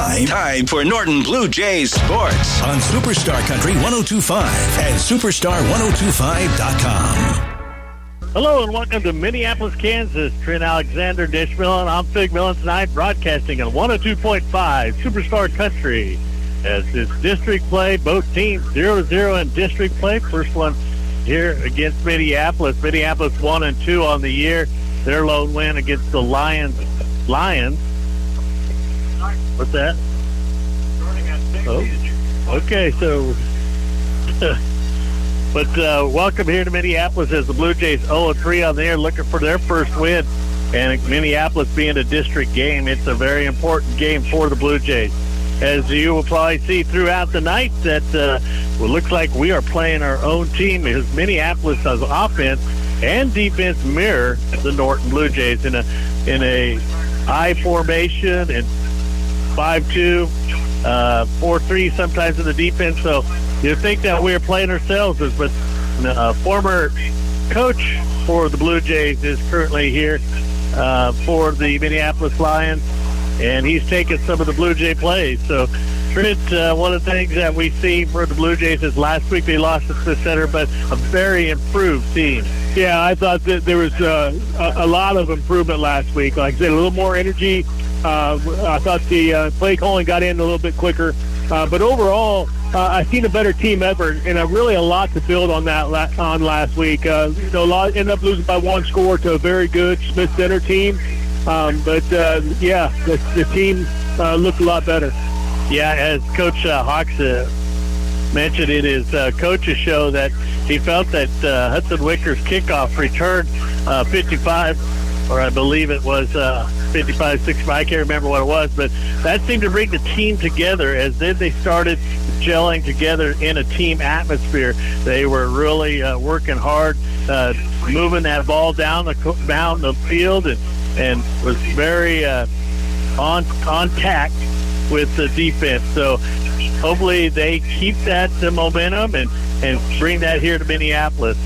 Time for Norton Blue Jays Sports on Superstar Country 102.5 and Superstar1025.com. Hello and welcome to Minneapolis, Kansas. Trent Alexander, Dish Millen. I'm Fig Millen tonight, broadcasting on 102.5 Superstar Country. As it's district play, both teams 0-0 in district play. First one here against Minneapolis. Minneapolis 1-2 on the year. Their lone win against the Lions. What's that? Oh, okay, so... But welcome here to Minneapolis as the Blue Jays 0-3 on the air, looking for their first win. And Minneapolis being a district game, it's a very important game for the Blue Jays. As you will probably see throughout the night, that well, looks like we are playing our own team because Minneapolis has offense and defense mirror the Norton Blue Jays in a I formation and 5-2, 4-3 sometimes in the defense. So you think that we're playing ourselves, but a former coach for the Blue Jays is currently here for the Minneapolis Lions, and he's taken some of the Blue Jay plays. So, Trent, one of the things that we see for the Blue Jays is last week they lost at the center, but a very improved team. Yeah, I thought that there was a lot of improvement last week. Like I said, a little more energy. I thought the play calling got in a little bit quicker. But overall, I've seen a better team ever, and really a lot to build on that on last week. A lot ended up losing by one score to a very good Smith Center team. The team looked a lot better. Yeah, as Coach Hawks mentioned in his coach's show, that he felt that Hudson Wicker's kickoff return 55, or I believe it was 55, 65, I can't remember what it was, but that seemed to bring the team together as then they started gelling together in a team atmosphere. They were really working hard, moving that ball down the field, and was very on tack with the defense. So hopefully they keep that momentum and bring that here to Minneapolis.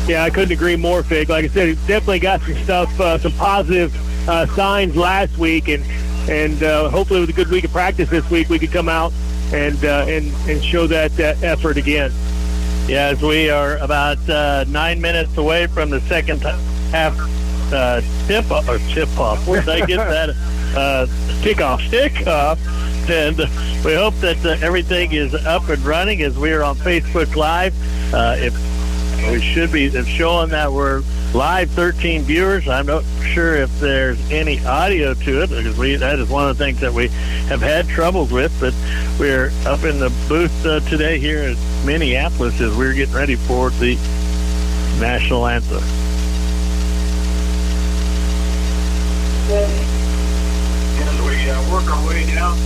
Yeah, I couldn't agree more, Fig. Like I said, it definitely got some stuff, some positive signs last week, and hopefully with a good week of practice this week, we could come out and show that effort again. Yeah, as we are about 9 minutes away from the second half tip-off. Where did I get that? Kickoff. And we hope that everything is up and running as we are on Facebook Live. If we should be showing that we're live, 13 viewers. I'm not sure if there's any audio to it because that is one of the things that we have had troubles with. But we're up in the booth today here in Minneapolis as we're getting ready for the national anthem. As we work our way down.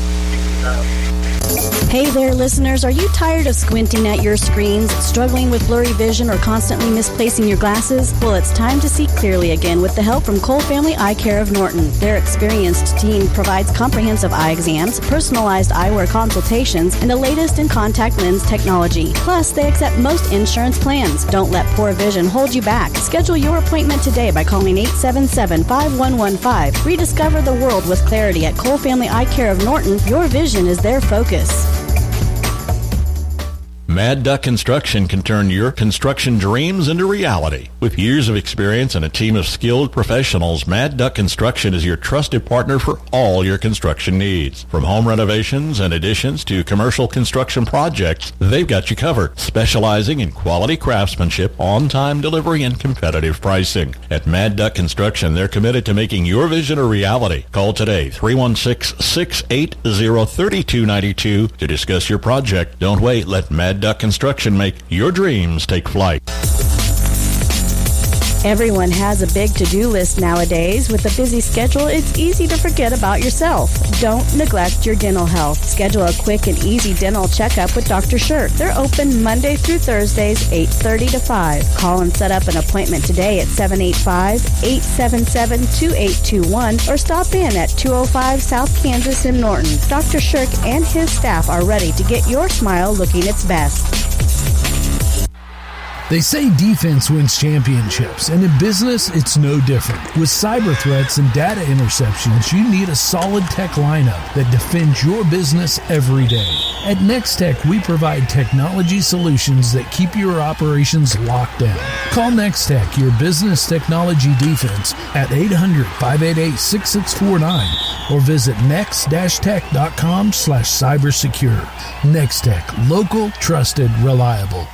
Hey there, listeners. Are you tired of squinting at your screens, struggling with blurry vision, or constantly misplacing your glasses? Well, it's time to see clearly again with the help from Cole Family Eye Care of Norton. Their experienced team provides comprehensive eye exams, personalized eyewear consultations, and the latest in contact lens technology. Plus, they accept most insurance plans. Don't let poor vision hold you back. Schedule your appointment today by calling 877-5115. Rediscover the world with clarity at Cole Family Eye Care of Norton. Your vision is their focus. Mad Duck Construction can turn your construction dreams into reality. With years of experience and a team of skilled professionals, Mad Duck Construction is your trusted partner for all your construction needs. From home renovations and additions to commercial construction projects, they've got you covered, specializing in quality craftsmanship, on-time delivery, and competitive pricing. At Mad Duck Construction, they're committed to making your vision a reality. Call today, 316-680-3292 to discuss your project. Don't wait. Let Mad Duck Construction make your dreams take flight. Everyone has a big to-do list nowadays. With a busy schedule, it's easy to forget about yourself. Don't neglect your dental health. Schedule a quick and easy dental checkup with Dr. Shirk. They're open Monday through Thursdays, 8:30 to 5. Call and set up an appointment today at 785-877-2821 or stop in at 205 South Kansas in Norton. Dr. Shirk and his staff are ready to get your smile looking its best. They say defense wins championships, and in business, it's no different. With cyber threats and data interceptions, you need a solid tech lineup that defends your business every day. At NextTech, we provide technology solutions that keep your operations locked down. Call NextTech, your business technology defense, at 800-588-6649 or visit next-tech.com/cybersecure. NextTech, local, trusted, reliable.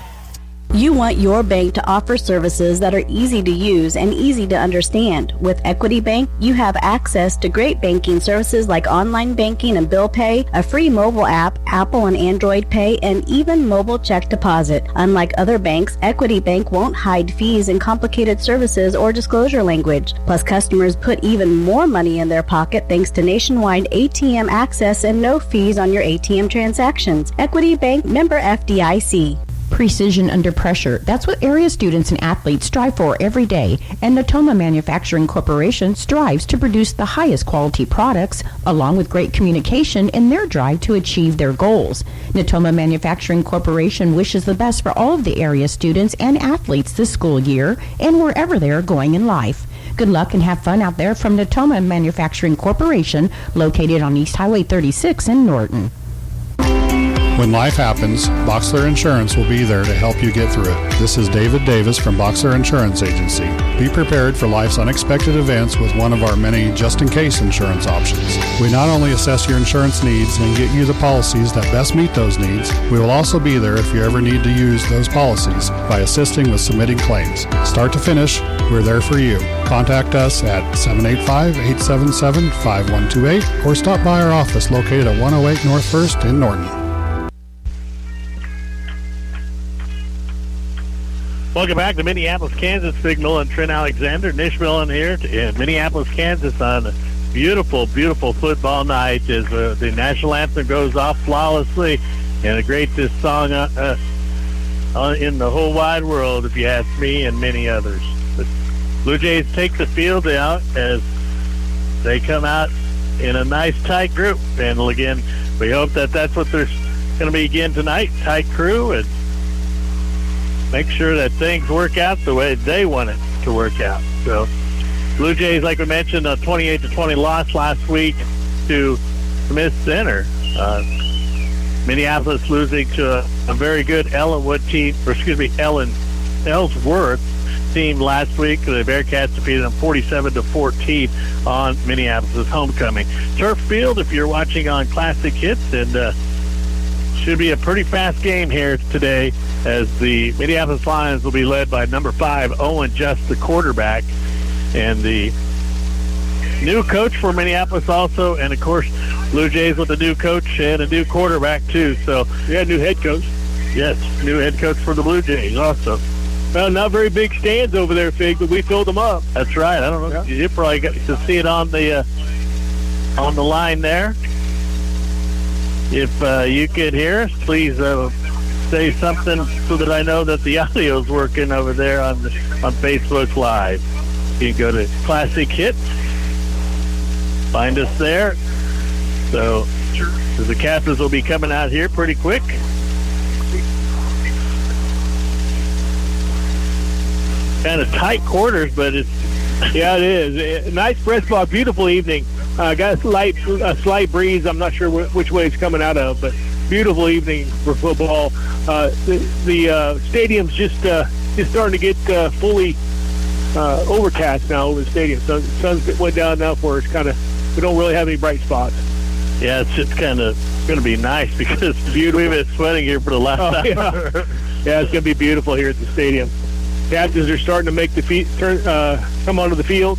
You want your bank to offer services that are easy to use and easy to understand. With Equity Bank, you have access to great banking services like online banking and bill pay, a free mobile app, Apple and Android Pay, and even mobile check deposit. Unlike other banks, Equity Bank won't hide fees and complicated services or disclosure language. Plus, customers put even more money in their pocket thanks to nationwide ATM access and no fees on your ATM transactions. Equity Bank, member FDIC. Precision under pressure. That's what area students and athletes strive for every day, and Natoma Manufacturing Corporation strives to produce the highest quality products, along with great communication in their drive to achieve their goals. Natoma Manufacturing Corporation wishes the best for all of the area students and athletes this school year and wherever they are going in life. Good luck and have fun out there from Natoma Manufacturing Corporation, located on East Highway 36 in Norton. When life happens, Boxler Insurance will be there to help you get through it. This is David Davis from Boxler Insurance Agency. Be prepared for life's unexpected events with one of our many just-in-case insurance options. We not only assess your insurance needs and get you the policies that best meet those needs, we will also be there if you ever need to use those policies by assisting with submitting claims. Start to finish, we're there for you. Contact us at 785-877-5128 or stop by our office located at 108 North 1st in Norton. Welcome back to Minneapolis, Kansas. Big Mill and Trent Alexander. Nish Millen here in Minneapolis, Kansas on a beautiful, beautiful football night as the national anthem goes off flawlessly, and a greatest song in the whole wide world, if you ask me, and many others. The Blue Jays take the field out as they come out in a nice, tight group. And again, we hope that that's what there's going to be again tonight, tight crew, and make sure that things work out the way they want it to work out. So, Blue Jays, like we mentioned, a 28-20 loss last week to Smith Center. Minneapolis losing to a very good Ellsworth team last week. The Bearcats defeated them 47-14 on Minneapolis' homecoming. Turf Field, if you're watching on Classic Hits, and should be a pretty fast game here today, as the Minneapolis Lions will be led by number 5, Owen Just, the quarterback, and the new coach for Minneapolis also, and of course Blue Jays with a new coach and a new quarterback too. So yeah, new head coach. Yes, new head coach for the Blue Jays also. Well, not very big stands over there, Fig, but we filled them up. That's right. I don't know. Yeah. You probably got to see it on the line there. If you could hear us, please say something so that I know that the audio's working over there on Facebook Live. You can go to Classic Hits, find us there. So the Captains will be coming out here pretty quick. Kind of tight quarters, but it's... Yeah, it is. Nice press box, beautiful evening. Got a slight breeze. I'm not sure which way it's coming out of, but beautiful evening for football. The stadium's just starting to get fully overcast now over the stadium. So the sun's went down enough where it's kind of, we don't really have any bright spots. Yeah, it's just kind of going to be nice because we've been sweating here for the last hour. Yeah, it's going to be beautiful here at the stadium. Captains are starting to make the come onto the field.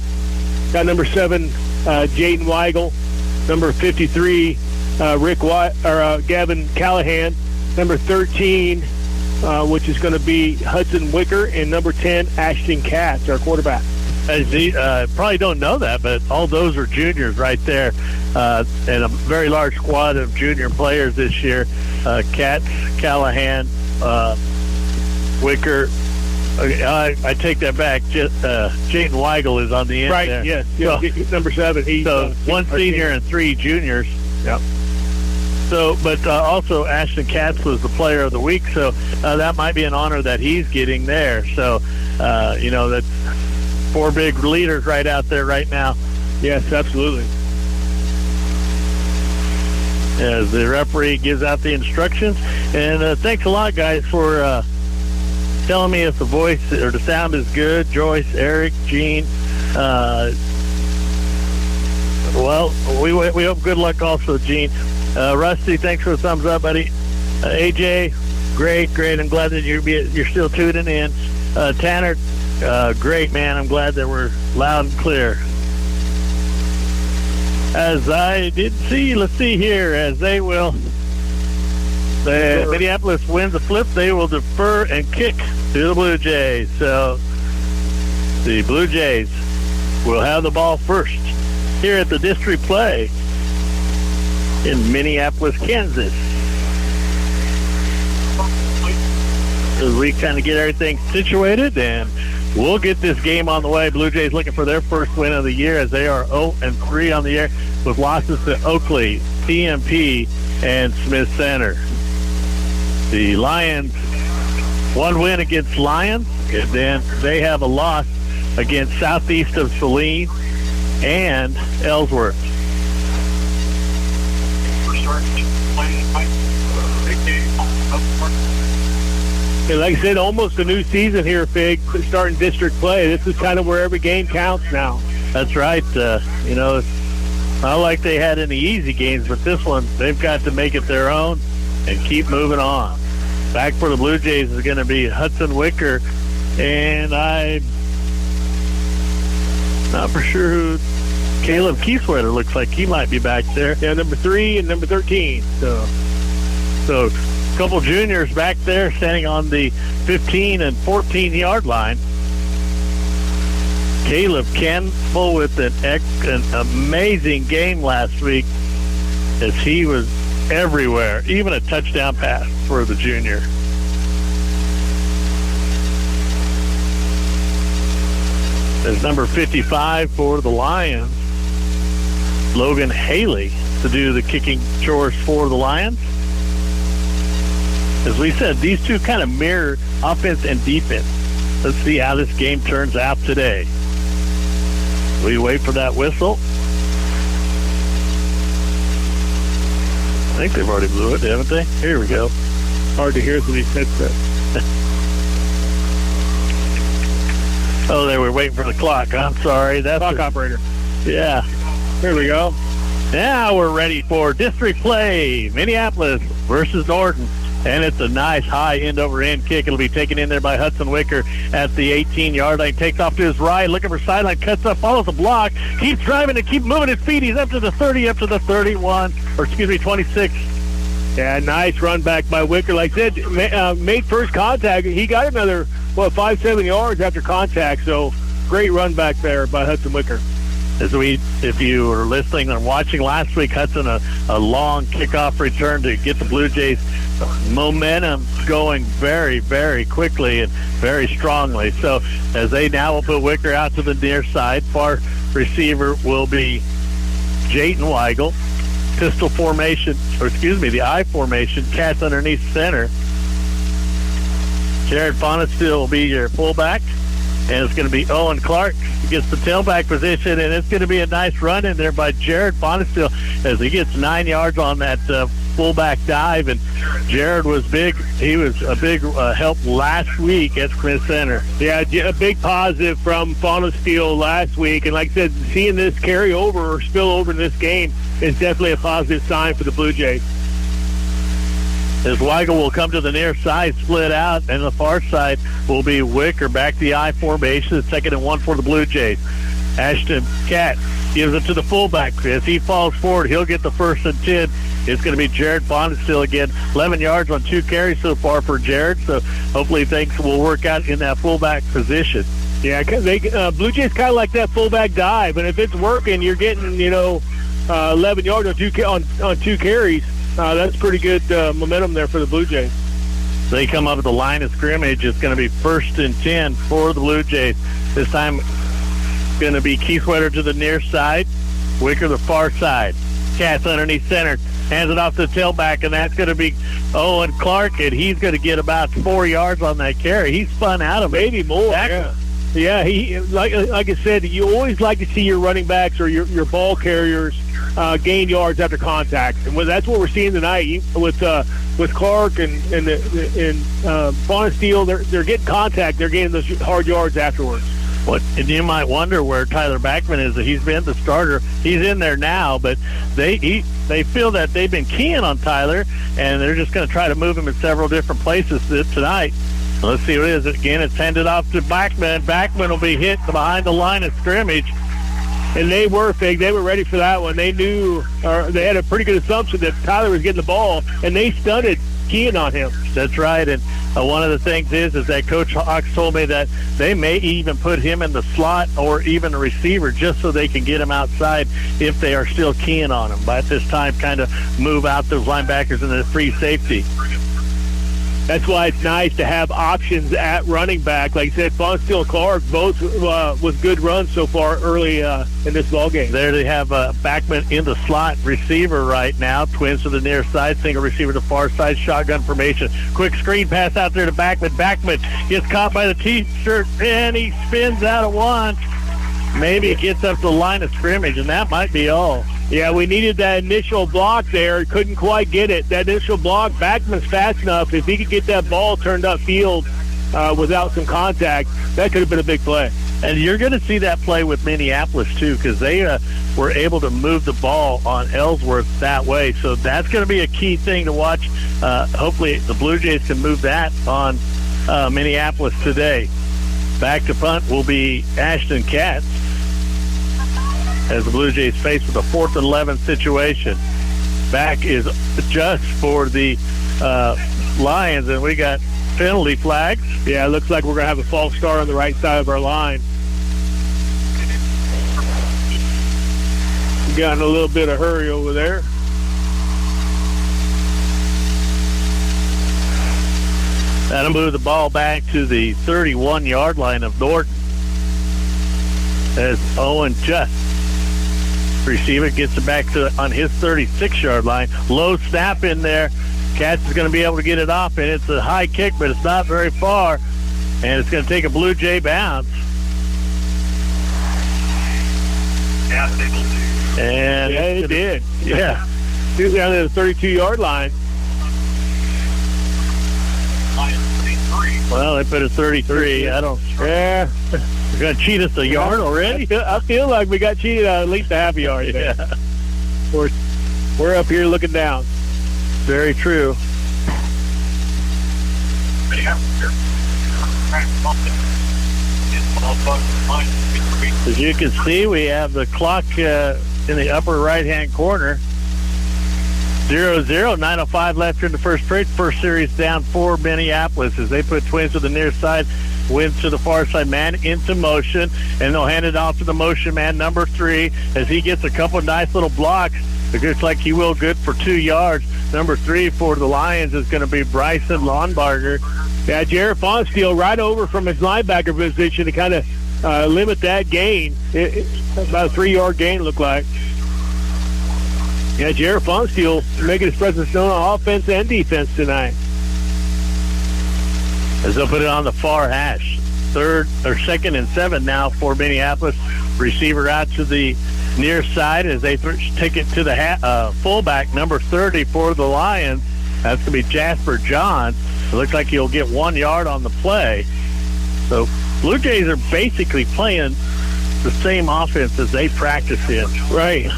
Got number 7, Jaden Weigel. Number 53, Gavin Callahan. Number 13, which is going to be Hudson Wicker, and number 10, Ashton Katz, our quarterback. Probably don't know that, but all those are juniors right there, and a very large squad of junior players this year. Katz, Callahan, Wicker. I take that back. Jaden Weigel is on the end there. Yes. So, number 7. One senior and 3 juniors. Yep. So, but also Ashton Katz was the player of the week, so that might be an honor that he's getting there. So, that's 4 big leaders right out there right now. Yes, absolutely. As the referee gives out the instructions. And thanks a lot, guys, for telling me if the voice or the sound is good. Joyce, Eric, Gene. We hope good luck also, Gene. Rusty, thanks for the thumbs up, buddy. AJ, great. I'm glad that you're still tuning in. Tanner, great, man. I'm glad that we're loud and clear. As I did see, let's see here, as they will, the Minneapolis wins the flip, they will defer and kick to the Blue Jays. So the Blue Jays will have the ball first here at the district play in Minneapolis, Kansas. As we kind of get everything situated, and we'll get this game on the way. Blue Jays looking for their first win of the year as they are 0-3 on the year with losses to Oakley, TMP, and Smith Center. The Lions, 1 win against Lions, and then they have a loss against Southeast of Saline and Ellsworth. And like I said, almost a new season here, Fig, starting district play. This is kind of where every game counts now. That's right. It's not like they had any easy games, but this one, they've got to make it their own and keep moving on. Back for the Blue Jays is going to be Hudson Wicker, and I'm not for sure who Caleb Kieswetter looks like. He might be back there. Yeah, number 3 and number 13. So a couple juniors back there standing on the 15 and 14-yard line. Caleb Campbell with an amazing game last week as he was everywhere, even a touchdown pass for the junior. There's number 55 for the Lions, Logan Haley, to do the kicking chores for the Lions. As we said, these two kind of mirror offense and defense. Let's see how this game turns out today. We wait for that whistle. I think they've already blew it, haven't they? Here we go. Hard to hear through these headsets. Oh, they were waiting for the clock. I'm sorry. That's clock operator. Yeah. Here we go. Now we're ready for district play. Minneapolis versus Norton. And it's a nice high end-over-end kick. It'll be taken in there by Hudson Wicker at the 18-yard line. Takes off to his right, looking for sideline, cuts up, follows the block, keeps driving and keep moving his feet. He's up to the 30, up to the 26. Yeah, nice run back by Wicker. Like I said, made first contact. He got another, 5-7 yards after contact. So great run back there by Hudson Wicker. If you were listening or watching last week, Hudson, a long kickoff return to get the Blue Jays momentum going very, very quickly and very strongly. So as they now will put Wicker out to the near side, far receiver will be Jayton Weigel. Pistol formation, the I formation, Cats underneath center. Jared Bonesteel will be your fullback. And it's going to be Owen Clark gets the tailback position, and it's going to be a nice run in there by Jared Bonesteel as he gets 9 yards on that fullback dive. And Jared was big. He was a big help last week at Smith Center. Yeah, a big positive from Bonesteel last week. And like I said, seeing this carry over or spill over in this game is definitely a positive sign for the Blue Jays. As Weigel will come to the near side, split out, and the far side will be Wicker back to the I formation, 2nd and 1 for the Blue Jays. Ashton Katz gives it to the fullback. As he falls forward, he'll get the 1st and 10. It's going to be Jared Bonesteel again. 11 yards on 2 carries so far for Jared, so hopefully things will work out in that fullback position. Yeah, Blue Jays kind of like that fullback dive, and if it's working, you're getting 11 yards on 2 carries. That's pretty good momentum there for the Blue Jays. They come up at the line of scrimmage. It's going to be 1st and 10 for the Blue Jays. This time it's going to be Kieswetter to the near side, Wicker the far side. Cats underneath center. Hands it off to the tailback, and that's going to be Owen Clark, and he's going to get about 4 yards on that carry. He spun out of it. Maybe more. Yeah, he like I said, you always like to see your running backs or your ball carriers gain yards after contact, and that's what we're seeing tonight with Clark and Bonesteel. They're getting contact. They're getting those hard yards afterwards. And you might wonder where Tyler Backman is. He's been the starter. He's in there now, but they feel that they've been keying on Tyler, and they're just going to try to move him in several different places tonight. Let's see what it is. Again, it's handed off to Backman. Backman will be hit behind the line of scrimmage. And they were ready for that one. They knew, or they had a pretty good assumption that Tyler was getting the ball, and they stunted keying on him. That's right. And one of the things is that Coach Hawks told me that they may even put him in the slot or even a receiver just so they can get him outside if they are still keying on him. But at this time, kind of move out those linebackers in the free safety. That's why it's nice to have options at running back. Like I said, Bonesteel and Clark both with good runs so far early in this ball game. There they have Backman in the slot receiver right now. Twins to the near side, single receiver to far side, shotgun formation. Quick screen pass out there to Backman. Backman gets caught by the T-shirt, and he spins out of one. Maybe it gets up to the line of scrimmage, and that might be all. Yeah, we needed that initial block there. Couldn't quite get it. That initial block, Backman's fast enough. If he could get that ball turned upfield without some contact, that could have been a big play. And you're going to see that play with Minneapolis, too, because they were able to move the ball on Ellsworth that way. So that's going to be a key thing to watch. Hopefully the Blue Jays can move that on Minneapolis today. Back to punt will be Ashton Katz as the Blue Jays face with a 4th and 11 situation. Back is just for the Lions, and we got penalty flags. Yeah, it looks like we're going to have a false start on the right side of our line. We got in a little bit of hurry over there. That'll move the ball back to the 31-yard line of Norton as Owen just receiver gets it back on his 36-yard line. Low snap in there. Katz is going to be able to get it off, and it's a high kick, but it's not very far, and it's going to take a Blue Jay bounce. And yeah, it did. Yeah. He was down at the 32-yard line. Well, they put a 33. Yeah. They're going to cheat us a yard already? I feel like we got cheated at least a half a yard. Yeah. Of course, we're up here looking down. Very true. As you can see, we have the clock in the upper right-hand corner. 0-0, 9:05 left in the first period. First series down for Minneapolis as they put Twins to the near side, Wins to the far side, man into motion, and they'll hand it off to the motion man, number 3, as he gets a couple nice little blocks. It looks like he will good for 2 yards. Number 3 for the Lions is going to be Bryson Lawnbarger. Yeah, Jared Bonesteel right over from his linebacker position to kind of limit that gain. About a 3-yard gain, looked like. Yeah, Jared Bonesteel making his presence known on offense and defense tonight. As they'll put it on the far hash. 2nd and 7 now for Minneapolis. Receiver out to the near side as they take it to the fullback, number 30 for the Lions. That's going to be Jasper Johns. It looks like he'll get 1 yard on the play. So Blue Jays are basically playing the same offense as they practice in. Right.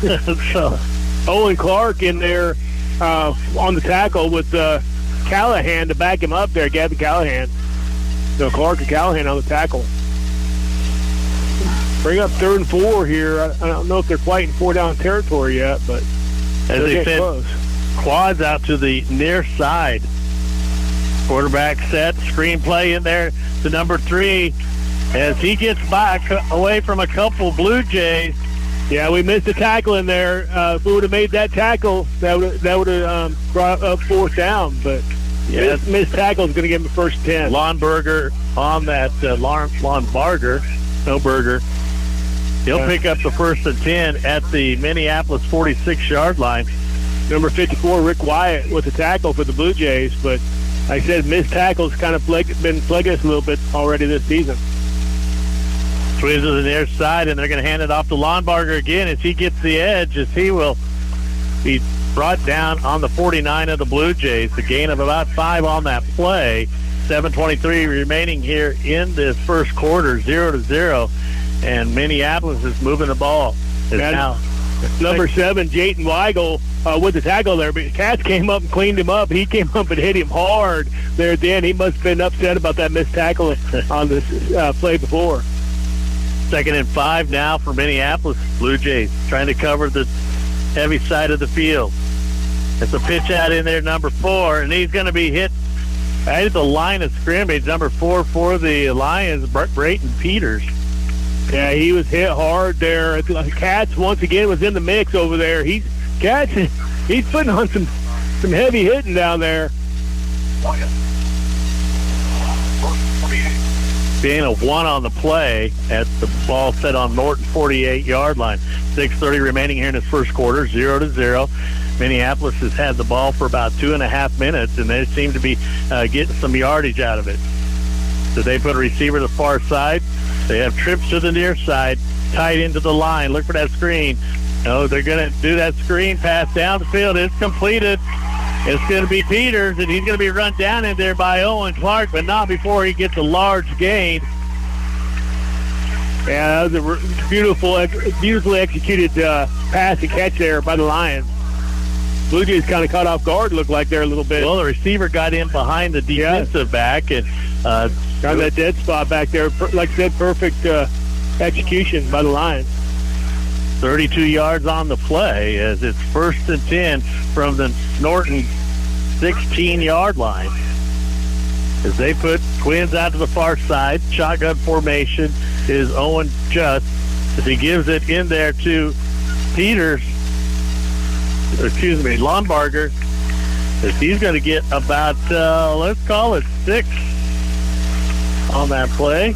So Owen Clark in there on the tackle with Callahan to back him up there, Gabby Callahan. So Clark and Callahan on the tackle. Bring up 3rd and 4 here. I don't know if they're quite in 4-down territory yet, but as they said, close. Quads out to the near side. Quarterback set, screenplay in there to number 3 as he gets back away from a couple Blue Jays. Yeah, we missed a tackle in there. If we would have made that tackle, that would have brought up 4th down. But yeah, missed tackle is going to give him the first 10. Lawnberger on that Lawnbarger, no burger. He'll pick up the 1st and 10 at the Minneapolis 46-yard line. Number 54, Rick Wyatt, with the tackle for the Blue Jays. But like I said, missed tackles kind of been plaguing us a little bit already this season. Twins to the near side, and they're going to hand it off to Lonbarger again as he gets the edge, as he will be brought down on the 49 of the Blue Jays. A gain of about 5 on that play. 7:23 remaining here in this first quarter, 0-0. And Minneapolis is moving the ball. Now number 7, Jayton Weigel, with the tackle there, but Katz came up and cleaned him up. He came up and hit him hard there at the end. He must have been upset about that missed tackle on this play before. 2nd and 5 now for Minneapolis Blue Jays, trying to cover the heavy side of the field. It's a pitch out in there, number 4, and he's going to be hit at the line of scrimmage. Number 4 for the Lions, Brayton Peters. Yeah, he was hit hard there. Katz once again was in the mix over there. Katz, he's putting on some heavy hitting down there. Being a 1 on the play at the ball set on Norton 48-yard line. 6:30 remaining here in this first quarter, 0-0. Minneapolis has had the ball for about 2.5 minutes, and they seem to be getting some yardage out of it. So they put a receiver to the far side. They have trips to the near side, tight into the line. Look for that screen. No, they're going to do that screen pass down the field. It's completed. It's going to be Peters, and he's going to be run down in there by Owen Clark, but not before he gets a large gain. Yeah, that was a beautifully executed pass and catch there by the Lions. Blue Jays kind of caught off guard, looked like there a little bit. Well, the receiver got in behind the defensive back and got that dead spot back there. Like I said, perfect execution by the Lions. 32 yards on the play as it's 1st and 10 from the Norton 16-yard line. As they put Twins out to the far side, shotgun formation is Owen Just as he gives it in there to Lonbarger, as he's going to get about, let's call it 6 on that play.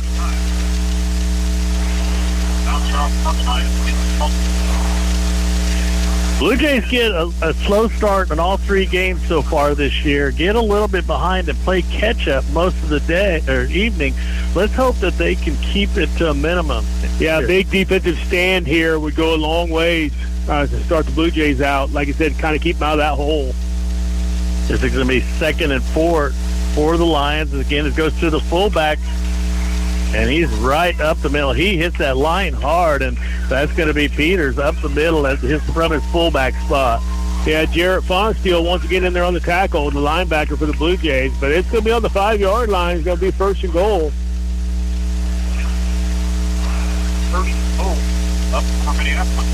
Blue Jays get a slow start in all 3 games so far this year, get a little bit behind and play catch-up most of the day or evening. Let's hope that they can keep it to a minimum. Yeah, a big defensive stand here would go a long ways to start the Blue Jays out. Like I said, kind of keep them out of that hole. This is going to be 2nd and 4 for the Lions. Again, it goes to the fullback, and he's right up the middle. He hits that line hard, and that's going to be Peters up the middle from his fullback spot. Yeah, Jarrett Fonsteel once again in there on the tackle, the linebacker for the Blue Jays. But it's going to be on the 5-yard line. It's going to be 1st and goal. 1st and goal up for Minneapolis.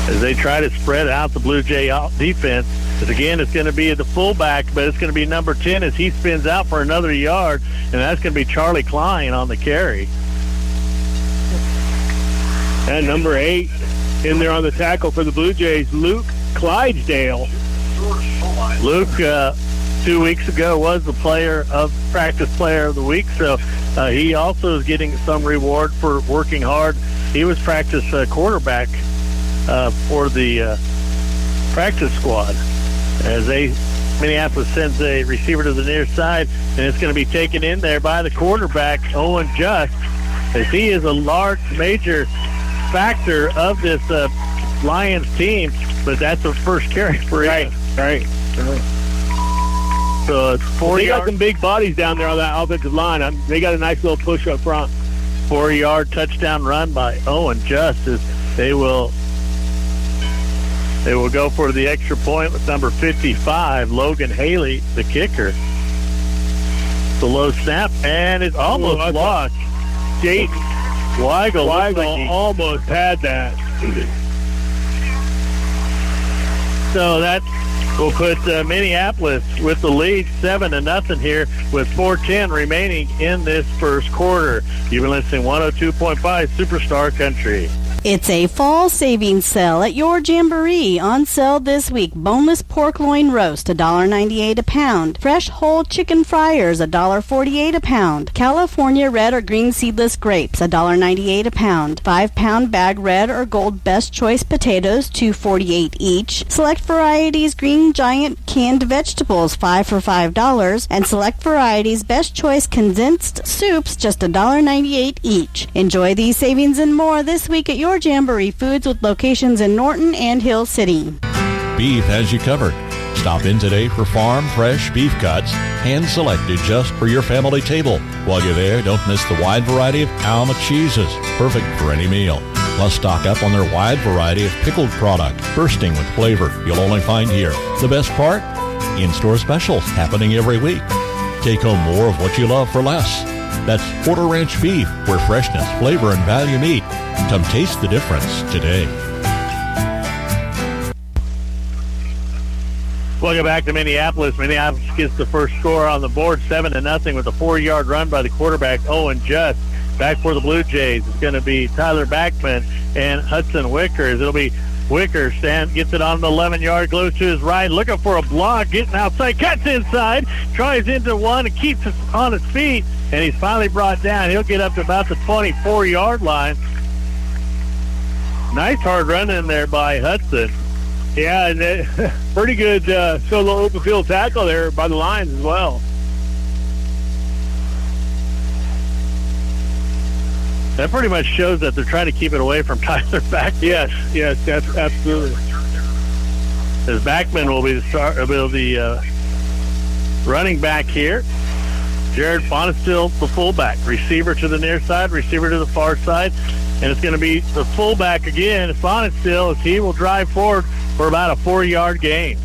As they try to spread out the Blue Jay defense. As again, it's going to be the fullback, but it's going to be number 10 as he spins out for another yard, and that's going to be Charlie Klein on the carry. And number 8 in there on the tackle for the Blue Jays, Luke Clydesdale. Luke, 2 weeks ago, was the practice player of the week, so he also is getting some reward for working hard. He was practice quarterback for the practice squad. As Minneapolis sends a receiver to the near side, and it's going to be taken in there by the quarterback, Owen Just, as he is a large, major factor of this Lions team, but that's the first carry for him. Right. So it's 4 They yards. got some big bodies down there on that offensive line. They got a nice little push up front. 4-yard touchdown run by Owen Just, as they will go for the extra point with number 55, Logan Haley, the kicker. The low snap, and it's almost lost. Jayton Weigel almost had that. So that will put Minneapolis with the lead 7-0 here with 4:10 remaining in this first quarter. You've been listening 102.5 Superstar Country. It's a fall savings sale at your Jamboree. On sale this week. Boneless pork loin roast, $1.98 a pound. Fresh whole chicken fryers, $1.48 a pound. California red or green seedless grapes, $1.98 a pound. 5-pound bag red or gold best choice potatoes, $2.48 each. Select varieties green giant canned vegetables, 5 for $5. And select varieties best choice condensed soups, just $1.98 each. Enjoy these savings and more this week at your Jamboree Foods with locations in Norton and Hill City. Beef has you covered. Stop in today for farm fresh beef cuts, hand-selected just for your family table. While you're there, don't miss the wide variety of Alma cheeses, perfect for any meal. Plus, stock up on their wide variety of pickled product, bursting with flavor you'll only find here. The best part? In-store specials happening every week. Take home more of what you love for less. That's Porter Ranch Beef, where freshness, flavor, and value meet. Come taste the difference today. Welcome back to Minneapolis. Minneapolis gets the first score on the board, 7-0, with a 4-yard run by the quarterback, Owen Just. Back for the Blue Jays, it's going to be Tyler Backman and Hudson Wickers. It'll be Wickers gets it on the 11-yard, goes to his right, looking for a block, getting outside, cuts inside, tries into one, and keeps it on his feet, and he's finally brought down. He'll get up to about the 24-yard line. Nice hard run in there by Hudson. Yeah, and pretty good solo open field tackle there by the Lions as well. That pretty much shows that they're trying to keep it away from Tyler Backman. Yes, that's absolutely. As Backman will be the running back here. Jared Bonestill, the fullback. Receiver to the near side, receiver to the far side. And it's going to be the fullback again. It's Bonestill, as he will drive forward for about a 4-yard gain.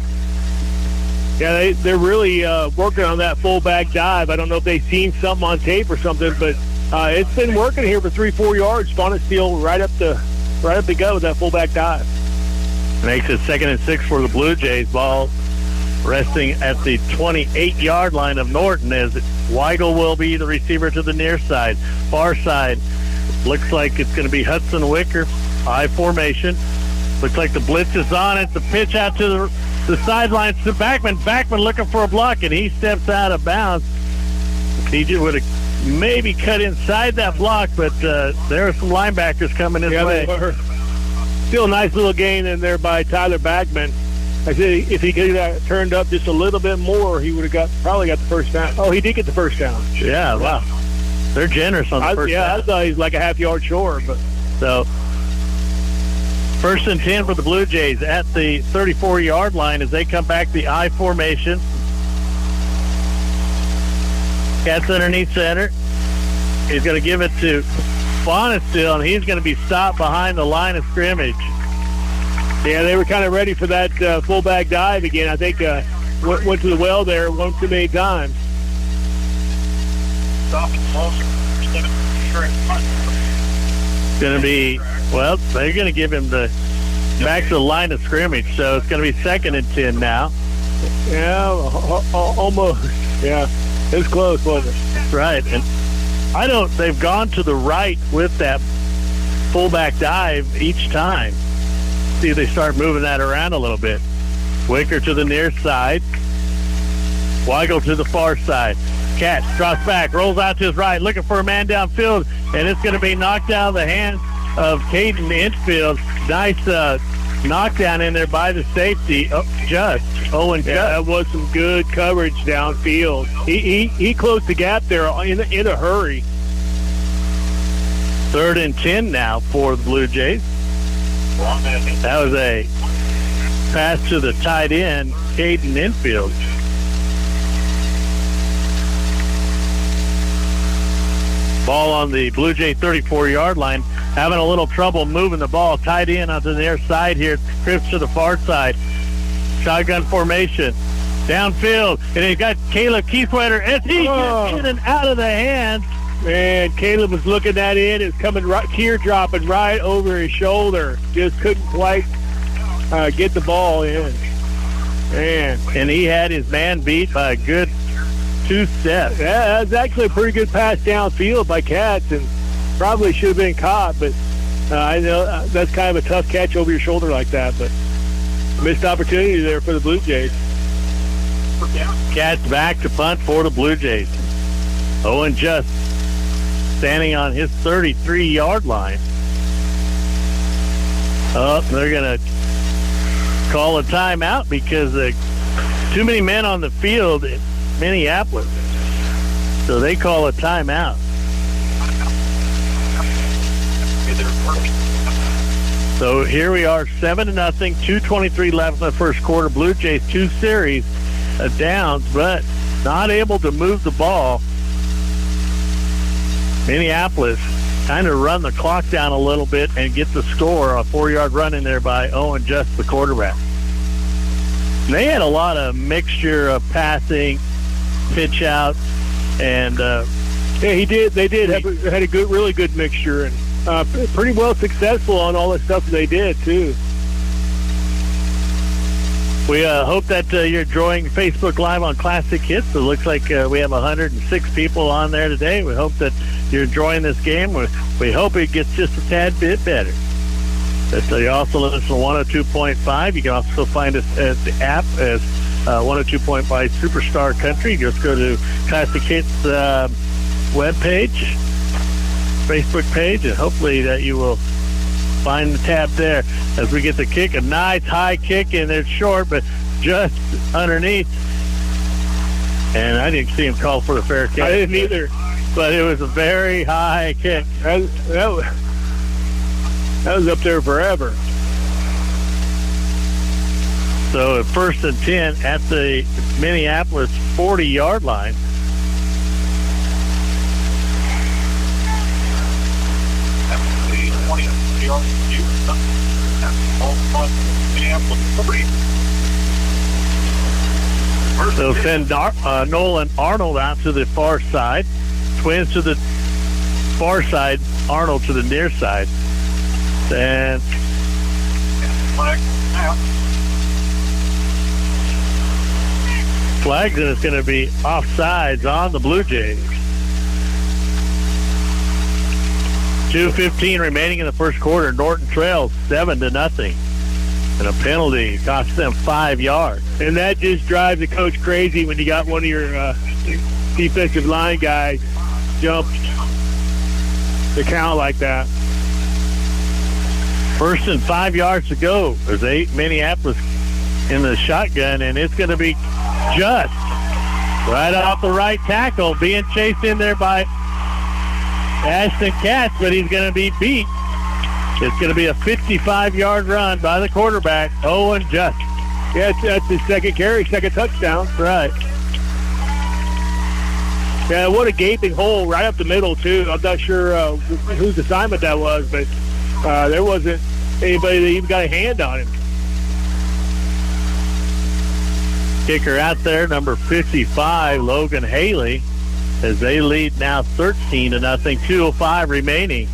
Yeah, they're really working on that fullback dive. I don't know if they've seen something on tape or something, but it's been working here for 3-4 yards. Bonestill right up the gut with that fullback dive. Makes it 2nd and 6 for the Blue Jays. Ball resting at the 28-yard line of Norton, as Weigel will be the receiver to the near side. Far side, looks like it's going to be Hudson Wicker, I formation. Looks like the blitz is on. It's a pitch out to the sidelines to Backman. Backman looking for a block, and he steps out of bounds. He would have maybe cut inside that block, but there are some linebackers coming his way. Still a nice little gain in there by Tyler Backman. I said if he could have turned up just a little bit more, he would have probably got the first down. Oh, he did get the first down. Yeah, wow. They're generous on the first down. I thought he was like a half-yard short. But so, 1st and 10 for the Blue Jays at the 34-yard line as they come back the I formation. Cats underneath center. He's going to give it to Bonestill, and he's going to be stopped behind the line of scrimmage. Yeah, they were kind of ready for that fullback dive again. I think went to the well there one too many times. Going to be, well, they're going to give him the back to the line of scrimmage, so it's going to be 2nd and 10 now. Yeah, almost. Yeah, it was close, wasn't it? That's right. And they've gone to the right with that fullback dive each time. See if they start moving that around a little bit. Wicker to the near side. Weigel to the far side. Catch, drops back, rolls out to his right, looking for a man downfield, and it's going to be knocked out of the hands of Caden Infield. Nice knockdown in there by the safety. Owen Just. That was some good coverage downfield. He closed the gap there in a hurry. 3rd and 10 now for the Blue Jays. That was a pass to the tight end, Caden Infield. Ball on the Blue Jay 34-yard line. Having a little trouble moving the ball. Tight end onto the near side here. Trips to the far side. Shotgun formation. Downfield. And he's got Caleb Keithwetter as he gets in and out of the hands. Man, Caleb was looking that in. It's coming right, tear-dropping right over his shoulder. Just couldn't quite get the ball in. Man. And he had his man beat by a good 2 steps. Yeah, that was actually a pretty good pass downfield by Katz, and probably should have been caught, but I know that's kind of a tough catch over your shoulder like that, but missed opportunity there for the Blue Jays. Catch back to punt for the Blue Jays. Owen Just standing on his 33-yard line. Oh, they're going to call a timeout because too many men on the field in Minneapolis. So they call a timeout. So here we are, 7-0, 2:23 left in the first quarter. Blue Jays 2 series downs, but not able to move the ball. Minneapolis kind of run the clock down a little bit and get the score, a 4-yard run in there by Owen Just, the quarterback. And they had a lot of mixture of passing, pitch out, and yeah, he did. They did had a good, really good mixture, and pretty well successful on all the stuff they did too. We hope that you're enjoying Facebook Live on Classic Hits. It looks like we have 106 people on there today. We hope that you're enjoying this game. We hope it gets just a tad bit better. But you also listen to 102.5. You can also find us at the app as 102.5 Superstar Country. Just go to Classic Hits webpage, Facebook page, and hopefully that you will find the tab there as we get the kick. A nice high kick, and it's short, but just underneath. And I didn't see him call for the fair catch. I didn't either. But it was a very high kick. That was up there forever. So 1st and 10 at the Minneapolis 40-yard line. They'll send Nolan Arnold out to the far side. Twins to the far side, Arnold to the near side. And flags, and it's going to be offsides on the Blue Jays. 2:15 remaining in the first quarter. Norton trails 7-0. And a penalty cost them 5 yards. And that just drives the coach crazy when you got one of your defensive line guys jump the count like that. 1st and 5 yards to go. There's 8 Minneapolis in the shotgun, and it's going to be Just right off the right tackle, being chased in there by Ashton Katz, but he's going to be beat. It's going to be a 55-yard run by the quarterback, Owen Just. Yeah, that's his second carry, second touchdown. Right. Yeah, what a gaping hole right up the middle, too. I'm not sure whose assignment that was, but there wasn't anybody that even got a hand on him. Kicker out there, number 55, Logan Haley, as they lead now 13-0, 2:05 remaining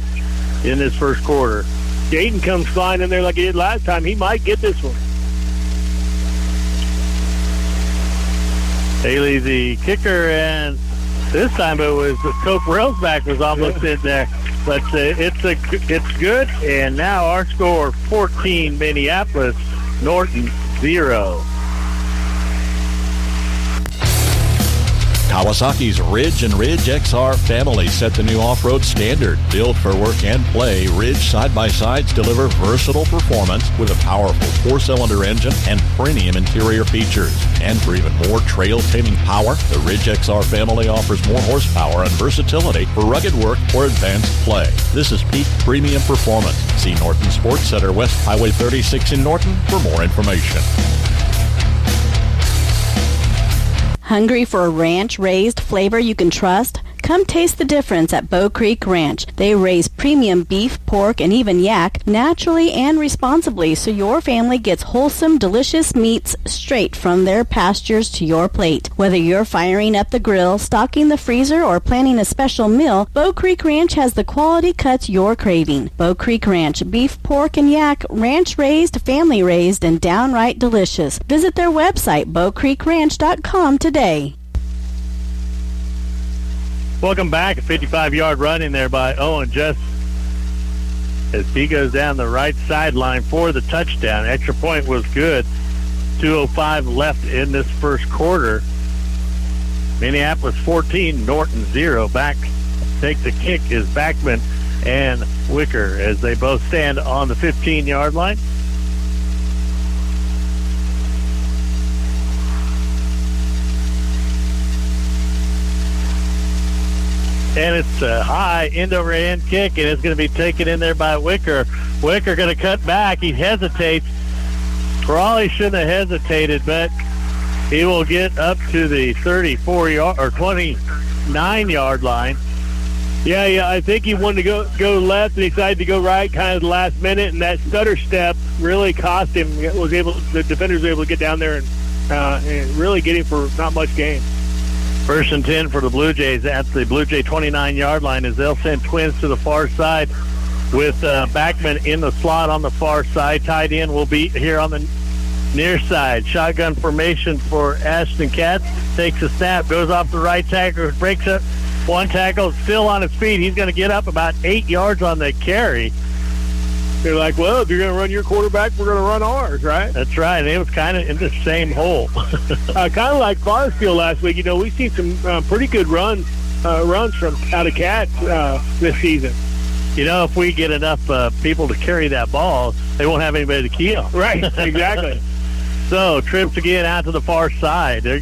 in this first quarter. Dayton comes flying in there like he did last time. He might get this one. Haley, the kicker, and this time it was Cope Railsback was almost in there. But it's good, and now our score 14 Minneapolis, Norton 0. Kawasaki's Ridge and Ridge XR family set the new off-road standard. Built for work and play, Ridge side-by-sides deliver versatile performance with a powerful 4-cylinder engine and premium interior features. And for even more trail-taming power, the Ridge XR family offers more horsepower and versatility for rugged work or advanced play. This is peak premium performance. See Norton Sports Center, West Highway 36 in Norton for more information. Hungry for a ranch-raised flavor you can trust? Come taste the difference at Bow Creek Ranch. They raise premium beef, pork, and even yak naturally and responsibly, so your family gets wholesome, delicious meats straight from their pastures to your plate. Whether you're firing up the grill, stocking the freezer, or planning a special meal, Bow Creek Ranch has the quality cuts you're craving. Bow Creek Ranch, beef, pork, and yak, ranch-raised, family-raised, and downright delicious. Visit their website, bowcreekranch.com today. Welcome back. A 55-yard run in there by Owen Just. as he goes down the right sideline for the touchdown. Extra point was good. 2:05 left in this first quarter. Minneapolis 14, Norton 0. Back take the kick is Backman and Wicker as they both stand on the 15-yard line. And it's a high end-over-end kick, and it's going to be taken in there by Wicker. Wicker going to cut back. He hesitates. Probably shouldn't have hesitated, but he will get up to the 34-yard or 29-yard line. Yeah, I think he wanted to go left and he decided to go right kind of the last minute, and that stutter step really cost him. The defenders were able to get down there and really get him for not much gain. 1st and 10 for the Blue Jays at the Blue Jay 29-yard line as they'll send twins to the far side with Backman in the slot on the far side. Tight end will be here on the near side. Shotgun formation for Ashton Katz. Takes a snap, goes off the right tackle, breaks up one tackle, still on his feet. He's going to get up about 8 yards on the carry. They're like, well, if you're going to run your quarterback, we're going to run ours, right? That's right. And it was kind of in the same hole. Kind of like Barsfield last week. You know, we've seen some pretty good runs from out of Cats this season. You know, if we get enough people to carry that ball, they won't have anybody to key on. Right, exactly. So, trips again out to the far side. They're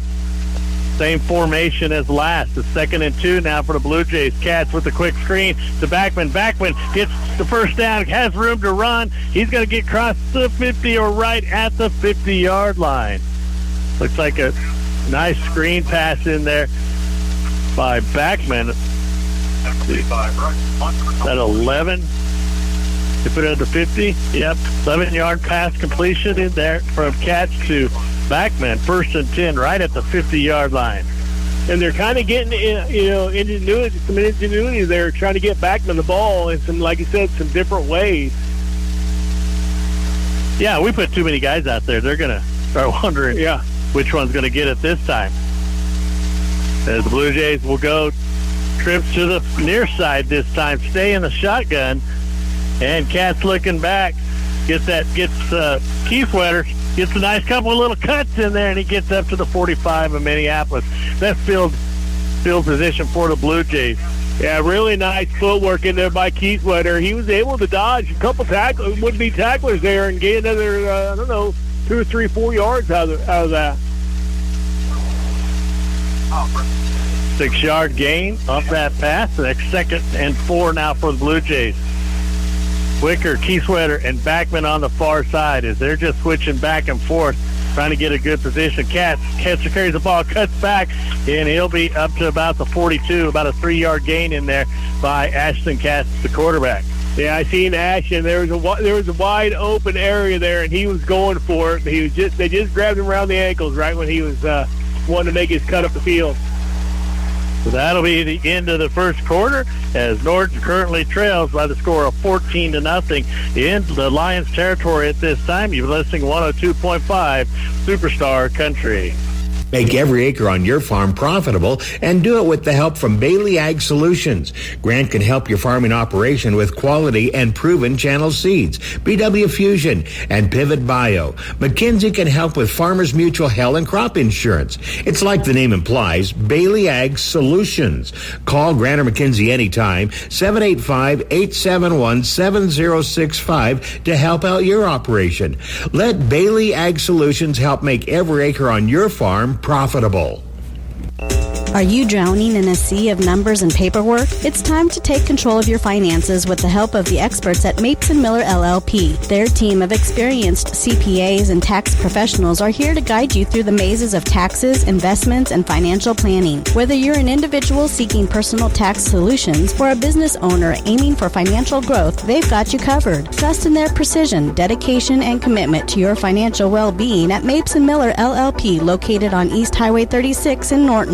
same formation as last. The 2nd and 2 now for the Blue Jays. Cats with the quick screen to Backman. Backman gets the first down, has room to run. He's going to get across the 50 or right at the 50-yard line. Looks like a nice screen pass in there by Backman. That 11. They put it at the 50. Yep. 11-yard pass completion in there from Cats to Backman. 1st and 10 right at the 50-yard line. And they're kind of getting, ingenuity there, trying to get Backman the ball in some, like you said, some different ways. Yeah, we put too many guys out there. They're going to start wondering which one's going to get it this time. As the Blue Jays will go trips to the near side this time, stay in the shotgun, and Cat's looking back. Gets Keithwetter gets a nice couple of little cuts in there, and he gets up to the 45 of Minneapolis. That's field position for the Blue Jays. Yeah, really nice footwork in there by Keithwetter. He was able to dodge a couple would-be tacklers there and get another, 2 or 3, 4 yards out of that. 6-yard gain off that pass. The next 2nd and 4 now for the Blue Jays. Wicker, Keithwetter, and Backman on the far side as they're just switching back and forth, trying to get a good position. Catcher carries the ball, cuts back, and he'll be up to about the 42, about a 3-yard gain in there by Ashton Katz, the quarterback. Yeah, I seen Ashton. There was a wide open area there, and he was going for it. They just grabbed him around the ankles right when he was wanting to make his cut up the field. So that'll be the end of the first quarter as Norton currently trails by the score of 14-0 in the Lions territory at this time. You're listening to 102.5 Superstar Country. Make every acre on your farm profitable and do it with the help from Bailey Ag Solutions. Grant can help your farming operation with quality and proven channel seeds, BW Fusion, and Pivot Bio. McKinsey can help with Farmers Mutual Health and crop insurance. It's like the name implies, Bailey Ag Solutions. Call Grant or McKinsey anytime, 785-871-7065 to help out your operation. Let Bailey Ag Solutions help make every acre on your farm profitable. Are you drowning in a sea of numbers and paperwork? It's time to take control of your finances with the help of the experts at Mapes & Miller LLP. Their team of experienced CPAs and tax professionals are here to guide you through the mazes of taxes, investments, and financial planning. Whether you're an individual seeking personal tax solutions or a business owner aiming for financial growth, they've got you covered. Trust in their precision, dedication, and commitment to your financial well-being at Mapes & Miller LLP, located on East Highway 36 in Norton.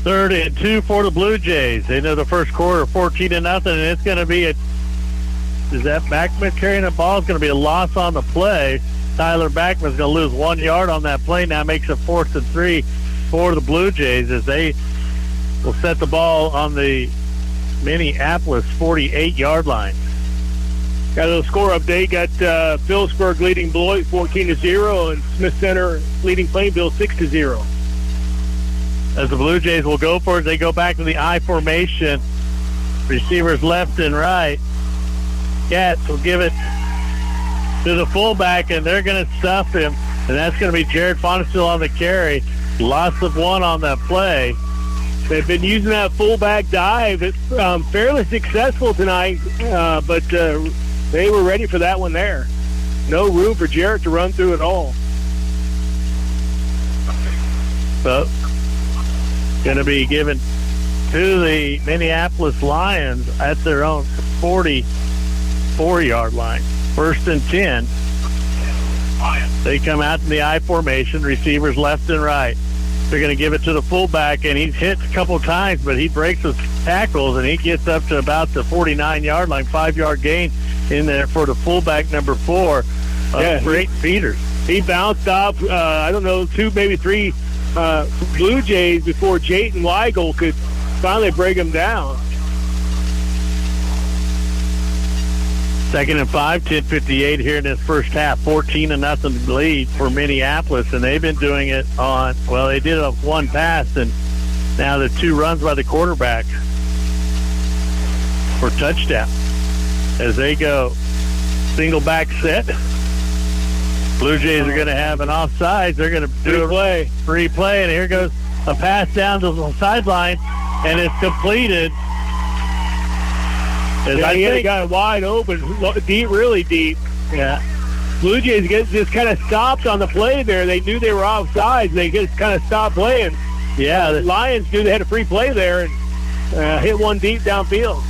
3rd and 2 for the Blue Jays. They know the first quarter 14-0, and it's going to be is that Backman carrying the ball? It's going to be a loss on the play. Tyler Backman's going to lose 1 yard on that play. Now makes it 4th and 3 for the Blue Jays as they will set the ball on the Minneapolis 48-yard line. Got a little score update. Got Phillipsburg leading Beloit 14-0 and Smith Center leading Plainville 6-0. As the Blue Jays will go for it, they go back to the I formation. Receivers left and right. Katz will give it to the fullback, and they're going to stuff him. And that's going to be Jared Fonestill on the carry. Loss of one on that play. They've been using that fullback dive. It's fairly successful tonight, but they were ready for that one there. No room for Jarrett to run through at all. So, going to be given to the Minneapolis Lions at their own 44-yard line. 1st and 10. They come out in the I formation, receivers left and right. They're going to give it to the fullback, and he's hit a couple times, but he breaks his tackles, and he gets up to about the 49-yard line, 5-yard gain in there for the fullback, number 4, Brayton Peters. He bounced off, 2, maybe 3 Blue Jays before Jayton Weigel could finally break him down. 2nd and 5, 10:58 here in this first half. 14-0 lead for Minneapolis, and they've been doing it on, they did it on one pass, and now the 2 runs by the quarterback for touchdown. As they go single back set, Blue Jays are going to have an offside. They're going to do a free play, and here goes a pass down to the sideline, and it's completed. He got wide open, deep, really deep. Yeah. Blue Jays just kind of stopped on the play there. They knew they were offside. They just kind of stopped playing. Yeah. The Lions knew they had a free play there and hit one deep downfield.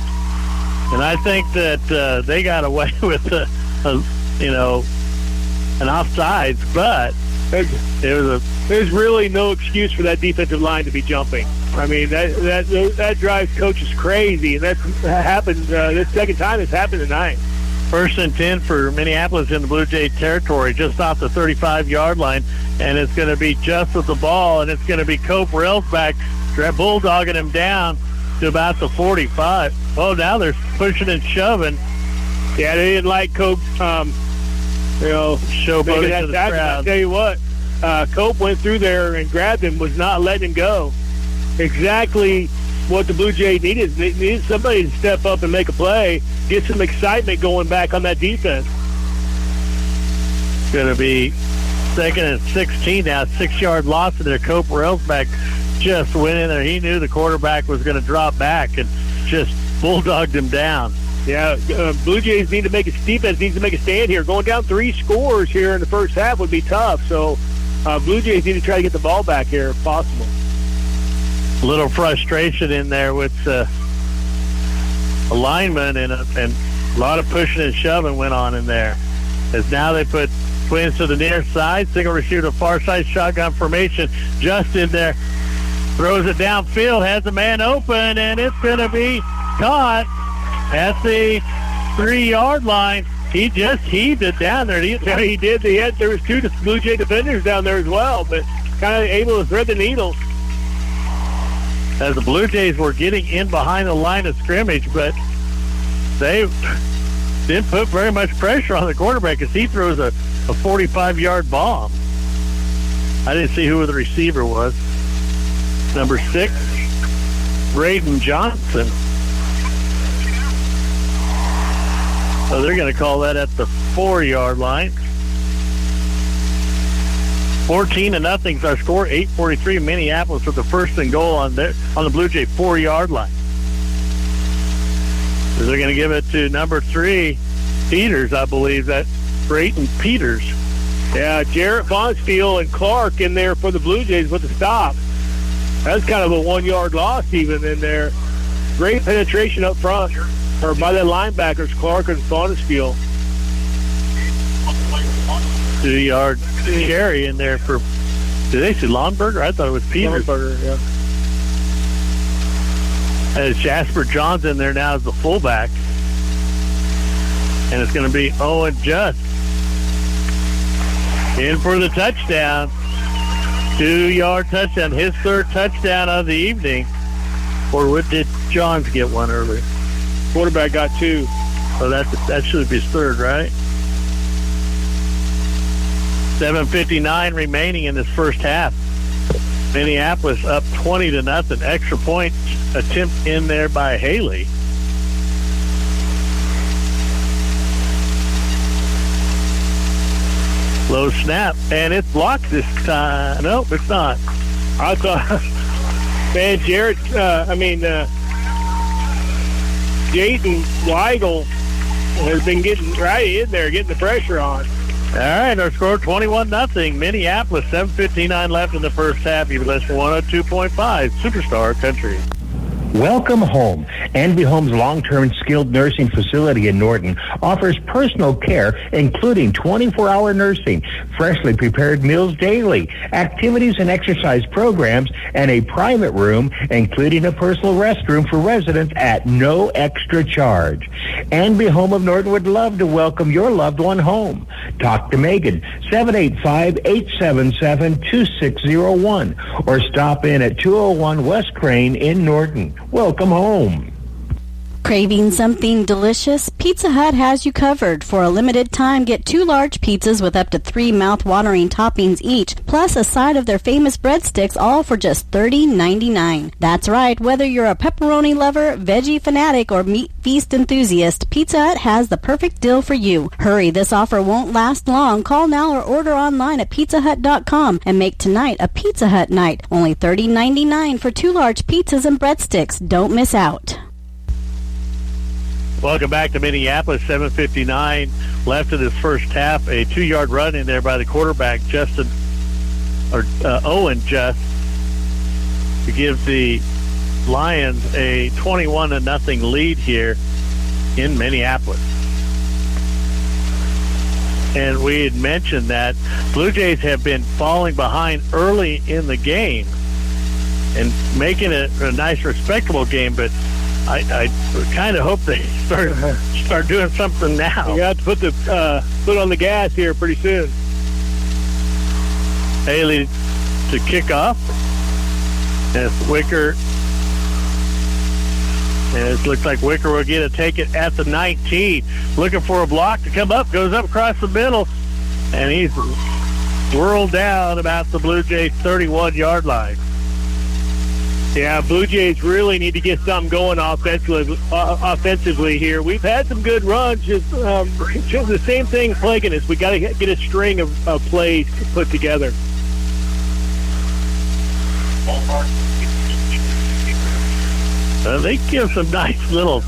And I think that they got away with an offsides, but there's really no excuse for that defensive line to be jumping. I mean, that drives coaches crazy, and that's happened. This second time it's happened tonight. 1st and 10 for Minneapolis in the Blue Jay territory, just off the 35-yard line, and it's going to be just with the ball, and it's going to be Cope Railsback bulldogging him down to about the 45. Oh, now they're pushing and shoving. Yeah, they didn't like Cope, showboating to the crowd. I'll tell you what, Cope went through there and grabbed him, was not letting him go. Exactly what the Blue Jays needed. They needed somebody to step up and make a play, get some excitement going back on that defense. Going to be 2nd and 16 now, 6-yard loss of their Cope Railsback just went in there. He knew the quarterback was going to drop back and just bulldogged him down. Yeah, Blue Jays need to make defense needs to make a stand here. Going down 3 scores here in the first half would be tough. So Blue Jays need to try to get the ball back here if possible. A little frustration in there with alignment and a lot of pushing and shoving went on in there. As now they put twins to the near side, single receiver to far side, shotgun formation just in there. Throws it downfield, has a man open, and it's going to be caught at the 3-yard line. He just heaved it down there. He did. There was 2 Blue Jay defenders down there as well, but kind of able to thread the needle. As the Blue Jays were getting in behind the line of scrimmage, but they didn't put very much pressure on the quarterback as he throws a 45-yard bomb. I didn't see who the receiver was. Number 6, Braden Johnson. So they're going to call that at the 4-yard line. 14-0 is our score. 8:43 Minneapolis with the 1st and goal on the Blue Jay 4-yard line. So they're going to give it to number 3, Peters, I believe. That's Brayton Peters. Yeah, Jarrett Bonstein and Clark in there for the Blue Jays with the stop. That's kind of a 1-yard loss even in there. Great penetration up front, or by the linebackers, Clark and Bonstein. 2-yard carry in there for, did they say Longberger? I thought it was Peters. Longberger, yeah. As Jasper John's in there now as the fullback. And it's going to be Owen Just in for the touchdown. 2-yard touchdown, his 3rd touchdown of the evening. Or did Johns get one earlier? Quarterback got 2. So that should be his third, right? 7:59 remaining in this first half. Minneapolis up 20-0. Extra point attempt in there by Haley. Low snap, and it's blocked this time. Nope, it's not. I thought, man, Jason Weigel has been getting right in there, getting the pressure on. All right, our score 21-0. Minneapolis, 7:59 left in the first half. You listen to 102.5 Superstar Country. Welcome home. Anby Home's long-term skilled nursing facility in Norton offers personal care, including 24-hour nursing, freshly prepared meals daily, activities and exercise programs, and a private room, including a personal restroom for residents at no extra charge. Anby Home of Norton would love to welcome your loved one home. Talk to Megan, 785-877-2601, or stop in at 201 West Crane in Norton. Welcome home. Craving something delicious? Pizza Hut has you covered. For a limited time, get 2 large pizzas with up to 3 mouth-watering toppings each, plus a side of their famous breadsticks, all for just $30.99. That's right, whether you're a pepperoni lover, veggie fanatic, or meat feast enthusiast, Pizza Hut has the perfect deal for you. Hurry, this offer won't last long. Call now or order online at pizzahut.com and make tonight a Pizza Hut night. Only $30.99 for 2 large pizzas and breadsticks. Don't miss out. Welcome back to Minneapolis. 7:59 left in this first half. A 2-yard run in there by the quarterback, Owen Just, to give the Lions a 21-0 lead here in Minneapolis. And we had mentioned that Blue Jays have been falling behind early in the game and making it a nice, respectable game, but I kind of hope they start doing something now. You got to put the foot on the gas here pretty soon. Haley to kick off. And it's Wicker. And it looks like Wicker will get a take it at the 19. Looking for a block to come up. Goes up across the middle. And he's whirled down about the Blue Jays' 31-yard line. Yeah, Blue Jays really need to get something going offensively here. We've had some good runs, just the same thing plaguing us. We got to get a string of plays put together. They give some nice little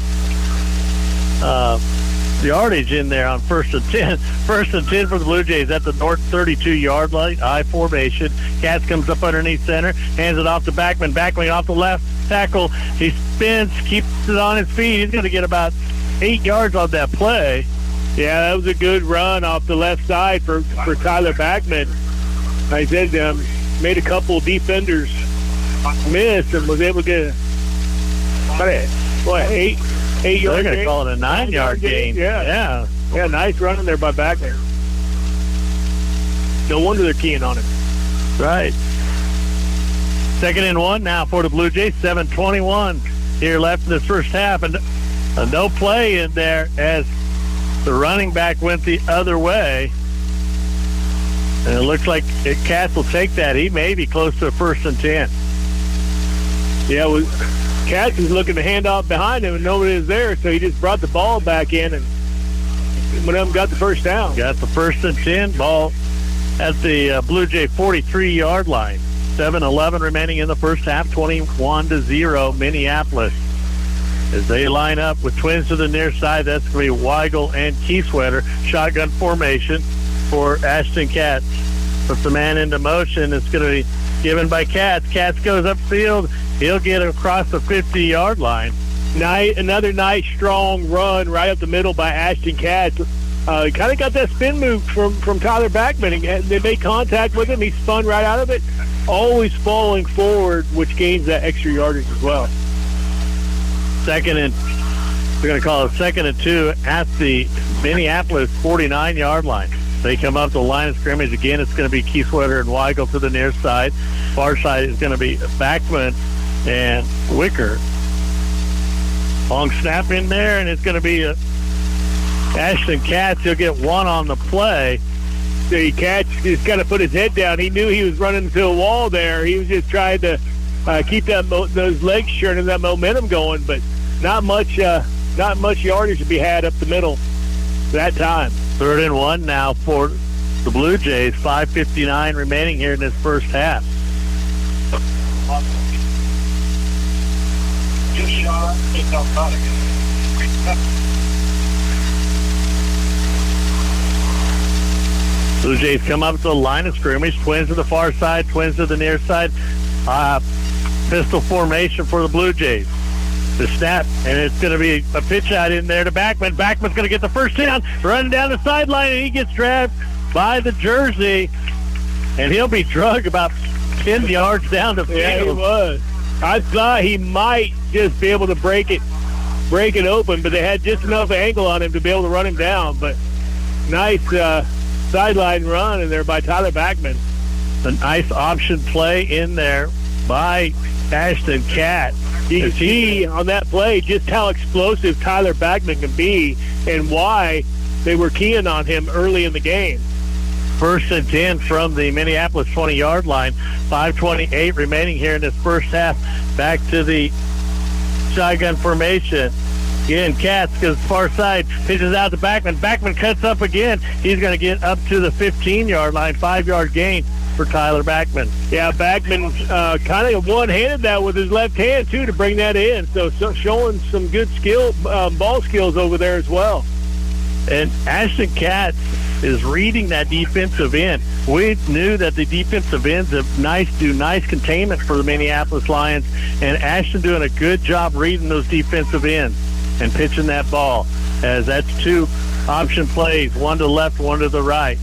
yardage in there on first and 10. First and 10 for the Blue Jays at the North 32-yard line. I formation. Katz comes up underneath center, hands it off to Backman. Backman off the left tackle. He spins, keeps it on his feet. He's going to get about 8 yards on that play. Yeah, that was a good run off the left side for Tyler Backman. I said made a couple defenders miss and was able to get eight yards. They're going to call it a 9-yard gain. Yeah, nice running there by Backman. No wonder they're keying on him. Right. 2nd and 1 now for the Blue Jays. 7:21 here left in this first half. And a no play in there as the running back went the other way. And it looks like Katz will take that. He may be close to a 1st and 10. Yeah, Katz is looking to hand off behind him, and nobody is there, so he just brought the ball back in, and one of them got the first down. Got the 1st and 10 ball at the Blue Jay 43-yard line. 7:11 remaining in the first half, 21-0 Minneapolis. As they line up with twins to the near side, that's going to be Weigel and Kieswetter. Shotgun formation for Ashton Katz. Puts the man into motion. It's going to be given by Katz. Katz goes upfield. He'll get across the 50-yard line. Another nice, strong run right up the middle by Ashton Katz. Kind of got that spin move from Tyler Backman. They made contact with him. He spun right out of it. Always falling forward, which gains that extra yardage as well. We're going to call it 2nd and 2 at the Minneapolis 49-yard line. They come up the line of scrimmage again. It's going to be Kieswetter and Weigel to the near side. Far side is going to be Backman And Wicker. Long snap in there, and it's going to be Ashton Katz. He'll get one on the play. The Katz just got to put his head down. He knew he was running into a wall there. He was just trying to keep those legs churning, that momentum going, but not much yardage to be had up the middle that time. 3rd and 1 now for the Blue Jays. 5:59 remaining here in this first half. Blue Jays come up to the line of scrimmage. Twins to the far side, Twins to the near side. Pistol formation for the Blue Jays. The snap, and it's going to be a pitch out in there to Backman. Backman's going to get the first down, running down the sideline, and he gets grabbed by the jersey, and he'll be drugged about 10 yards down the field. Yeah, he was. I thought he might just be able to break it open, but they had just enough angle on him to be able to run him down. But nice sideline run in there by Tyler Backman. A nice option play in there by Ashton Katz. You can see on that play just how explosive Tyler Backman can be and why they were keying on him early in the game. 1st and 10 from the Minneapolis 20-yard line. 5:28 remaining here in this first half. Back to the shotgun formation. Again, Katz goes far side, pitches out to Backman. Backman cuts up again. He's going to get up to the 15-yard line, 5-yard gain for Tyler Backman. Yeah, Backman kind of one-handed that with his left hand, too, to bring that in. So showing some good ball skills over there as well. And Ashton Katz is reading that defensive end. We knew that the defensive ends do nice containment for the Minneapolis Lions, and Ashton doing a good job reading those defensive ends and pitching that ball, as that's 2 option plays, one to the left, one to the right.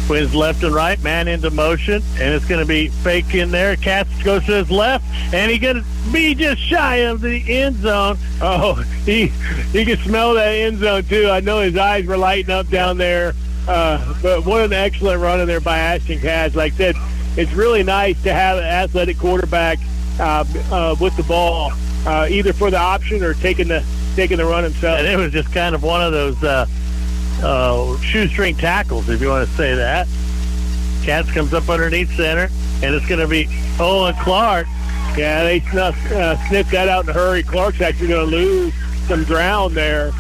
Twins left and right, man into motion, and it's going to be fake in there. Katz goes to his left, and he's going to be just shy of the end zone. Oh, he can smell that end zone, too. I know his eyes were lighting up down there. But what an excellent run in there by Ashton Katz. Like I said, it's really nice to have an athletic quarterback with the ball, either for the option or taking the run himself. And it was just kind of one of those shoestring tackles, if you want to say that. Katz comes up underneath center, and it's going to be Owen Clark. Yeah, they sniffed that out in a hurry. Clark's actually going to lose some ground there.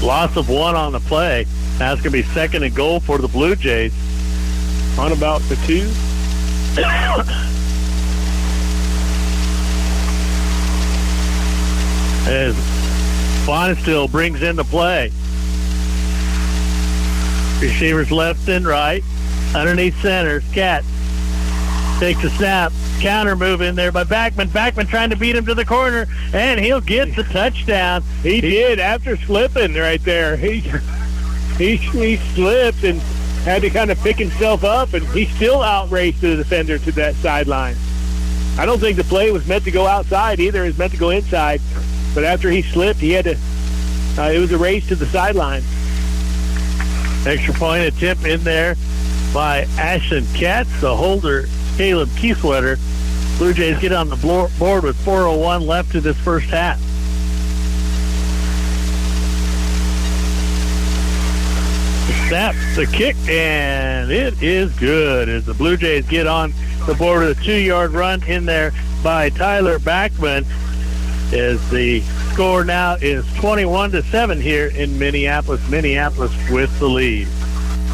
Loss of 1 on the play. Now it's going to be 2nd and goal for the Blue Jays. On about the 2. As Bonestill brings in the play. Receivers left and right. Underneath center, Katz takes a snap. Counter move in there by Backman. Backman trying to beat him to the corner, and he'll get the touchdown. He did after slipping right there. He slipped and had to kind of pick himself up, and he still outraced the defender to that sideline. I don't think the play was meant to go outside either. It was meant to go inside. But after he slipped, he had to it was a race to the sideline. Extra point attempt in there by Ashton Katz, the holder, Caleb Kieswetter. Blue Jays get on the board with 4:01 left in this first half. The snap, the kick, and it is good as the Blue Jays get on the board with a 2-yard run in there by Tyler Backman, as the score now is 21-7 here in Minneapolis. Minneapolis with the lead.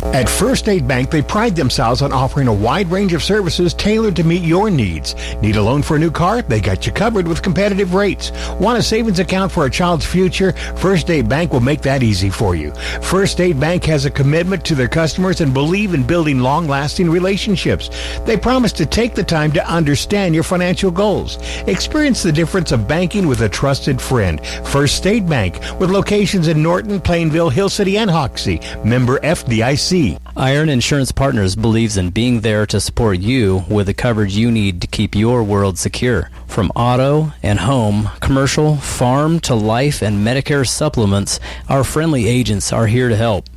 At First State Bank, they pride themselves on offering a wide range of services tailored to meet your needs. Need a loan for a new car? They got you covered with competitive rates. Want a savings account for a child's future? First State Bank will make that easy for you. First State Bank has a commitment to their customers and believe in building long-lasting relationships. They promise to take the time to understand your financial goals. Experience the difference of banking with a trusted friend. First State Bank, with locations in Norton, Plainville, Hill City, and Hoxie. Member FDIC. Iron Insurance Partners believes in being there to support you with the coverage you need to keep your world secure. From auto and home, commercial, farm to life and Medicare supplements, our friendly agents are here to help.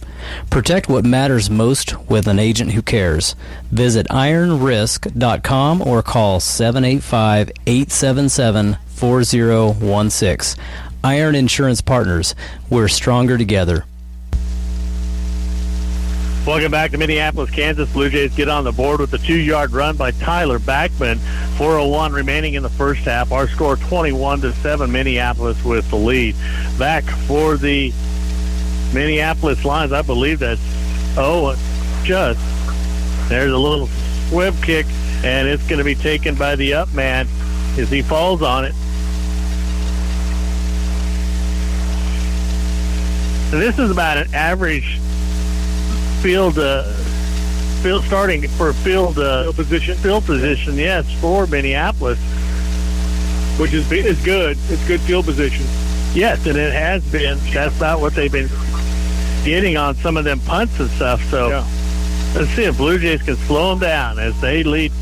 Protect what matters most with an agent who cares. Visit ironrisk.com or call 785-877-4016. Iron Insurance Partners. We're stronger together. Welcome back to Minneapolis, Kansas. Blue Jays get on the board with a 2-yard run by Tyler Backman. 4:01 remaining in the first half. Our score 21-7. Minneapolis with the lead. Back for the Minneapolis Lions. I believe that's just. There's a little swim kick, and it's going to be taken by the up man as he falls on it. So this is about an average field starting for field position, yes, for Minneapolis, which is good. It's good field position. Yes, and it has been. That's about what they've been getting on some of them punts and stuff. So let's see if Blue Jays can slow them down as they lead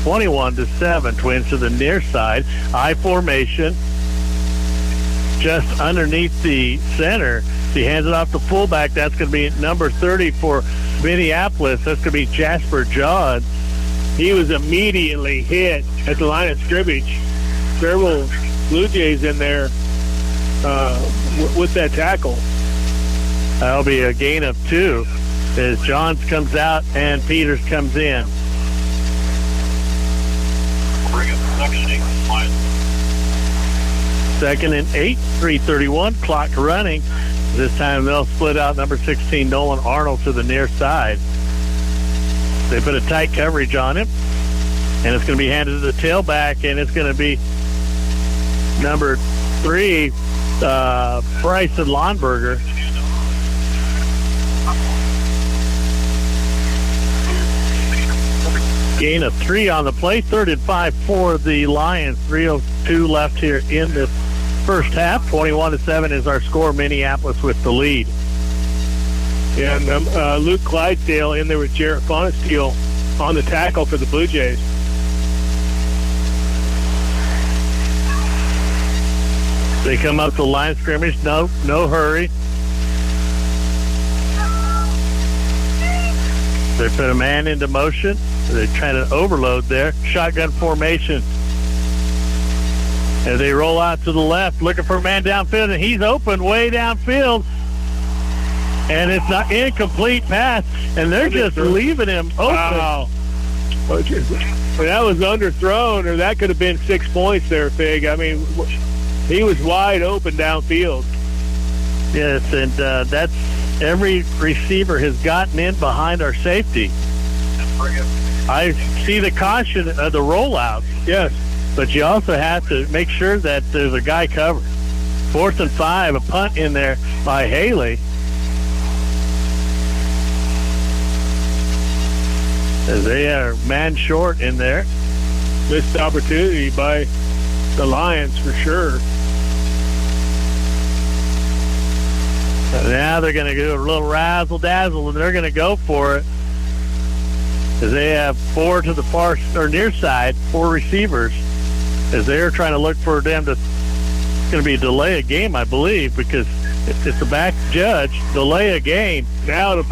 21-7. Twins to the near side, I formation, just underneath the center. He hands it off to fullback. That's going to be number 30 for Minneapolis. That's going to be Jasper Johns. He was immediately hit at the line of scrimmage. Several Blue Jays in there with that tackle. That'll be a gain of 2 as Johns comes out and Peters comes in. Bring it second and 8, 3:31, clock running. This time they'll split out number 16, Nolan Arnold, to the near side. They put a tight coverage on him, and it's going to be handed to the tailback, and it's going to be number 3, Bryson Lonberger. Gain of 3 on the play, 3rd and 5 for the Lions. 3:02 left here in the first half. 21-7 is our score. Minneapolis with the lead. Yeah, and Luke Clydesdale in there with Jarrett Fonesteel on the tackle for the Blue Jays. They come up to the line of scrimmage. No hurry. They put a man into motion. They're trying to overload there. Shotgun formation. As they roll out to the left, looking for a man downfield, and he's open way downfield. And it's not incomplete pass, and they're just leaving him open. Wow. That was underthrown, or that could have been 6 points there, Fig. I mean, he was wide open downfield. Yes, and that's every receiver has gotten in behind our safety. I see the caution of the rollout. Yes. But you also have to make sure that there's a guy covered. 4th and 5, a punt in there by Haley. As they are man short in there. Missed opportunity by the Lions for sure. Now they're going to do a little razzle-dazzle, and they're going to go for it. As they have 4 to the far or near side, 4 receivers. As they're trying to look for them to, it's going to be a delay a game, I believe, because it's a back judge, delay a game. Now it'll be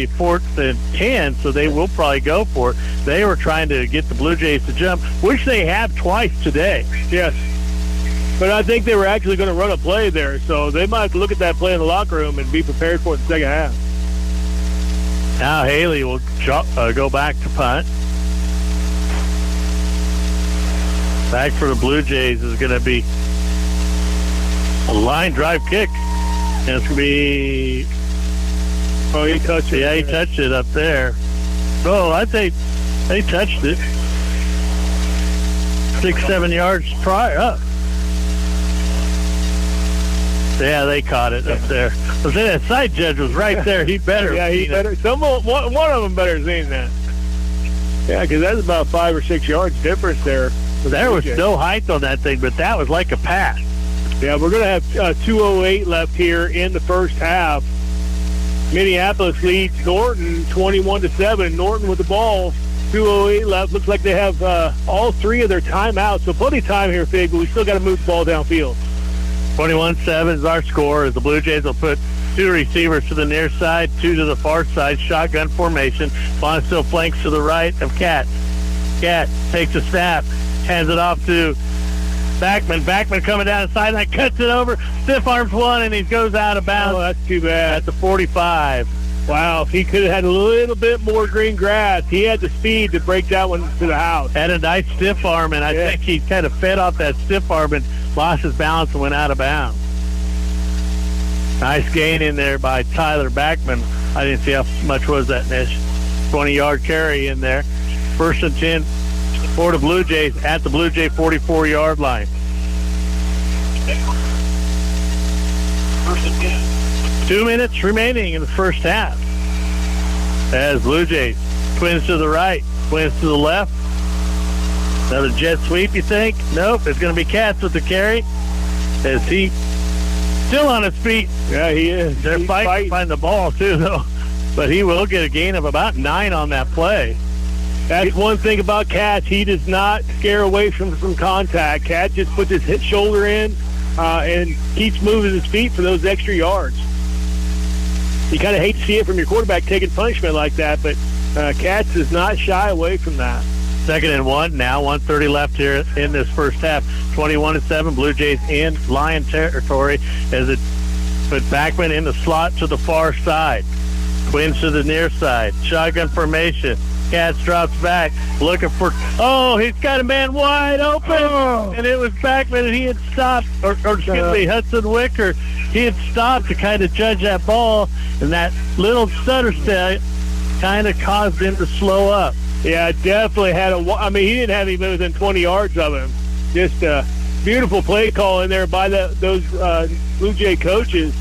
4th and 10, so they will probably go for it. They were trying to get the Blue Jays to jump, which they have twice today. Yes. But I think they were actually going to run a play there, so they might have to look at that play in the locker room and be prepared for it in the second half. Now Haley will go back to punt. Back for the Blue Jays is going to be a line drive kick. And it's going to be... Oh, he touched it. Yeah, he touched it up there. Oh, I think they touched it. 6-7 yards prior up. Yeah, they caught it up there. But then that side judge was right there. He better. Yeah, he better. One of them better have seen that. Yeah, because that's about 5 or 6 yards difference there. There was no height on that thing, but that was like a pass. Yeah, we're going to have 2:08 left here in the first half. Minneapolis leads Norton 21-7. Norton with the ball. 2:08 left. Looks like they have all 3 of their timeouts. So plenty of time here, Fig, but we still got to move the ball downfield. 21-7 is our score, as the Blue Jays will put 2 receivers to the near side, 2 to the far side, shotgun formation. Bonesteel flanks to the right of Cat. Cat takes a snap, hands it off to Backman. Backman coming down the sideline, cuts it over, stiff arms one, and he goes out of bounds. Oh, that's too bad. At the 45. Wow, if he could have had a little bit more green grass, he had the speed to break that one to the house. Had a nice stiff arm, and I think he kind of fed off that stiff arm and lost his balance and went out of bounds. Nice gain in there by Tyler Backman. I didn't see how much was that, Nish. 20-yard carry in there. 1st and 10 for the Blue Jays at the Blue Jay 44-yard line. 1st and 10. 2 minutes remaining in the first half. As Blue Jays, Twins to the right, Twins to the left. Another jet sweep, you think? Nope, it's going to be Katz with the carry. As he still on his feet. Yeah, he is. They're fighting to find the ball, too, though. But he will get a gain of about 9 on that play. That's one thing about Katz. He does not scare away from contact. Katz just puts his shoulder in and keeps moving his feet for those extra yards. You kind of hate to see it from your quarterback taking punishment like that, but Katz does not shy away from that. 2nd and 1 now, 1:30 left here in this first half. 21-7, Blue Jays in Lion territory as it put Backman in the slot to the far side. Twins to the near side. Shotgun formation. Katz drops back, looking for, he's got a man wide open, and it was Backman, and he had stopped, or excuse me, Hudson Wicker, he had stopped to kind of judge that ball, and that little stutter step kind of caused him to slow up. Yeah, definitely had he didn't have even within 20 yards of him. Just a beautiful play call in there by those Blue Jay coaches.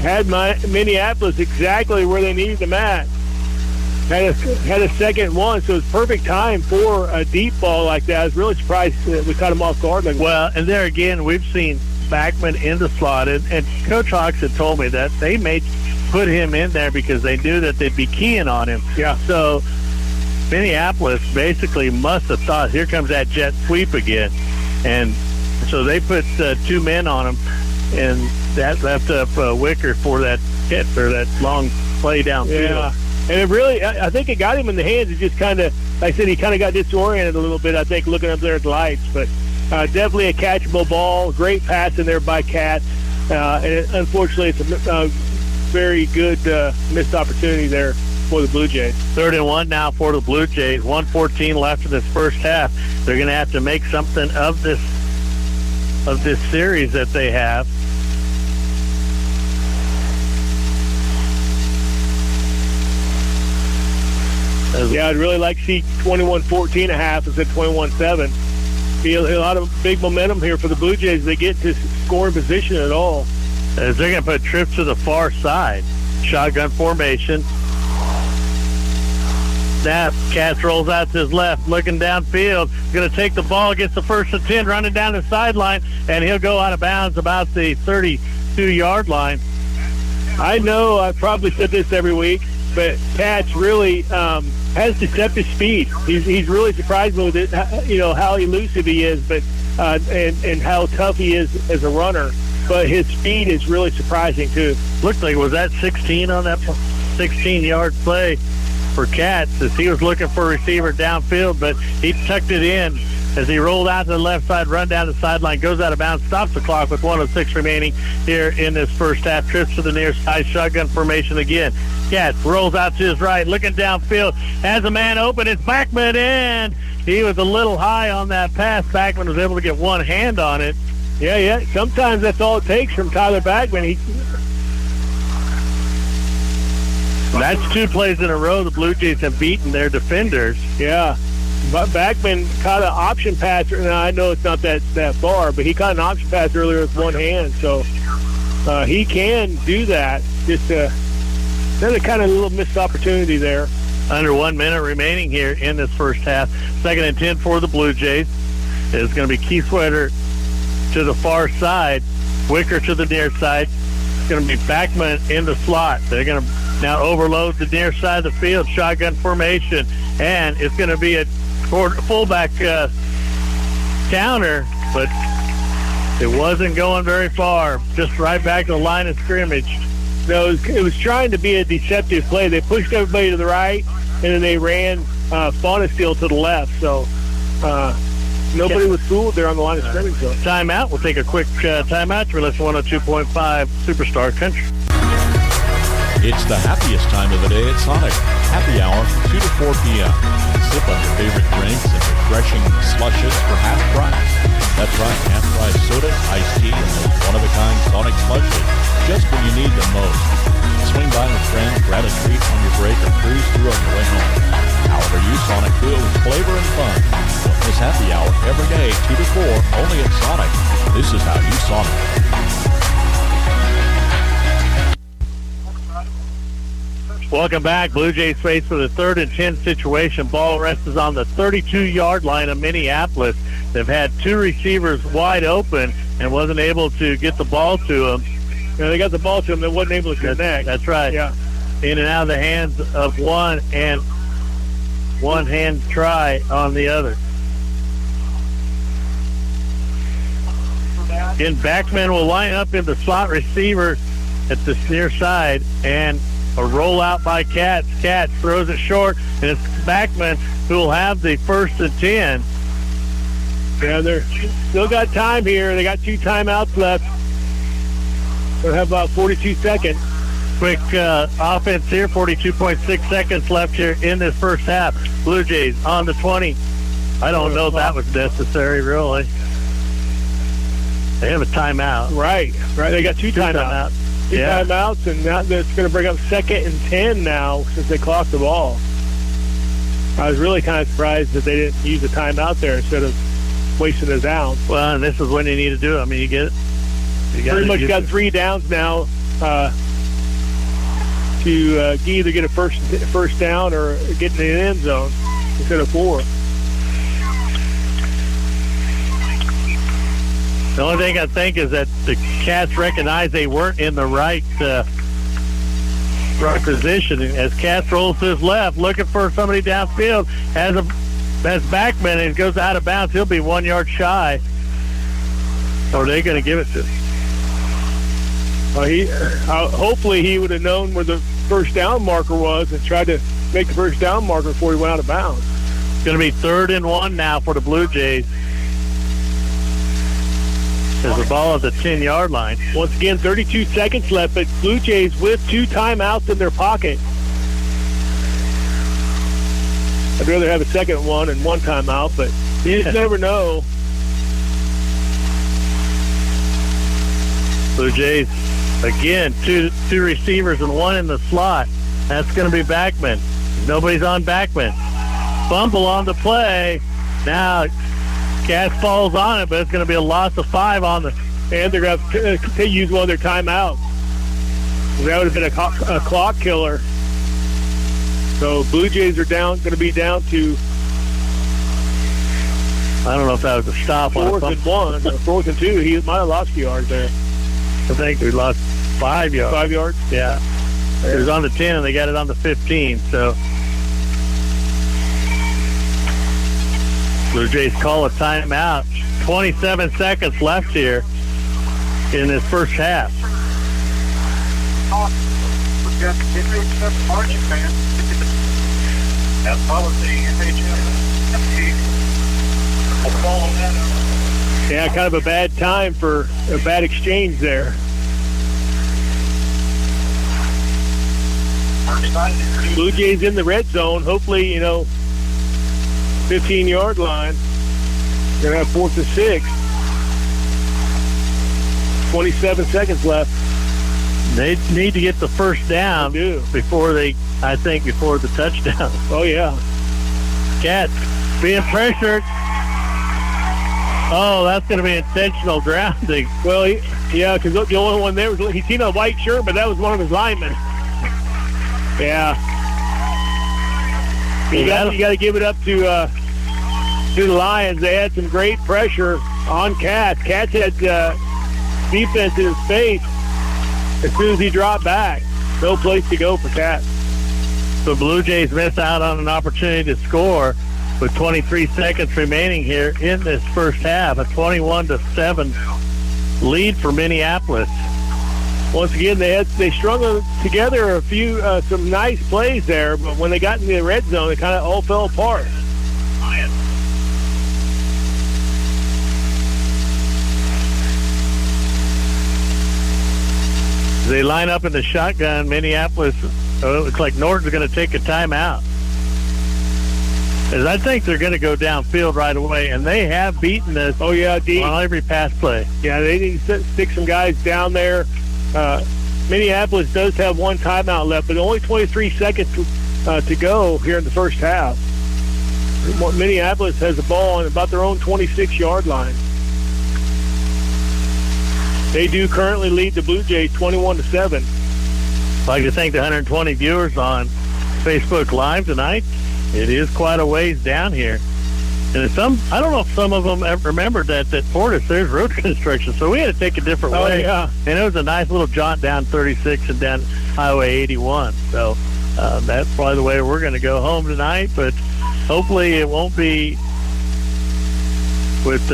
Had Minneapolis exactly where they needed them at. Had a 2nd and 1, so it's perfect time for a deep ball like that. I was really surprised that we caught him off guard. Well, and there again, we've seen Backman in the slot, and Coach Hawks had told me that they may put him in there because they knew that they'd be keying on him. Yeah. So Minneapolis basically must have thought, here comes that jet sweep again. And so they put 2 men on him, and that left up Wicker for that hit or that long play downfield. Yeah. And it really, I think it got him in the hands. It just kind of, like I said, he kind of got disoriented a little bit, I think, looking up there at the lights. But definitely a catchable ball. Great pass in there by Katz. And unfortunately, it's a very good missed opportunity there for the Blue Jays. 3rd and 1 now for the Blue Jays. 1:14 left in this first half. They're going to have to make something of this series that they have. Yeah, I'd really like to see 21-14 a half instead of 21-7. Be a lot of big momentum here for the Blue Jays. They get to scoring position at all. As they're going to put trips to the far side. Shotgun formation. Snap. Katz rolls out to his left, looking downfield. Going to take the ball, gets the 1st and 10, running down the sideline, and he'll go out of bounds about the 32-yard line. I know I probably said this every week, but Katz really has deceptive speed. He's really surprised me with it, how elusive he is, but and how tough he is as a runner. But his speed is really surprising too. Looked like, was that 16 on that 16-yard play for Katz, as he was looking for a receiver downfield, but he tucked it in as he rolled out to the left side, run down the sideline, goes out of bounds, stops the clock with 1:06 remaining here in this first half. Trips to the near side, shotgun formation again. Katz rolls out to his right, looking downfield, has a man open. It's Backman in. He was a little high on that pass. Backman was able to get one hand on it. Yeah. Sometimes that's all it takes from Tyler Backman. That's 2 plays in a row the Blue Jays have beaten their defenders. Yeah. But Backman caught an option pass. Now, I know it's not that far, but he caught an option pass earlier with one hand. So he can do that. Just another kind of little missed opportunity there. Under 1 minute remaining here in this first half. 2nd and 10 for the Blue Jays. It's going to be Keith Sweater to the far side. Wicker to the near side. It's going to be Backman in the slot. They're going to now overload the near side of the field. Shotgun formation. And it's going to be a fullback counter, but It wasn't going very far, just right back to the line of scrimmage. No, it was trying to be a deceptive play. They pushed everybody to the right, and then they ran Faunasteel to the left. So nobody was fooled there on the line of scrimmage. Timeout. We'll take a quick timeout. We're listening to 102.5 Superstar Country. It's the happiest time of the day at Sonic. Happy hour from 2 to 4 p.m. Sip on your favorite drinks and refreshing slushes for half price. That's right, half price soda, iced tea, and those one-of-a-kind Sonic slushes just when you need them most. Swing by with friends, grab a treat on your break, or cruise through on your way home. However you Sonic feel with flavor and fun. Don't miss happy hour every day, 2 to 4, only at Sonic. This is how you Sonic. Welcome back. Blue Jays face for the 3rd and 10 situation. Ball rests on the 32-yard line of Minneapolis. They've had 2 receivers wide open and wasn't able to get the ball to them. Yeah, they got the ball to them. They wasn't able to connect. That's right. Yeah. In and out of the hands of one and one-hand try on the other. Again, Backman will line up in the slot receiver at the near side, and a rollout by Katz. Katz throws it short, and it's Backman who will have the 1st and 10. Yeah, they're still got time here. They got 2 timeouts left. They'll have about 42 seconds. Quick offense here, 42.6 seconds left here in this first half. Blue Jays on the 20. I don't know if that was necessary, really. They have a timeout. Right. They got 2 timeouts. Two timeouts, and now that's going to bring up 2nd and 10 now since they clocked the ball. I was really kind of surprised that they didn't use a timeout there instead of wasting a down. Well, and this is when you need to do it. I mean, you get it. Pretty much got 3 downs now to either get a first down or get in the end zone instead of 4. The only thing I think is that the Cats recognized they weren't in the right position. As Cats rolls to his left, looking for somebody downfield, as Backman and goes out of bounds, he'll be 1 yard shy. Or are they going to give it to him? Hopefully he would have known where the first down marker was and tried to make the first down marker before he went out of bounds. It's going to be 3rd and 1 now for the Blue Jays. There's the ball at the 10-yard line. Once again, 32 seconds left, but Blue Jays with 2 timeouts in their pocket. I'd rather have a second one and 1 timeout, but you just never know. Blue Jays, again, two receivers and 1 in the slot. That's going to be Backman. Nobody's on Backman. Fumble on the play. Now, Cass falls on it, but it's going to be a loss of 5 on the... And they're going to use one of their timeouts. That would have been a clock killer. So Blue Jays are going to be down to... I don't know if that was a stop. 4th and 1, or 4th and 2. He might have lost a few yards there. I think we lost 5 yards. 5 yards? Yeah. It was on the 10, and they got it on the 15, so... Blue Jays call a timeout. 27 seconds left here in this first half. Yeah, kind of a bad time for a bad exchange there. Blue Jays in the red zone. Hopefully, 15-yard line. They're going to have 4th and 6. 27 seconds left. They need to get the first down before the touchdown. Oh, yeah. Cats being pressured. Oh, that's going to be intentional grounding. Well, because the only one there was, he's seen a white shirt, but that was one of his linemen. Yeah. You got to give it up to the Lions. They had some great pressure on Katz. Katz had defense in his face as soon as he dropped back. No place to go for Katz. The Blue Jays miss out on an opportunity to score with 23 seconds remaining here in this first half. A 21-7 lead for Minneapolis. Once again, they strung together a few some nice plays there, but when they got in the red zone, it kind of all fell apart. They line up in the shotgun. Minneapolis, it looks like Norton's going to take a timeout. As I think they're going to go downfield right away, and they have beaten us. Oh, yeah, deep on every pass play. Yeah, they need to stick some guys down there. Minneapolis does have one timeout left, but only 23 seconds to go here in the first half. Minneapolis has the ball on about their own 26-yard line. They do currently lead the Blue Jays 21-7. I'd like to thank the 120 viewers on Facebook Live tonight. It is quite a ways down here. And I don't know if some of them ever remembered that Fortis, there's road construction, so we had to take a different way. Yeah. And it was a nice little jaunt down 36 and down Highway 81. So that's probably the way we're going to go home tonight, but hopefully it won't be with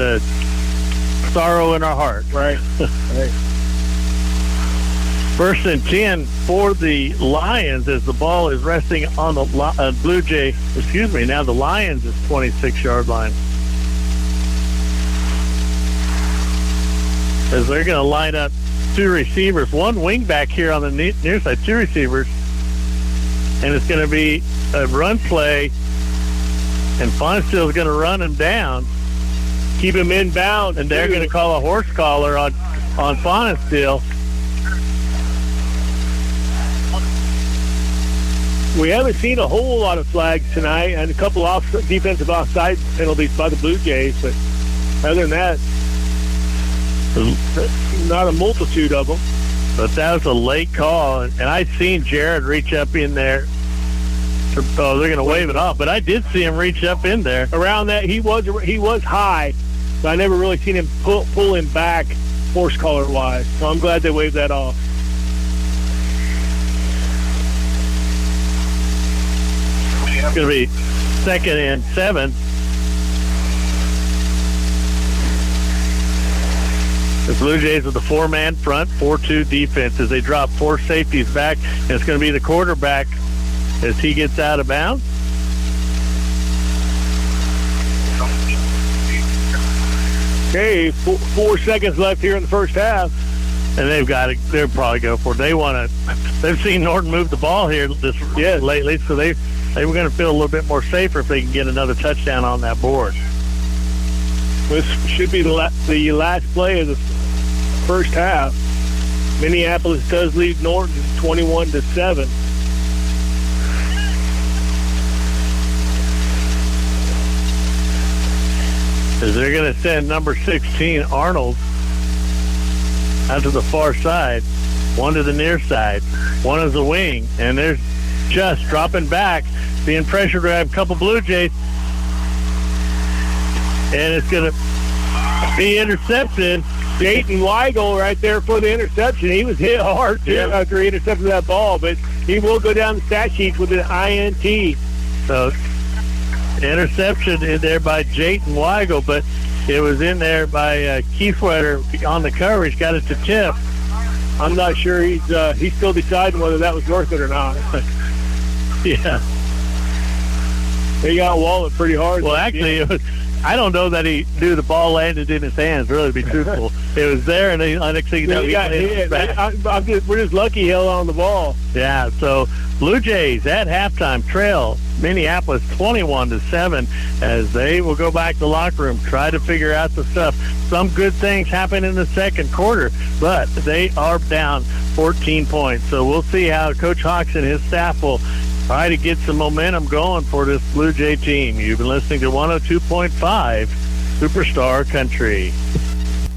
sorrow in our heart. Right. Right. First and 10 for the Lions as the ball is resting on the Blue Jay. Now the Lions is 26-yard line. As they're going to line up two receivers, one wing back here on the near side, two receivers. And it's going to be a run play. And Fonsteel is going to run him down. Keep him inbound. And they're going to call a horse collar on Fonsteel. We haven't seen a whole lot of flags tonight and a couple defensive offside penalties by the Blue Jays, but other than that, not a multitude of them. But that was a late call, and I seen Jared reach up in there. Oh, they're going to wave it off, but I did see him reach up in there. Around that, he was high, but I never really seen him pull him back horse collar-wise, so I'm glad they waved that off. It's going to be 2nd and 7. The Blue Jays with the 4-man front, 4-2 defense as they drop 4 safeties back, and it's going to be the quarterback as he gets out of bounds. Okay, 4 seconds left here in the first half. And they'll probably go for it. They've seen Norton move the ball here lately, so they were going to feel a little bit more safer if they can get another touchdown on that board. This should be the last play of the first half. Minneapolis does lead Norton 21-7. As they're going to send number 16, Arnold, out to the far side, one to the near side, one is the wing, and they're just dropping back, being pressured by a couple Blue Jays, and it's going to be intercepted. Dayton Weigel right there for the interception. He was hit hard after he intercepted that ball, but he will go down the stat sheets with an INT. So interception in there by Dayton Weigel, but it was in there by Kiefwetter on the coverage, got it to tip. I'm not sure he's still deciding whether that was worth it or not. Yeah. He got Wallet pretty hard. Well, actually, I don't know that he knew the ball landed in his hands, really, to be truthful. It was there, and he got hit. We're just lucky he held on the ball. Yeah, so Blue Jays at halftime trail Minneapolis 21-7 as they will go back to the locker room, try to figure out the stuff. Some good things happen in the second quarter, but they are down 14 points. So we'll see how Coach Hawks and his staff will try to get some momentum going for this Blue Jay team. You've been listening to 102.5 Superstar Country.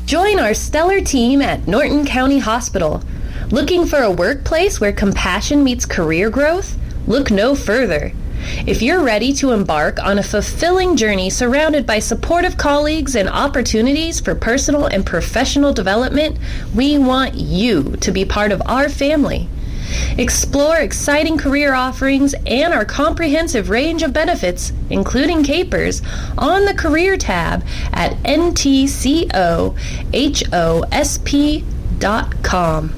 Join our stellar team at Norton County Hospital. Looking for a workplace where compassion meets career growth? Look no further. If you're ready to embark on a fulfilling journey surrounded by supportive colleagues and opportunities for personal and professional development, we want you to be part of our family. Explore exciting career offerings and our comprehensive range of benefits, including capers, on the Career tab at ntcohosp.com.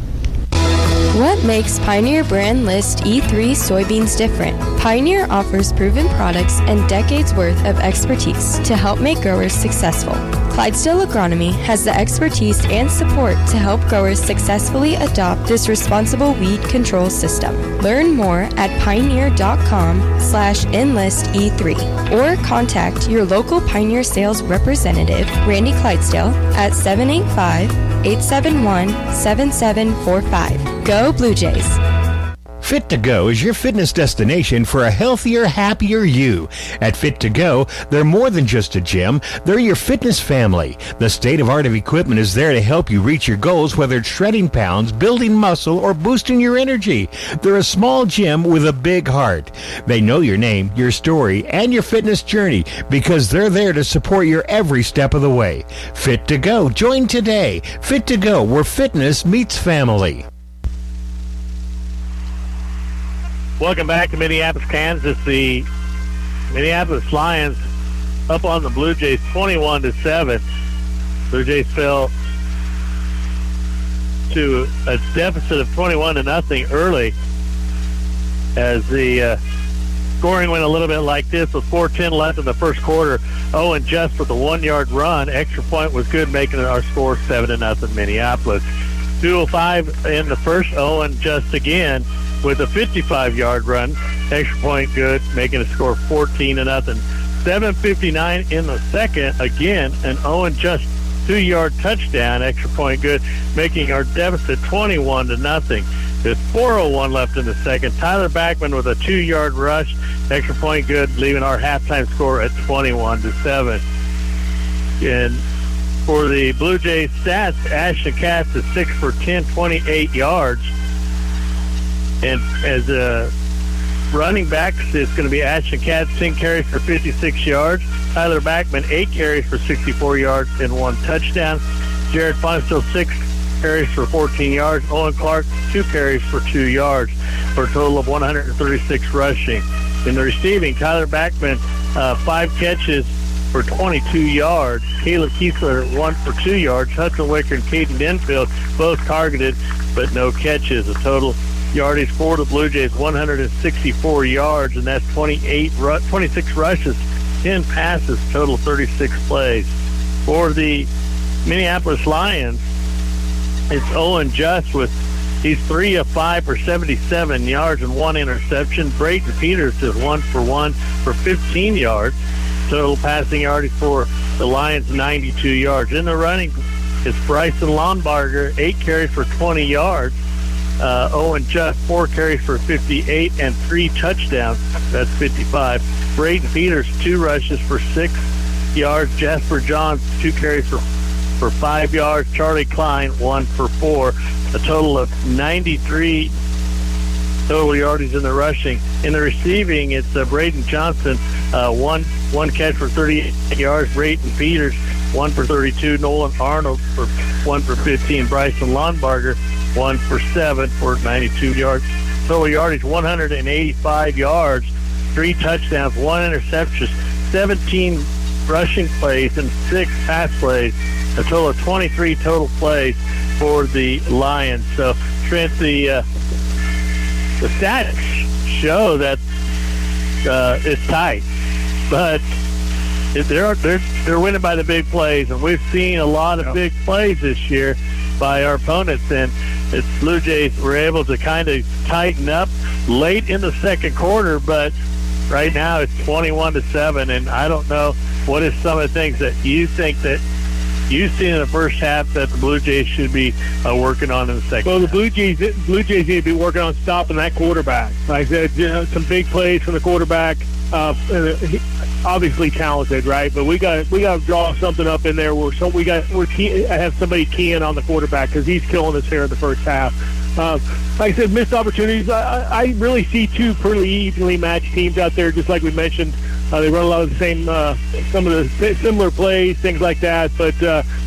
What makes Pioneer Brand List E3 soybeans different? Pioneer offers proven products and decades worth of expertise to help make growers successful. Clydesdale Agronomy has the expertise and support to help growers successfully adopt this responsible weed control system. Learn more at pioneer.com/enlist-E3 or contact your local Pioneer sales representative, Randy Clydesdale, at 785-871-7745. Go Blue Jays! Fit to Go is your fitness destination for a healthier, happier you. At Fit to Go, they're more than just a gym. They're your fitness family. The state-of-art of equipment is there to help you reach your goals, whether it's shredding pounds, building muscle, or boosting your energy. They're a small gym with a big heart. They know your name, your story, and your fitness journey because they're there to support your every step of the way. Fit to Go. Join today. Fit to Go, where fitness meets family. Welcome back to Minneapolis, Kansas. The Minneapolis Lions up on the Blue Jays 21-7. Blue Jays fell to a deficit of 21-0 early as the scoring went a little bit like this with 4:10 left in the first quarter. Owen Just with a 1-yard run. Extra point was good, making our score 7-0 Minneapolis. 2:05 in the first. Owen Just again with a 55-yard run. Extra point good, making a score 14-0. 7:59 in the second. Again, an Owen Just 2-yard touchdown. Extra point good, making our deficit 21-0. There's 4:01 left in the second. Tyler Backman with a 2-yard rush. Extra point good, leaving our halftime score at 21-7. And for the Blue Jays stats, Ashton Katz is 6 for 10, 28 yards. And as a running backs, it's going to be Ashton Katz, 10 carries for 56 yards. Tyler Backman, 8 carries for 64 yards and 1 touchdown. Jared Fonstill, 6 carries for 14 yards. Owen Clark, 2 carries for 2 yards, for a total of 136 rushing. In the receiving, Tyler Backman, 5 catches for 22 yards. Caleb Kiesler, 1 for 2 yards. Hudson Wicker and Caden Denfield, both targeted, but no catches. A total yardage for the Blue Jays, 164 yards, and that's 26 rushes, 10 passes, total 36 plays. For the Minneapolis Lions, it's Owen Just he's 3 of 5 for 77 yards and 1 interception. Brayton Peters is 1 for 1 for 15 yards. Total passing yardage for the Lions, 92 yards. In the running, it's Bryson Lombarger, 8 carries for 20 yards. Owen Just, 4 carries for 58 and 3 touchdowns. That's 55. Brayden Peters, 2 rushes for 6 yards. Jasper Johns, 2 carries for 5 yards. Charlie Klein, 1 for 4. A total of 93 total yardage in the rushing. In the receiving, it's Braden Johnson, one catch for 38 yards. Brayden Peters, 1 for 32. Nolan Arnold for 1 for 15. Bryson Lombarger, 1 for 7 for 92 yards. Total yardage, 185 yards, 3 touchdowns, 1 interception, 17 rushing plays, and 6 pass plays. A total of 23 total plays for the Lions. So, Trent, the stats show that it's tight, but they're winning by the big plays, and we've seen a lot of big plays this year by our opponents, and it's Blue Jays were able to kind of tighten up late in the second quarter, but right now it's 21-7, and I don't know what is some of the things that you think that you've seen in the first half that the Blue Jays should be working on in the second half. The Blue Jays need to be working on stopping that quarterback. Like I said, some big plays from the quarterback. Obviously talented, right? But we got to draw something up in there where have somebody keying on the quarterback because he's killing us here in the first half. Like I said, missed opportunities. I really see 2 pretty evenly matched teams out there, just like we mentioned. They run a lot of the same, some of the similar plays, things like that. But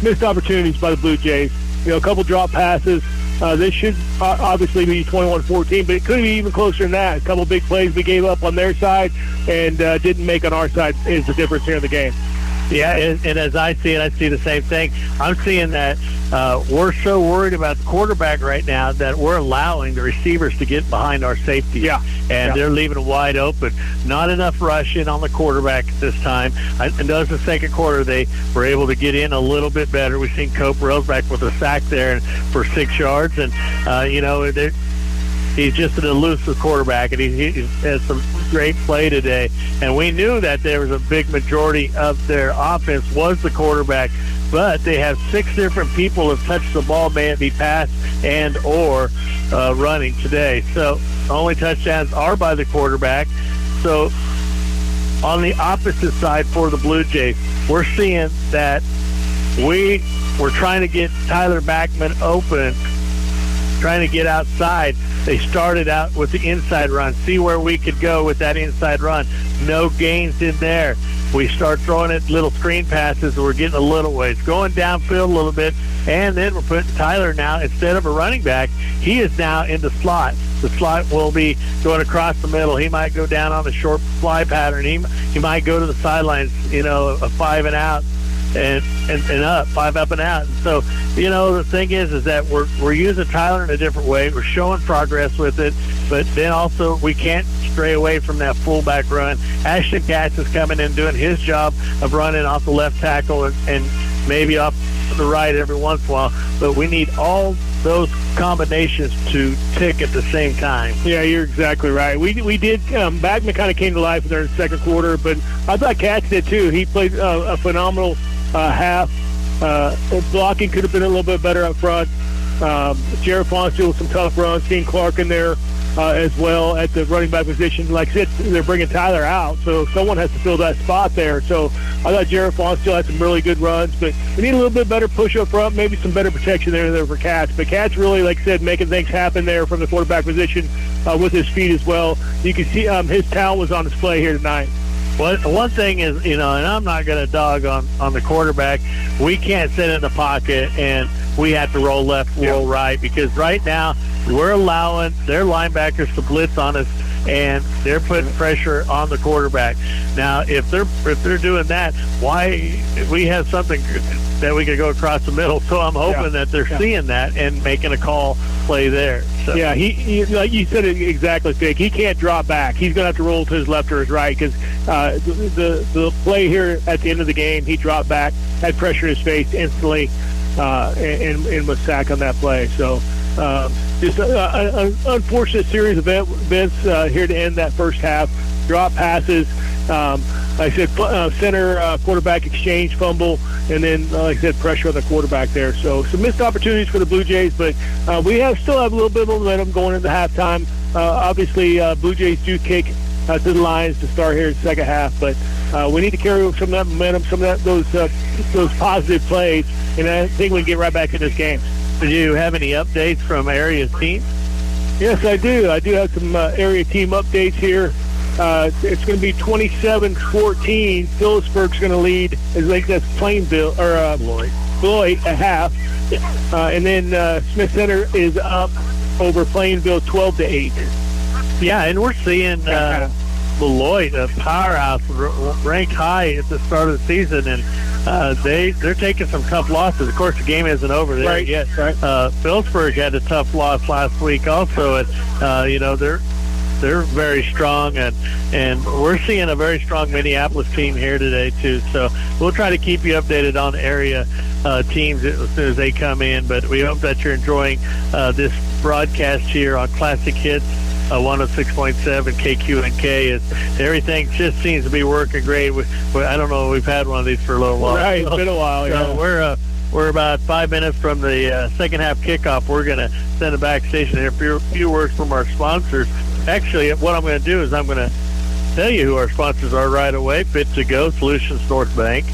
missed opportunities by the Blue Jays. A couple drop passes, this should obviously be 21-14, but it could be even closer than that. A couple big plays we gave up on their side and didn't make on our side is the difference here in the game. Yeah, and as I see it, I see the same thing. I'm seeing that we're so worried about the quarterback right now that we're allowing the receivers to get behind our safety. Yeah. And they're leaving it wide open. Not enough rushing on the quarterback at this time. I noticed the second quarter they were able to get in a little bit better. We've seen Cope Rosebach with a sack there for 6 yards. And, he's just an elusive quarterback, and he has some great play today. And we knew that there was a big majority of their offense was the quarterback, but they have 6 different people have touched the ball, may it be pass and or running today. So only touchdowns are by the quarterback. So on the opposite side for the Blue Jays, we're seeing that we're trying to get Tyler Backman open, trying to get outside. They started out with the inside run, see where we could go with that inside run. No gains in there. We start throwing it little screen passes, and we're getting a little ways. Going downfield a little bit, and then we're putting Tyler now, instead of a running back, he is now in the slot. The slot will be going across the middle. He might go down on the short fly pattern. He might go to the sidelines, a 5 and out. And up, 5 up and out. And so, the thing is that we're using Tyler in a different way. We're showing progress with it, but then also we can't stray away from that fullback run. Ashton Katz is coming in doing his job of running off the left tackle and maybe off the right every once in a while, but we need all those combinations to tick at the same time. Yeah, you're exactly right. We did, Backman kind of came to life in the second quarter, but I thought Katz did too. He played a phenomenal half. Blocking could have been a little bit better up front. Jared Fonseca with some tough runs. Seeing Clark in there as well at the running back position. Like I said, they're bringing Tyler out, so someone has to fill that spot there. So I thought Jared Fonseca had some really good runs, but we need a little bit better push up front, maybe some better protection there for Katz. But Katz really, like I said, making things happen there from the quarterback position with his feet as well. You can see his talent was on display here tonight. Well, one thing is, and I'm not going to dog on the quarterback. We can't sit in the pocket and we have to roll left, roll right, because right now we're allowing their linebackers to blitz on us, and they're putting pressure on the quarterback. Now, if they're doing that, why we have something that we could go across the middle? So I'm hoping that they're seeing that and making a call play there. So. Yeah, he like you said it exactly, Vic. He can't drop back. He's going to have to roll to his left or his right, because the play here at the end of the game, he dropped back, had pressure in his face instantly, and was sacked on that play. So just an unfortunate series of events here to end that first half. Drop passes, like I said, center quarterback exchange fumble, and then, like I said, pressure on the quarterback there. So some missed opportunities for the Blue Jays, but we still have a little bit of momentum going into halftime. Obviously, Blue Jays do kick to the Lions to start here in the second half, but we need to carry over some of that momentum, some of those positive plays, and I think we can get right back in this game. Do you have any updates from area teams? Yes, I do. I do have some area team updates here. It's going to be 27-14. Phillipsburg's going to lead. I think that's Plainville or Beloit at half, and then Smith Center is up over Plainville 12-8. Yeah, and we're seeing Beloit, a powerhouse, ranked high at the start of the season, and they're taking some tough losses. Of course, the game isn't over there yet. Right. Phillipsburg had a tough loss last week also, and they're very strong, and we're seeing a very strong Minneapolis team here today too. So we'll try to keep you updated on area teams as soon as they come in. But we hope that you're enjoying this broadcast here on Classic Hits 106.7 KQNK. Everything just seems to be working great. I don't know, we've had one of these for a little while. Right, it's been a while. Yeah. We're about 5 minutes from the second half kickoff. We're going to send it backstage and hear a few words from our sponsors. Actually, what I'm going to do is I'm going to tell you who our sponsors are right away. Fit to Go, Solutions North Bank,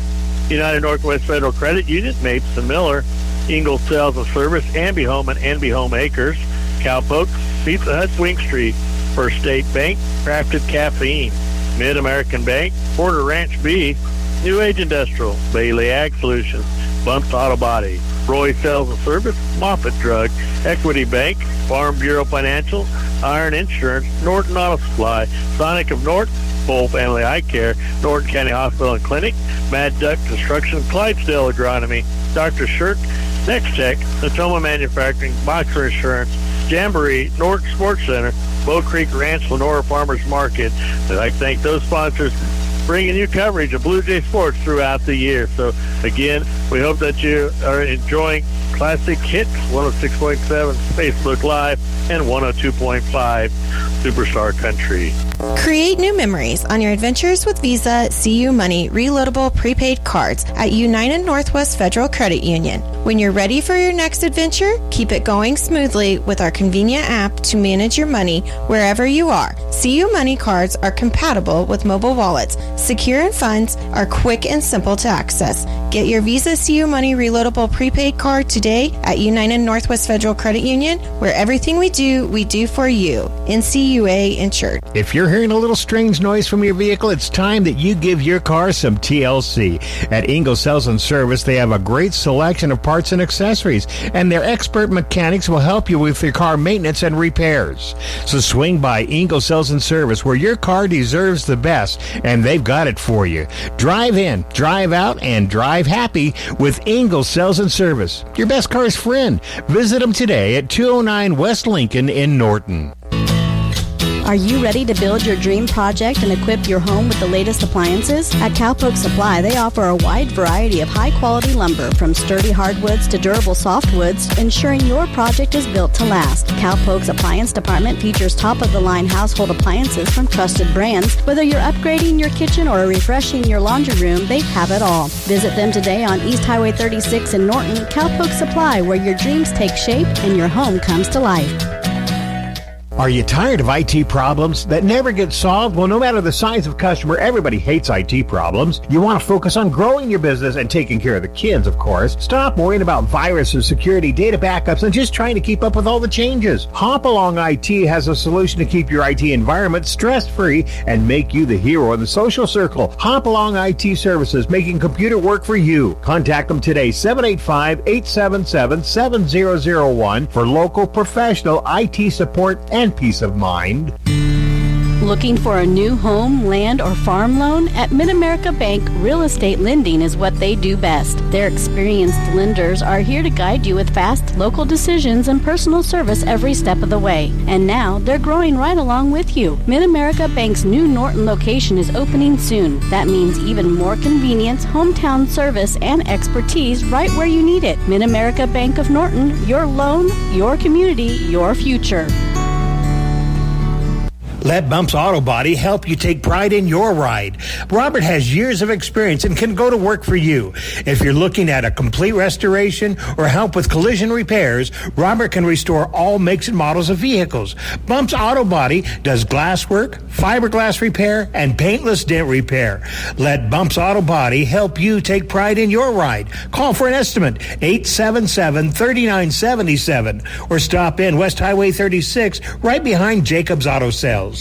United Northwest Federal Credit Union, Mapes and Miller, Ingalls Sales and Service, Amby Home and Amby Home Acres, Cowpoke, Pizza Hut, Swing Street, First State Bank, Crafted Caffeine, Mid-American Bank, Porter Ranch Beef, New Age Industrial, Bailey Ag Solutions, Bumps Auto Body, Roy Sales and Service, Moffitt Drug, Equity Bank, Farm Bureau Financial, Iron Insurance, Norton Auto Supply, Sonic of Norton, Full Family Eye Care, Norton County Hospital and Clinic, Mad Duck Construction, Clydesdale Agronomy, Dr. Shirk, Next Tech, Natoma Manufacturing, Boxer Insurance, Jamboree, Norton Sports Center, Bow Creek Ranch, Lenora Farmers Market. I'd like to thank those sponsors bringing you coverage of Blue Jay sports throughout the year. So, again, we hope that you are enjoying Classic Hits 106.7 Facebook Live and 102.5 Superstar Country. Create new memories on your adventures with Visa CU Money reloadable prepaid cards at United Northwest Federal Credit Union. When you're ready for your next adventure, keep it going smoothly with our convenient app to manage your money wherever you are. CU Money cards are compatible with mobile wallets, secure, and funds are quick and simple to access. Get your Visa CU Money reloadable prepaid card today at United Northwest Federal Credit Union, where everything we do for you. NCUA insured. If you're hearing a little strange noise from your vehicle, it's time that you give your car some TLC. At Ingalls Sales and Service, they have a great selection of parts and accessories, and their expert mechanics will help you with your car maintenance and repairs. So swing by Ingalls Sales and Service, where your car deserves the best, and they've got it for you. Drive in, drive out, and drive happy with Ingalls Sales and Service, your best car's friend. Visit them today at 209 West Lincoln in Norton. Are you ready to build your dream project and equip your home with the latest appliances? At Cowpoke Supply, they offer a wide variety of high-quality lumber, from sturdy hardwoods to durable softwoods, ensuring your project is built to last. Cowpoke's appliance department features top-of-the-line household appliances from trusted brands. Whether you're upgrading your kitchen or refreshing your laundry room, they have it all. Visit them today on East Highway 36 in Norton. Cowpoke Supply, where your dreams take shape and your home comes to life. Are you tired of IT problems that never get solved? Well, no matter the size of customer, everybody hates IT problems. You want to focus on growing your business and taking care of the kids, of course. Stop worrying about viruses, security, data backups, and just trying to keep up with all the changes. Hopalong IT has a solution to keep your IT environment stress-free and make you the hero in the social circle. Hopalong IT Services, making computer work for you. Contact them today, 785-877-7001 for local professional IT support and peace of mind. Looking for a new home, land, or farm loan? At Mid-America Bank, real estate lending is what they do best. Their experienced lenders are here to guide you with fast, local decisions and personal service every step of the way. And now, they're growing right along with you. Mid-America Bank's new Norton location is opening soon. That means even more convenience, hometown service, and expertise right where you need it. Mid-America Bank of Norton, your loan, your community, your future. Let Bumps Auto Body help you take pride in your ride. Robert has years of experience and can go to work for you. If you're looking at a complete restoration or help with collision repairs, Robert can restore all makes and models of vehicles. Bumps Auto Body does glass work, fiberglass repair, and paintless dent repair. Let Bumps Auto Body help you take pride in your ride. Call for an estimate, 877-3977, or stop in West Highway 36 right behind Jacobs Auto Sales.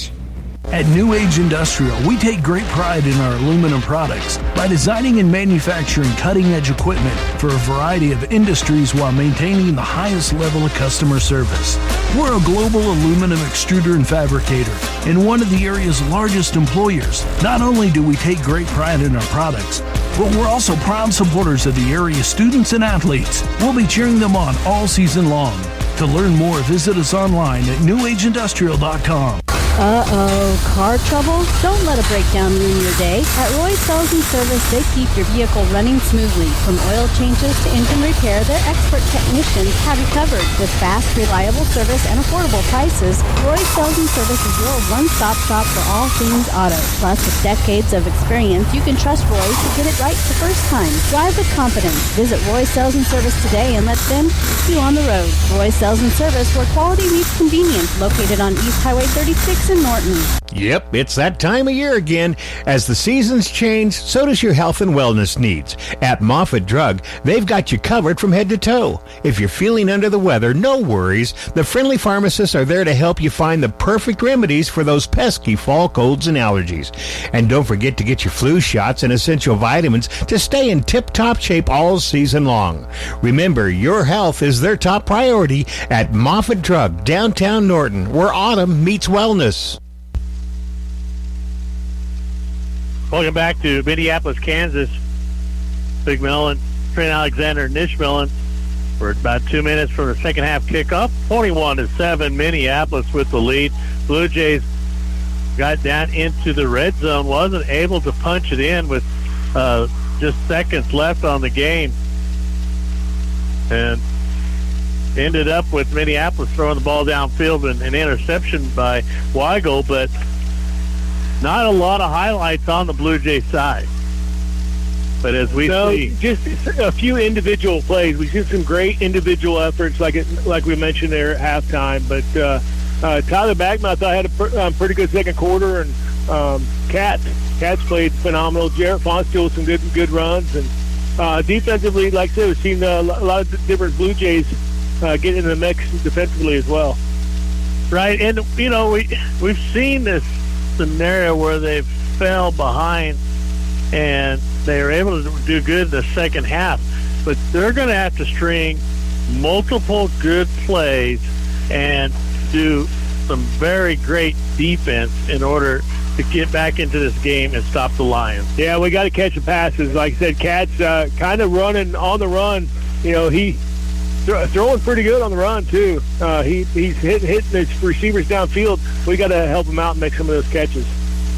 At New Age Industrial, we take great pride in our aluminum products by designing and manufacturing cutting-edge equipment for a variety of industries while maintaining the highest level of customer service. We're a global aluminum extruder and fabricator and one of the area's largest employers. Not only do we take great pride in our products, but we're also proud supporters of the area's students and athletes. We'll be cheering them on all season long. To learn more, visit us online at newageindustrial.com. Car trouble? Don't let a breakdown ruin your day. At Roy Sales and Service, they keep your vehicle running smoothly. From oil changes to engine repair, their expert technicians have you covered. With fast, reliable service and affordable prices, Roy Sales and Service is your one-stop shop for all things auto. Plus, with decades of experience, you can trust Roy to get it right the first time. Drive with confidence. Visit Roy Sales and Service today and let them keep you on the road. Roy Sales and Service, where quality meets convenience, located on East Highway 36 in Norton. Yep, it's that time of year again. As the seasons change, so does your health and wellness needs. At Moffitt Drug, they've got you covered from head to toe. If you're feeling under the weather, no worries. The friendly pharmacists are there to help you find the perfect remedies for those pesky fall colds and allergies. And don't forget to get your flu shots and essential vitamins to stay in tip-top shape all season long. Remember, your health is their top priority at Moffitt Drug, downtown Norton, where autumn meets wellness. Welcome back to Minneapolis, Kansas. Big Millen, Trent Alexander, Nish Millen. We're about 2 minutes from the second half kickoff. 21-7, Minneapolis with the lead. Blue Jays got down into the red zone, wasn't able to punch it in with just seconds left on the game. And ended up with Minneapolis throwing the ball downfield and an interception by Weigel, but not a lot of highlights on the Blue Jays side. But as we see, just a few individual plays. We see some great individual efforts, like we mentioned there at halftime. But Tyler Bagman, I thought, had a pretty good second quarter, and Katz played phenomenal. Jarrett Fonstiel with some good runs, and defensively, like I said, we've seen a lot of different Blue Jays get in the mix defensively as well. Right, and we've seen this scenario where they fell behind and they were able to do good in the second half, but they're going to have to string multiple good plays and do some very great defense in order to get back into this game and stop the Lions. Yeah, we got to catch the passes. Like I said, Katz kind of running on the run. He throwing pretty good on the run too. He's hitting his receivers downfield. We got to help him out and make some of those catches.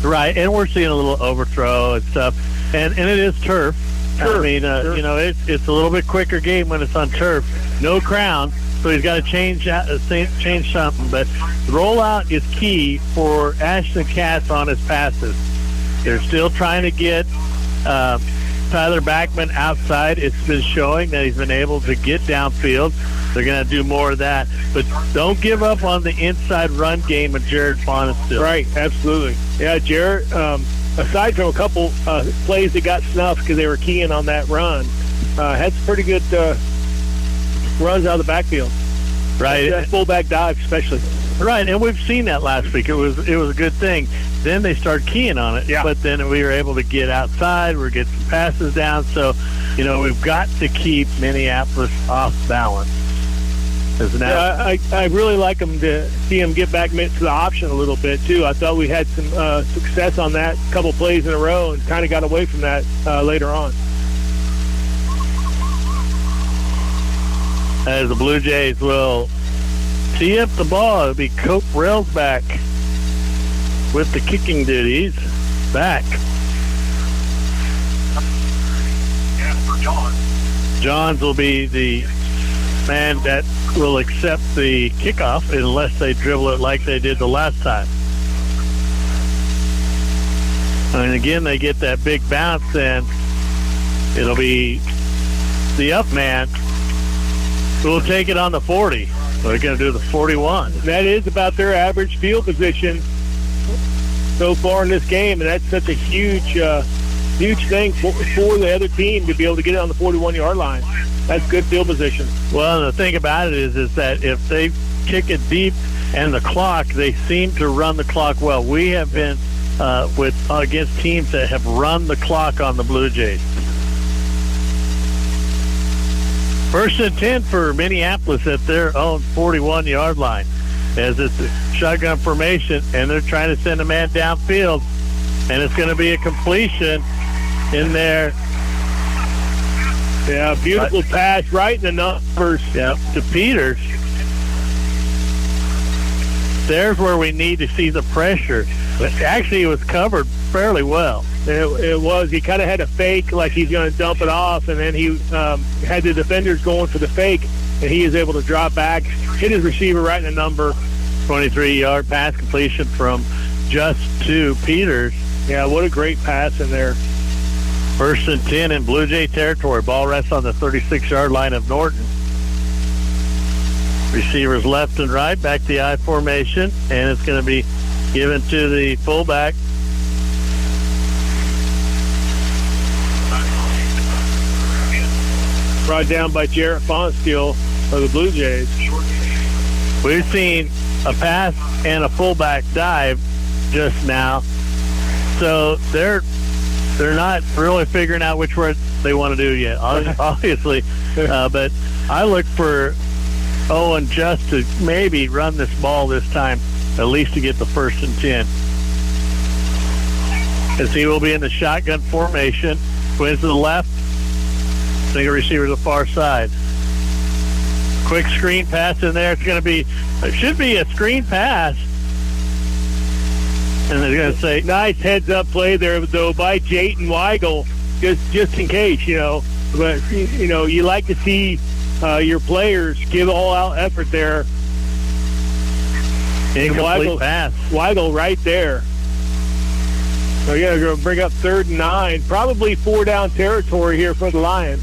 Right, and we're seeing a little overthrow and stuff, and it is turf. Sure. I mean, sure. It's a little bit quicker game when it's on turf. No crown, so he's got to change something. But the rollout is key for Ashton Katz on his passes. They're still trying to get Tyler Backman outside. It's been showing that he's been able to get downfield. They're going to do more of that. But don't give up on the inside run game of Jared Fonstiel. Right, absolutely. Yeah, Jared, aside from a couple plays that got snuffed because they were keying on that run, had some pretty good runs out of the backfield. Right. That fullback dive especially. Right, and we've seen that last week. It was a good thing. Then they start keying on it, but then we were able to get outside. We're getting some passes down. So, we've got to keep Minneapolis off balance. Yeah, I really like them to see him get back to the option a little bit, too. I thought we had some success on that couple plays in a row and kind of got away from that later on. As the Blue Jays will tee up the ball, it'll be Cope Railsback with the kicking duties back. Yeah, for John. Johns will be the man that will accept the kickoff unless they dribble it like they did the last time. And again, they get that big bounce, and it'll be the up man who will take it on the 40. So they're going to do the 41. That is about their average field position so far in this game, and that's such a huge thing for the other team to be able to get it on the 41-yard line. That's good field position. Well, the thing about it is that if they kick it deep and the clock, they seem to run the clock well. We have been against teams that have run the clock on the Blue Jays. 1st and 10 for Minneapolis at their own 41-yard line, as it's a shotgun formation, and they're trying to send a man downfield, and it's going to be a completion in there. Yeah, beautiful pass right in the numbers. Yeah, to Peters. There's where we need to see the pressure. But actually, it was covered fairly well. It was. He kind of had a fake, like he's going to dump it off, and then he had the defenders going for the fake, and he is able to drop back, hit his receiver right in the number. 23-yard pass completion from just to Peters. Yeah, what a great pass in there. 1st and 10 in Blue Jay territory. Ball rests on the 36-yard line of Norton. Receivers left and right, back to the I formation, and it's going to be Given to the fullback. Brought down by Jarrett Fonsteel of the Blue Jays. We've seen a pass and a fullback dive just now. So they're not really figuring out which one they want to do yet, obviously. But I look for Owen just to maybe run this ball this time, at least to get the 1st and 10. As he will be in the shotgun formation. Twins to the left. Single receiver to the far side. Quick screen pass in there. It should be a screen pass. And they're going to say, nice heads-up play there, though, by Jayton Weigel, just in case, But, you like to see your players give all-out effort there. Incomplete pass. Weigel right there. So, yeah, they're going to bring up 3rd and 9. Probably 4-down territory here for the Lions.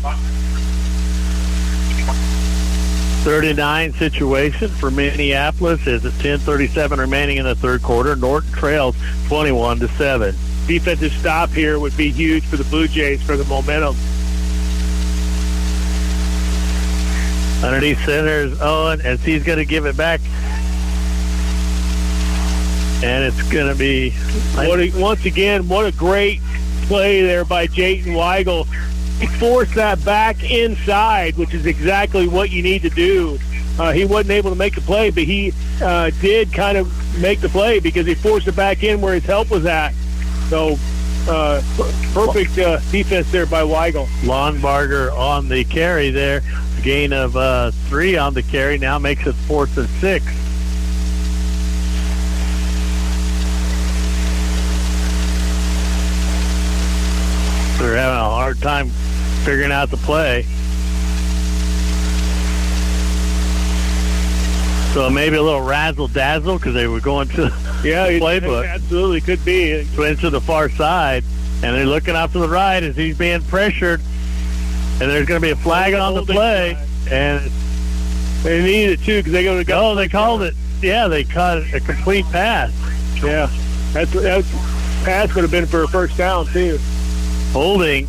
39 situation for Minneapolis as it's 10:37 remaining in the third quarter. Norton trails 21-7. Defensive stop here would be huge for the Blue Jays for the momentum. Underneath center is Owen as he's going to give it back. And it's going to be... Once again, what a great play there by Jayton Weigel. He forced that back inside, which is exactly what you need to do. He wasn't able to make the play, but he did kind of make the play because he forced it back in where his help was at. So, perfect defense there by Weigel. Lonbarger on the carry there. Gain of 3 on the carry now makes it 4th and 6. They're having a hard time figuring out the play. So maybe a little razzle-dazzle because they were going to the playbook. Absolutely could be. Twins to the far side, and they're looking off to the right as he's being pressured. And there's going to be a flag on the play. And they needed it, too, because they go to go. Oh, they called it. Yeah, they caught a complete pass. Yeah, that pass would have been for a 1st down, too. Holding.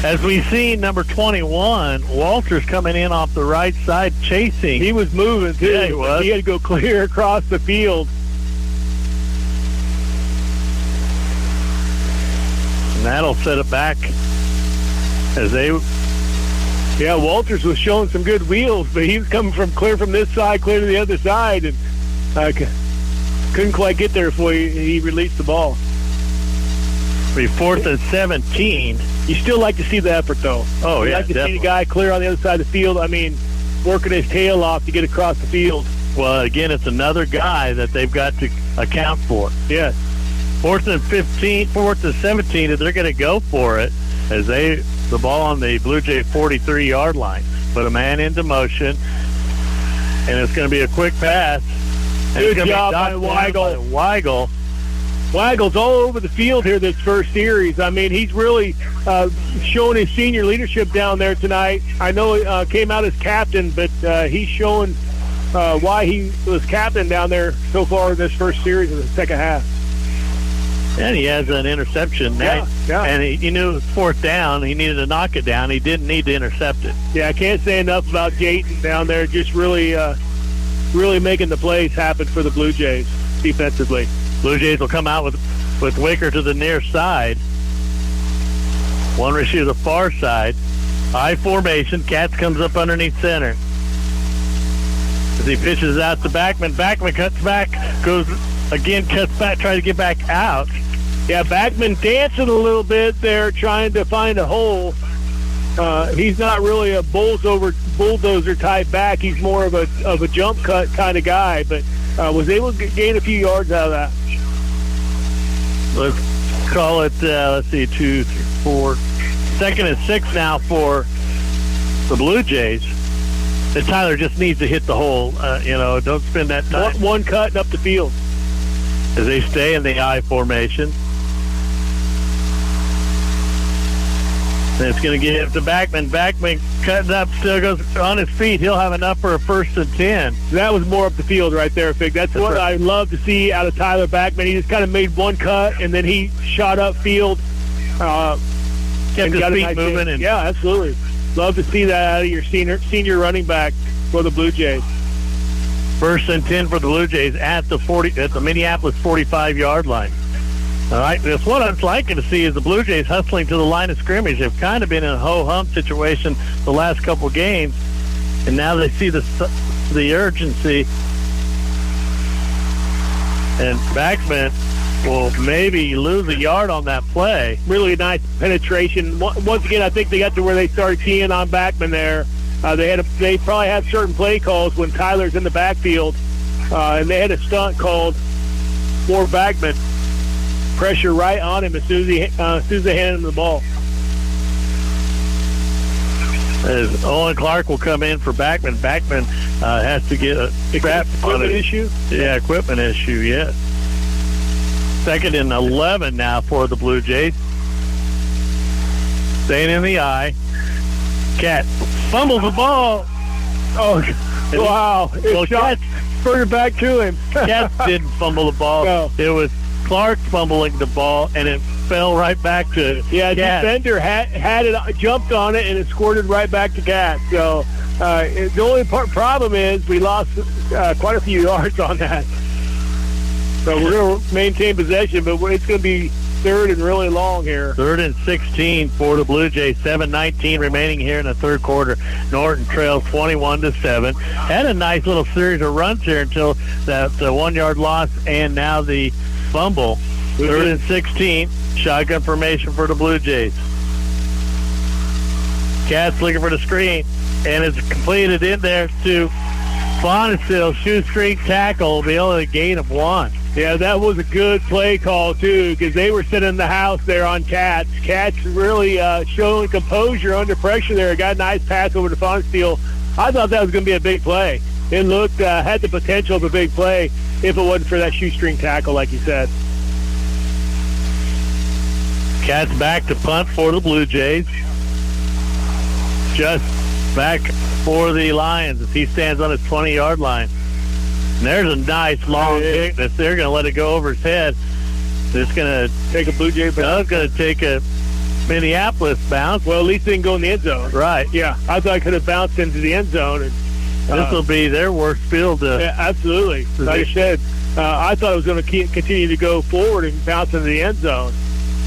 As we see, number 21, Walters coming in off the right side, chasing. He was moving, too. Yeah, he was. He had to go clear across the field. And that'll set it back as they... Yeah, Walters was showing some good wheels, but he was coming clear from this side, clear to the other side, and couldn't quite get there before he released the ball. Be 4th and 17. You still like to see the effort, though. Oh, you yeah, like to definitely. see the guy clear on the other side of the field. I mean, working his tail off to get across the field. Well, again, it's another guy that they've got to account for. Yes. 4th and 15, 4th and 17, if they're going to go for it, as the ball on the Blue Jay 43-yard line. Put a man into motion, and it's going to be a quick pass. Good job by Weigel. Weigel's all over the field here this first series. I mean, he's really showing his senior leadership down there tonight. I know he came out as captain, but he's showing why he was captain down there so far in this first series of the second half. And he has an interception. Yeah. And he knew it was 4th down. He needed to knock it down. He didn't need to intercept it. Yeah, I can't say enough about Jayton down there, just really making the plays happen for the Blue Jays defensively. Blue Jays will come out with Wicker to the near side. One receiver to the far side. I formation. Katz comes up underneath center. As he pitches out to Backman. Backman cuts back. Goes again, cuts back, trying to get back out. Yeah, Backman dancing a little bit there, trying to find a hole. He's not really a bulldozer type back. He's more of a jump cut kind of guy, but was able to gain a few yards out of that. Let's call it, 2, 3, 4. 2nd and 6 now for the Blue Jays. And Tyler just needs to hit the hole. Don't spend that time. One cut and up the field. As they stay in the I formation. And it's going to give to Backman. Backman cutting up, still goes on his feet. He'll have enough for a 1st and 10. That was more up the field right there, Fig. That's what I love to see out of Tyler Backman. He just kind of made one cut, and then he shot up field. Kept his feet moving. And yeah, absolutely. Love to see that out of your senior running back for the Blue Jays. 1st and 10 for the Blue Jays at the Minneapolis 45-yard line. All right, that's what I'm liking to see is the Blue Jays hustling to the line of scrimmage. They've kind of been in a ho-hum situation the last couple games, and now they see the urgency. And Backman will maybe lose a yard on that play. Really nice penetration. Once again, I think they got to where they started keying on Backman there. They probably have certain play calls when Tyler's in the backfield, and they had a stunt called for Backman. Pressure right on him as soon as they handed him the ball. As Owen Clark will come in for Backman. Backman has to get a equipment issue. Yeah, equipment issue. Yes. 2nd and 11 now for the Blue Jays. Staying in the eye. Cat fumbles the ball. Oh, wow! It shot further back to him. Cat didn't fumble the ball. No. It was Clark fumbling the ball, and it fell right back to Cat. Defender had it, jumped on it, and it squirted right back to Cat. So the only problem is we lost quite a few yards on that. So we're going to maintain possession, but it's going to be 3rd and really long here. 3rd and 16 for the Blue Jays. 7:19 remaining here in the 3rd quarter. Norton trails 21-7. Had a nice little series of runs here until that 1-yard loss, and now the fumble. 3rd and 16. Shotgun formation for the Blue Jays. Cat's looking for the screen, and it's completed in there to Bonesteel. Shoestring tackle, the only gain of 1. Yeah, that was a good play call, too, because they were sitting in the house there on Cats. Cats really showing composure under pressure there. Got a nice pass over to Bonesteel. I thought that was going to be a big play. It looked, had the potential of a big play if it wasn't for that shoestring tackle, like you said. Cats back to punt for the Blue Jays. Just back for the Lions as he stands on his 20-yard line. And there's a nice long kick that they're going to let it go over his head. It's going to take a Blue Jay bounce. No, it's going to take a Minneapolis bounce. Well, at least they didn't go in the end zone. Right. Yeah, I thought I could have bounced into the end zone. And, this will be their worst field. Yeah, absolutely. Like I said, I thought it was going to continue to go forward and bounce into the end zone.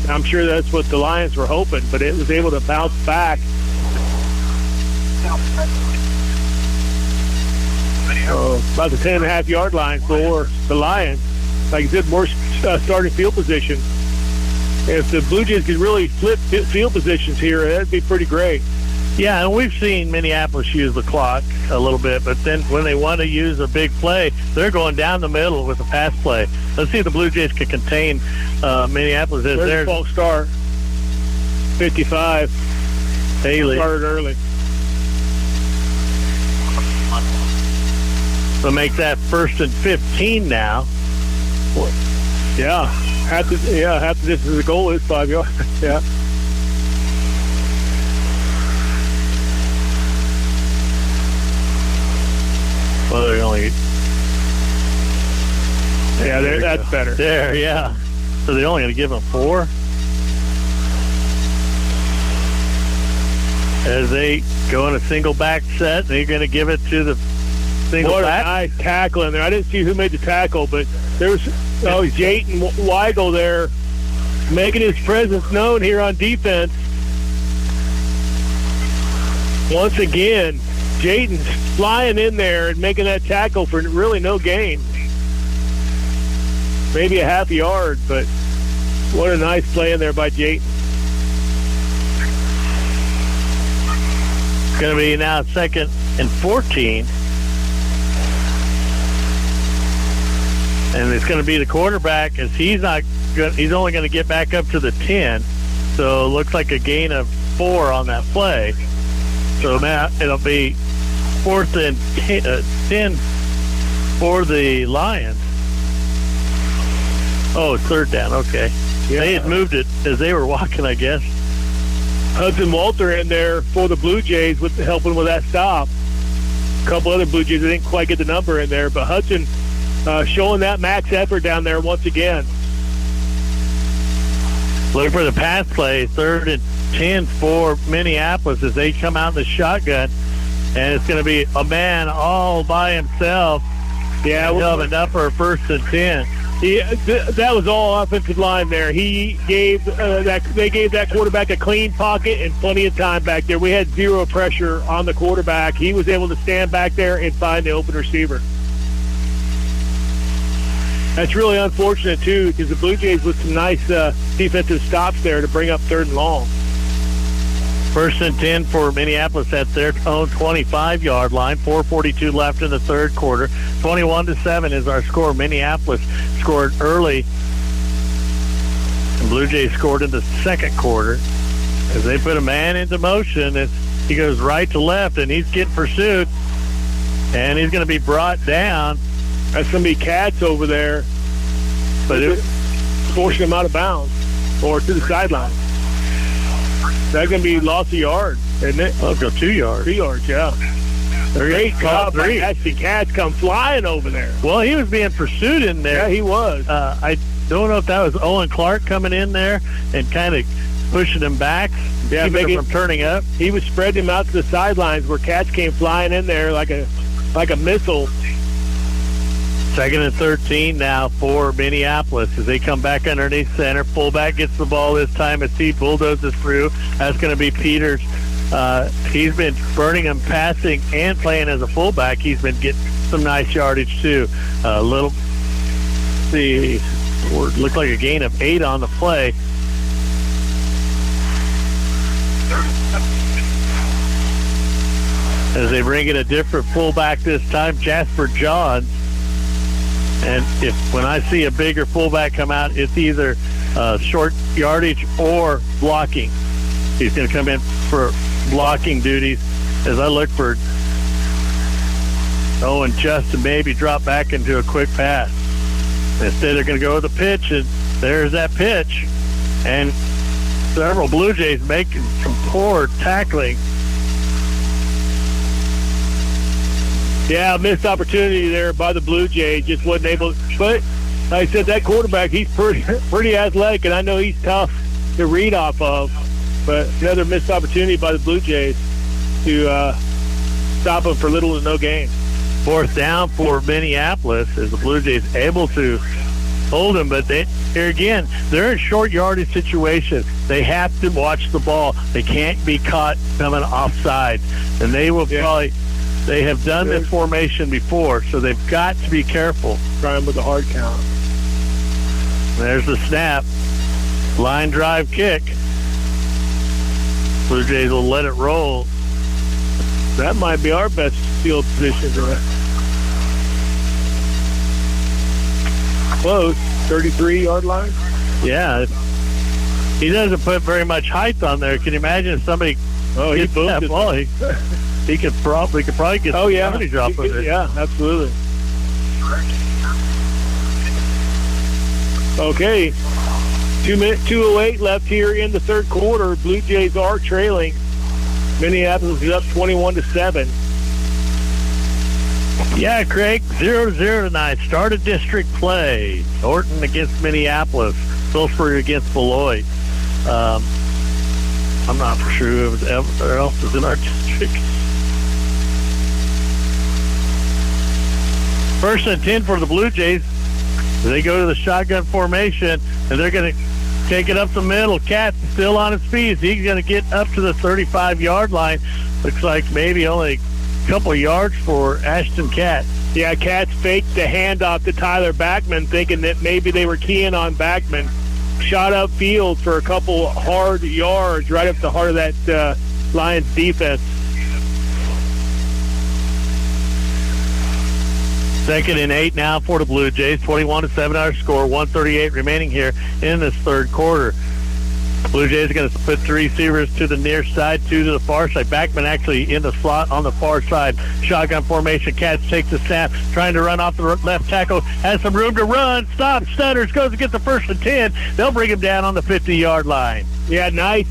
I'm sure that's what the Lions were hoping, but it was able to bounce back. About the 10.5-yard line for the Lions. Like I said, more starting field position. If the Blue Jays could really flip field positions here, that'd be pretty great. Yeah, and we've seen Minneapolis use the clock a little bit, but then when they want to use a big play, they're going down the middle with a pass play. Let's see if the Blue Jays can contain Minneapolis. There's a false start. 55. Haley. Started early. So make that 1st and 15 now. Yeah. Half the distance of the goal is 5 yards. Yeah. Well, they're only... Yeah, that's better. There, yeah. So they're only going to give them 4. As they go in a single back set, they're going to give it to the single back. What a nice tackle in there. I didn't see who made the tackle, but there was Jayton Weigel there making his presence known here on defense. Once again, Jayton's flying in there and making that tackle for really no gain. Maybe a half yard, but what a nice play in there by Jayton. It's going to be now 2nd and 14. And it's going to be the quarterback as he's only going to get back up to the 10. So it looks like a gain of 4 on that play. So now it'll be 4th and 10 for the Lions. Oh, 3rd down. Okay. Yeah. They had moved it as they were walking, I guess. Hudson Walter in there for the Blue Jays with helping with that stop. A couple other Blue Jays, I didn't quite get the number in there, but Hudson showing that max effort down there once again. Look for the pass play, 3rd and 10 for Minneapolis as they come out in the shotgun. And it's going to be a man all by himself. Yeah, he'll have enough for a 1st and 10. That was all offensive line there. He gave they gave that quarterback a clean pocket and plenty of time back there. We had zero pressure on the quarterback. He was able to stand back there and find the open receiver. That's really unfortunate, too, because the Blue Jays with some nice defensive stops there to bring up 3rd and long. 1st and 10 for Minneapolis at their own 25-yard line. 4:42 left in the 3rd quarter. 21-7 is our score. Minneapolis scored early. And Blue Jays scored in the 2nd quarter as they put a man into motion. And he goes right to left, and he's getting pursued. And he's going to be brought down. That's going to be Katz over there. But it's forcing him out of bounds or to the sideline. That's going to be loss of yard, isn't it? Oh, go 2 yards. 2 yards, yeah. Great call. Actually, Katz come flying over there. Well, he was being pursued in there. Yeah, he was. I don't know if that was Owen Clark coming in there and kind of pushing him back, keeping him from turning up. He was spreading him out to the sidelines where Katz came flying in there like a missile. 2nd and 13 now for Minneapolis as they come back underneath center. Fullback gets the ball this time as he bulldozes through. That's going to be Peters. He's been burning him passing and playing as a fullback. He's been getting some nice yardage too. Looked like a gain of 8 on the play. As they bring in a different fullback this time, Jasper Johns. And when I see a bigger fullback come out, it's either short yardage or blocking. He's going to come in for blocking duties as I look for Owen just to maybe drop back into a quick pass. Instead, they're going to go with a pitch, and there's that pitch. And several Blue Jays making some poor tackling. Yeah, missed opportunity there by the Blue Jays. Just wasn't able. But like I said, that quarterback, he's pretty athletic, and I know he's tough to read off of. But another missed opportunity by the Blue Jays to stop him for little to no gain. 4th down for Minneapolis as the Blue Jays able to hold him. But here again, they're in short yardage situations. They have to watch the ball. They can't be caught coming offside. And they will probably... They have done this formation before, so they've got to be careful. Trying with a hard count. There's the snap. Line drive kick. Blue Jays will let it roll. That might be our best field position. Close. 33-yard line? Yeah. He doesn't put very much height on there. Can you imagine if somebody gets that ball? He could probably get somebody drop of it. Yeah, absolutely. Okay, 2:08 left here in the 3rd quarter. Blue Jays are trailing. Minneapolis is up 21-7. Yeah, Craig, 0-0 tonight. Start of district play. Norton against Minneapolis. Phillipsburg against Beloit. I'm not for sure who else is in our district. 1st and 10 for the Blue Jays. They go to the shotgun formation, and they're going to take it up the middle. Katz still on his feet. He's going to get up to the 35-yard line. Looks like maybe only a couple yards for Ashton Katz. Yeah, Katz faked the handoff to Tyler Backman, thinking that maybe they were keying on Backman. Shot up field for a couple hard yards right up the heart of that Lions defense. 2nd and 8 now for the Blue Jays. 21-7 our score. 1:38 remaining here in this 3rd quarter. Blue Jays are going to put 3 receivers to the near side, 2 to the far side. Backman actually in the slot on the far side. Shotgun formation. Katz takes the snap, trying to run off the left tackle. Has some room to run. Stops, stutters, goes to get the 1st and 10. They'll bring him down on the 50-yard line. Yeah, nice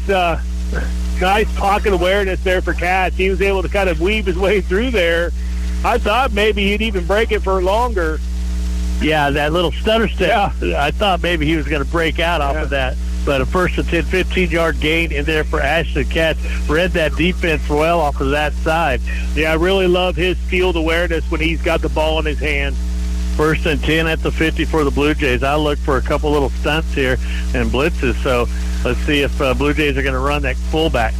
nice pocket awareness there for Katz. He was able to kind of weave his way through there. I thought maybe he'd even break it for longer. Yeah, that little stutter step. Yeah. I thought maybe he was going to break out off of that. But a first and 10, 15-yard gain in there for Ashton Katz. Read that defense well off of that side. Yeah, I really love his field awareness when he's got the ball in his hand. First and 10 at the 50 for the Blue Jays. I look for a couple little stunts here and blitzes. So let's see if Blue Jays are going to run that fullback.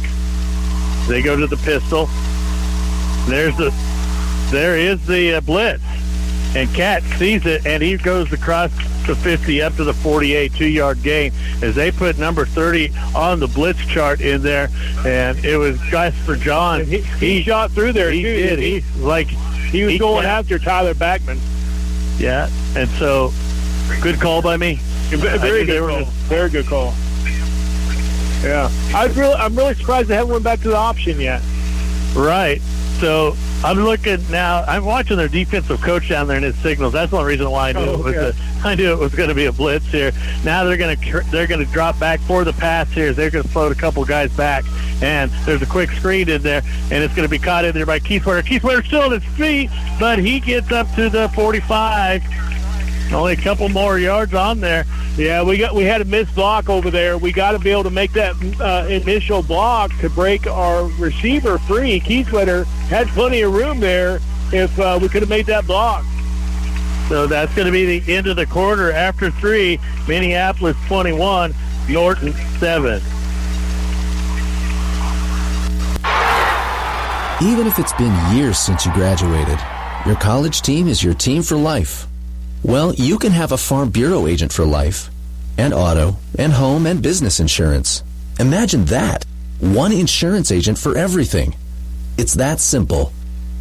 They go to the pistol. There is the blitz. And Katz sees it, and he goes across the 50 up to the 48, 2-yard gain as they put number 30 on the blitz chart in there. And it was Jasper John. He shot through there. He did. He was going after Tyler Backman. Yeah, and so good call by me. Very good call. Very good call. Yeah, I'm really surprised they haven't went back to the option yet. Right. So I'm looking now. I'm watching their defensive coach down there in his signals. That's one reason why I knew it was going to be a blitz here. Now they're going to drop back for the pass here. They're going to float a couple guys back, and there's a quick screen in there, and it's going to be caught in there by Keith Wetter. Keith Wetter's still on his feet, but he gets up to the 45. Only a couple more yards on there. Yeah, we had a missed block over there. We got to be able to make that initial block to break our receiver free. Keith Wetter had plenty of room there if we could have made that block. So that's going to be the end of the quarter. After 3, Minneapolis 21, Norton 7. Even if it's been years since you graduated, your college team is your team for life. Well, you can have a Farm Bureau agent for life, and auto, and home, and business insurance. Imagine that. One insurance agent for everything. It's that simple.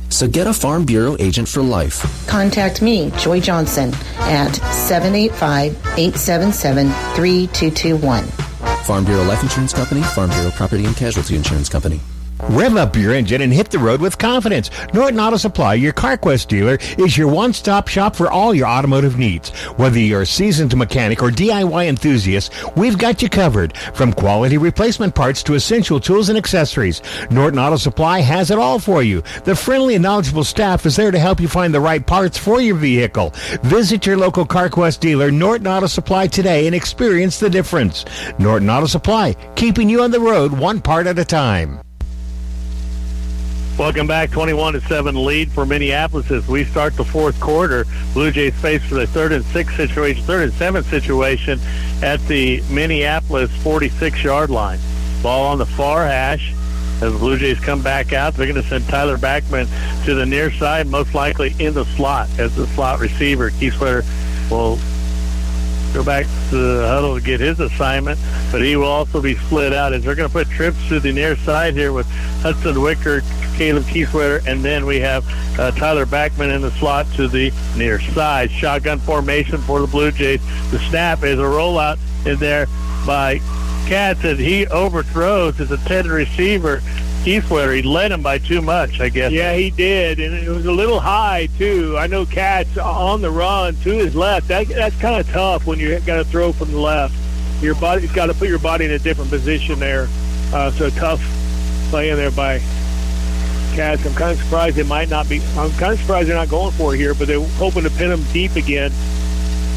So get a Farm Bureau agent for life. Contact me, Joy Johnson, at 785-877-3221. Farm Bureau Life Insurance Company, Farm Bureau Property and Casualty Insurance Company. Rev up your engine and hit the road with confidence. Norton Auto Supply, your CarQuest dealer, is your one-stop shop for all your automotive needs. Whether you're a seasoned mechanic or DIY enthusiast, we've got you covered. From quality replacement parts to essential tools and accessories, Norton Auto Supply has it all for you. The friendly and knowledgeable staff is there to help you find the right parts for your vehicle. Visit your local CarQuest dealer, Norton Auto Supply, today and experience the difference. Norton Auto Supply, keeping you on the road one part at a time. Welcome back. 21-7 lead for Minneapolis as we start the fourth quarter. Blue Jays face for the 3rd and 7 situation at the Minneapolis 46-yard line. Ball on the far hash as the Blue Jays come back out. They're going to send Tyler Backman to the near side, most likely in the slot as the slot receiver. Keith Wetter will go back to the huddle to get his assignment, but he will also be split out as they're going to put trips to the near side here with Hudson Wicker, Caleb Keithwetter, and then we have Tyler Backman in the slot to the near side. Shotgun formation for the Blue Jays. The snap is a rollout in there by Katz, and he overthrows his intended receiver, Keithwetter. He led him by too much, I guess. Yeah, he did, and it was a little high, too. I know Katz on the run to his left. That's kind of tough when you got to throw from the left. Your body's got to put your body in a different position there. So tough play in there by Katz. I'm kind of surprised it might not be. I'm kind of surprised they're not going for it here, but they're hoping to pin them deep again,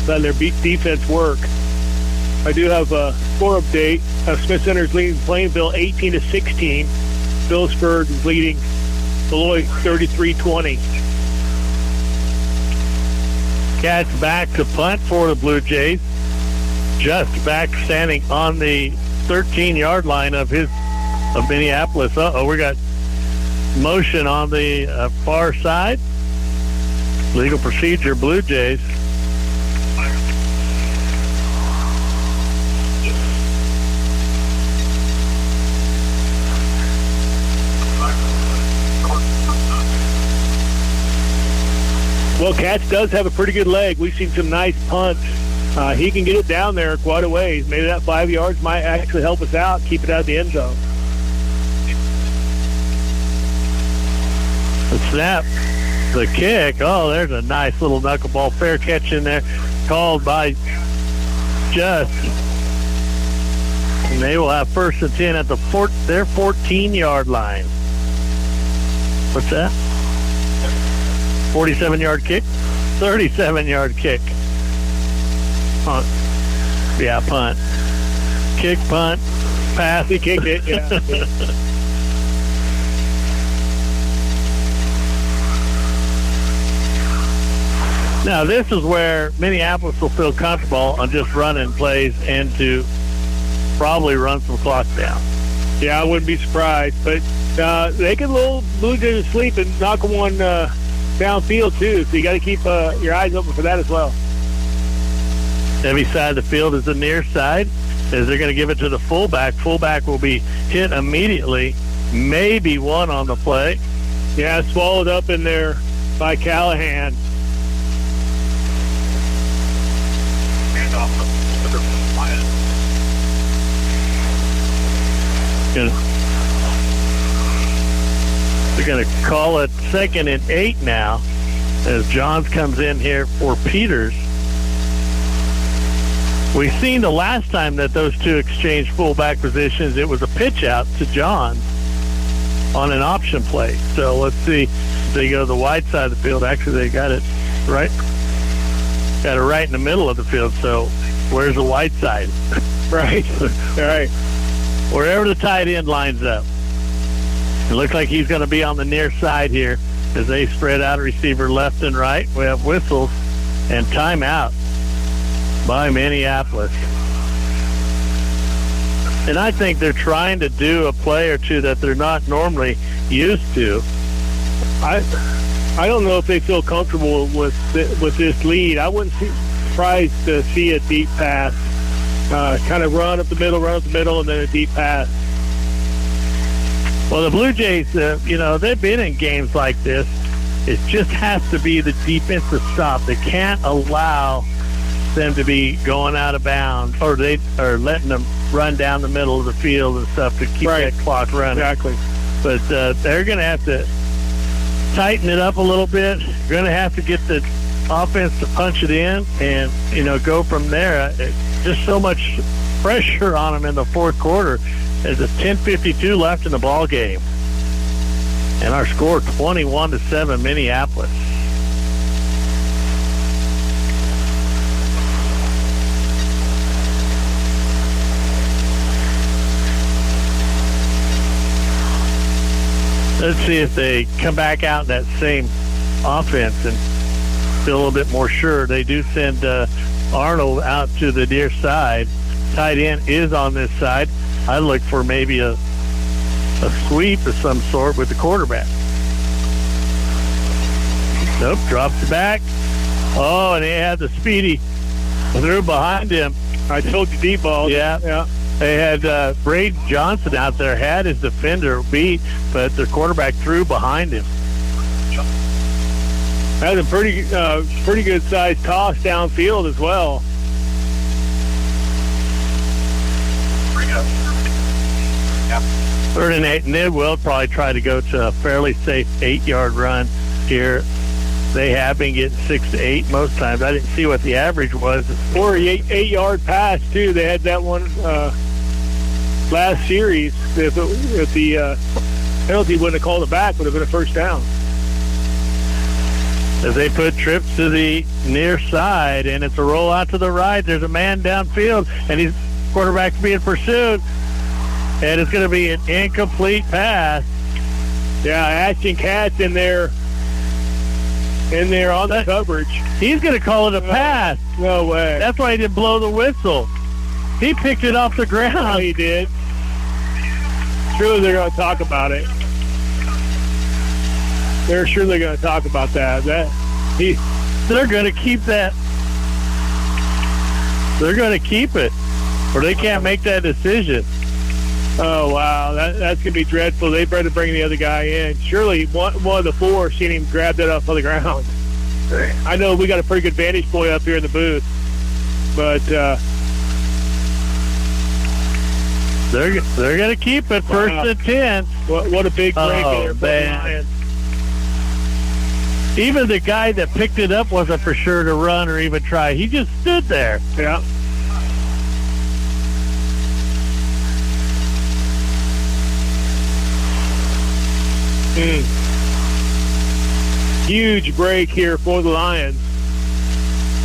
let their defense work. I do have a score update. Smith Center's leading Plainville 18-16. Phillipsburg is leading Beloit 33-20. Katz back to punt for the Blue Jays. Just back standing on the 13-yard line of Minneapolis. We got motion on the far side. Legal procedure, Blue Jays. Well, Katz does have a pretty good leg. We've seen some nice punts. He can get it down there quite a ways. Maybe that 5 yards might actually help us out, keep it out of the end zone. The snap, the kick. Oh, there's a nice little knuckleball. Fair catch in there, called by Just. And they will have 1st and 10 at their 14-yard line. What's that? 47-yard kick? 37-yard kick. Punt. Yeah, punt. Kick, punt, pass. He kicked it, yeah. Now, this is where Minneapolis will feel comfortable on just running plays and to probably run some clock down. Yeah, I wouldn't be surprised. But they can lull Blue Jays to sleep and knock one downfield, too. So you got to keep your eyes open for that as well. Heavy side of the field is the near side, as they're going to give it to the fullback. Fullback will be hit immediately, maybe one on the play. Yeah, swallowed up in there by Callahan. They're going to call it 2nd and 8 now, as Johns comes in here for Peters. We've seen the last time that those two exchanged fullback positions, it was a pitch out to Johns on an option play. So let's see if they go to the wide side of the field. Actually, they got it right in the middle of the field. So where's the wide side? Right. All right. Wherever the tight end lines up. It looks like he's going to be on the near side here as they spread out a receiver left and right. We have whistles and timeout by Minneapolis. And I think they're trying to do a play or two that they're not normally used to. I don't know if they feel comfortable with this lead. I wouldn't be surprised to see a deep pass. Kind of run up the middle, and then a deep pass. Well, the Blue Jays, they've been in games like this. It just has to be the defensive stop. They can't allow them to be going out of bounds, or letting them run down the middle of the field and stuff to keep that clock running. Exactly. But they're going to have to tighten it up a little bit. You're going to have to get the offense to punch it in and, go from there. Just so much pressure on them in the fourth quarter. There's a 10:52 left in the ball game. And our score 21-7 Minneapolis. Let's see if they come back out in that same offense and feel a little bit more sure. They do send Arnold out to the near side. Tight end is on this side. I look for maybe a sweep of some sort with the quarterback. Nope, drops it back. Oh, and they had the speedy threw behind him. I told you deep ball. Yeah. They had Braden Johnson out there, had his defender beat, but the quarterback threw behind him. That was a pretty good sized toss downfield as well. Third and 8, and they will probably try to go to a fairly safe 8-yard run here. They have been getting 6 to 8 most times. I didn't see what the average was. Or 8-yard pass too. They had that one last series. If the penalty wouldn't have called it back, would have been a first down. As they put trips to the near side, and it's a roll out to the right. There's a man downfield, and his quarterback's being pursued, and it's going to be an incomplete pass. Yeah, Ashton Katz in there on the coverage. He's going to call it a pass. No way. That's why he didn't blow the whistle. He picked it off the ground. Oh, he did. Surely they're going to talk about it. They're surely going to talk about that. They're going to keep that. They're going to keep it, or they can't make that decision. Oh, wow. That's going to be dreadful. They better bring the other guy in. Surely one of the four seen him grab that off of the ground. I know we got a pretty good vantage point up here in the booth, but they're going to keep it first and 10. What a big break there for the Lions. Even the guy that picked it up wasn't for sure to run or even try. He just stood there. Yeah. Huge break here for the Lions.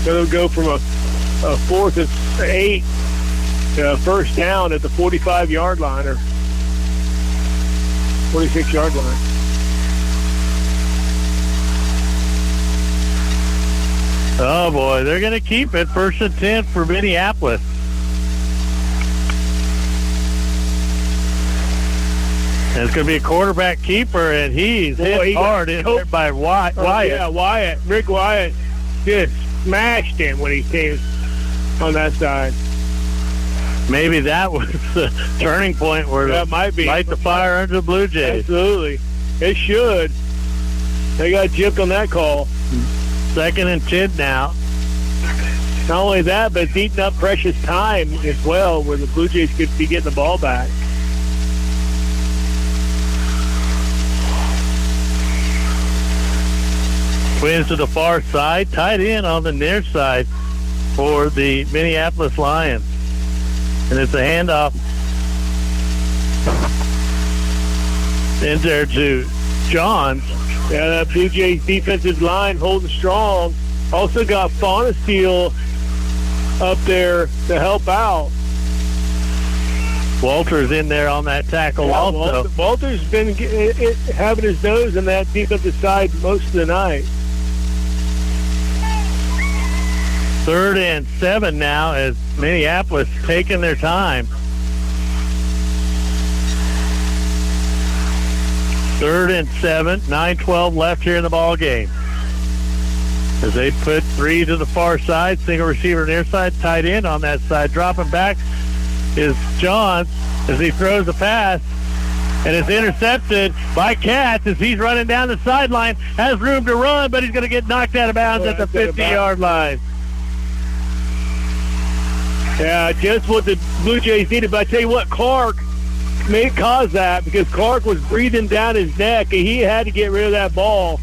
So they'll go from a 4th and 8 to a first down at the 45-yard line or 46-yard line. Oh, boy, they're going to keep it. 1st and 10 for Minneapolis. And it's going to be a quarterback keeper, and he's hit hard in there by Wyatt. Yeah, Wyatt. Rick Wyatt just smashed him when he came on that side. Maybe that was the turning point where that might be. Light the fire under the Blue Jays. Absolutely. It should. They got gypped on that call. 2nd and 10 now. Not only that, but it's eating up precious time as well, where the Blue Jays could be getting the ball back. Twins to the far side, tight end on the near side for the Minneapolis Lions. And it's a handoff in there to Johns. Yeah, that Blue Jays defensive line holding strong. Also got Faunasteel up there to help out. Walter's in there on that tackle also. Walter's been having his nose in that defensive side most of the night. 3rd and 7 now as Minneapolis taking their time. 3rd and 7, 9:12 left here in the ball game. As they put 3 to the far side, single receiver near side, tight end on that side. Dropping back is Johns as he throws the pass. And it's intercepted by Katz as he's running down the sideline. Has room to run, but he's going to get knocked out of bounds at the 50-yard line. Yeah, just what the Blue Jays needed. But I tell you what, Clark may cause that because Clark was breathing down his neck, and he had to get rid of that ball.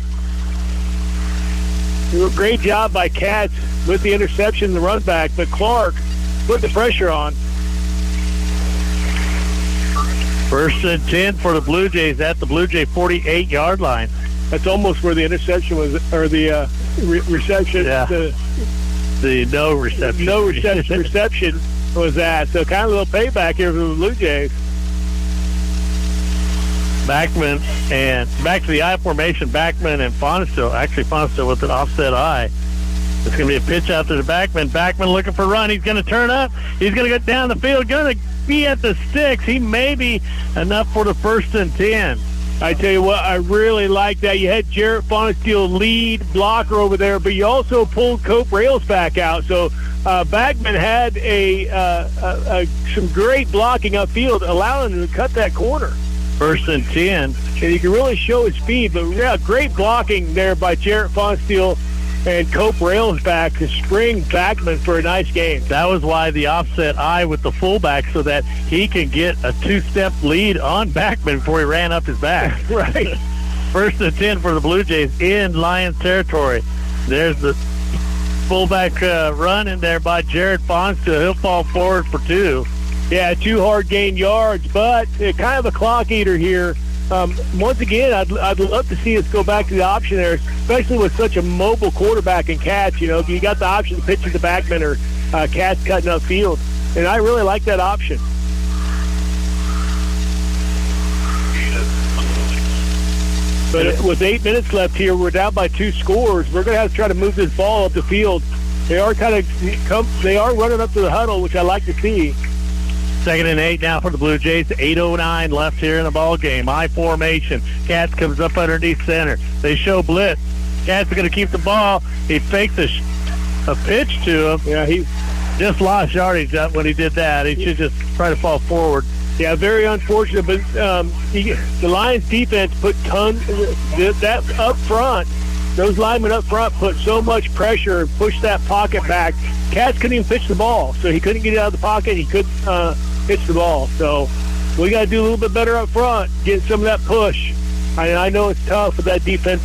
Great job by Katz with the interception and the run back, but Clark put the pressure on. 1st and 10 for the Blue Jays at the Blue Jay 48-yard line. That's almost where the interception was, or the reception. Yeah. The no reception was that. So kind of a little payback here for the Blue Jays. Backman and back to the I formation. Backman and Faunasteel. Actually, Faunasteel with an offset I. It's going to be a pitch out to the Backman. Backman looking for a run. He's going to turn up. He's going to go down the field. Going to be at the sticks. He may be enough for the 1st and 10. I tell you what, I really like that. You had Jarrett Faunasteel lead blocker over there, but you also pulled Cope Rails back out. So Backman had some great blocking upfield, allowing him to cut that corner. 1st and 10. And he can really show his speed. But, yeah, great blocking there by Jarrett Faunasteel and Cope Rails back to spring Backman for a nice game. That was why the offset I with the fullback, so that he can get a 2-step lead on Backman before he ran up his back. Right. 1st and 10 for the Blue Jays in Lions territory. There's the fullback run in there by Jared Faunasteel. He'll fall forward for 2. Yeah, 2 hard gain yards, but kind of a clock eater here. Once again, I'd love to see us go back to the option there, especially with such a mobile quarterback and Katz. You know, if you got the option to pitch to Backman or Katz cutting upfield, and I really like that option. But with 8 minutes left here, we're down by 2 scores. We're going to have to try to move this ball up the field. They are running up to the huddle, which I like to see. 2nd and 8 now for the Blue Jays. 8:09 left here in the ball game. I formation. Katz comes up underneath center. They show blitz. Katz is going to keep the ball. He fakes a pitch to him. Yeah, he just lost yardage when he did that. He should just try to fall forward. Yeah, very unfortunate. But the Lions defense put that up front. Those linemen up front put so much pressure and pushed that pocket back. Katz couldn't even pitch the ball, so he couldn't get it out of the pocket. He couldn't pitch the ball. So we got to do a little bit better up front, get some of that push. I know it's tough with that defense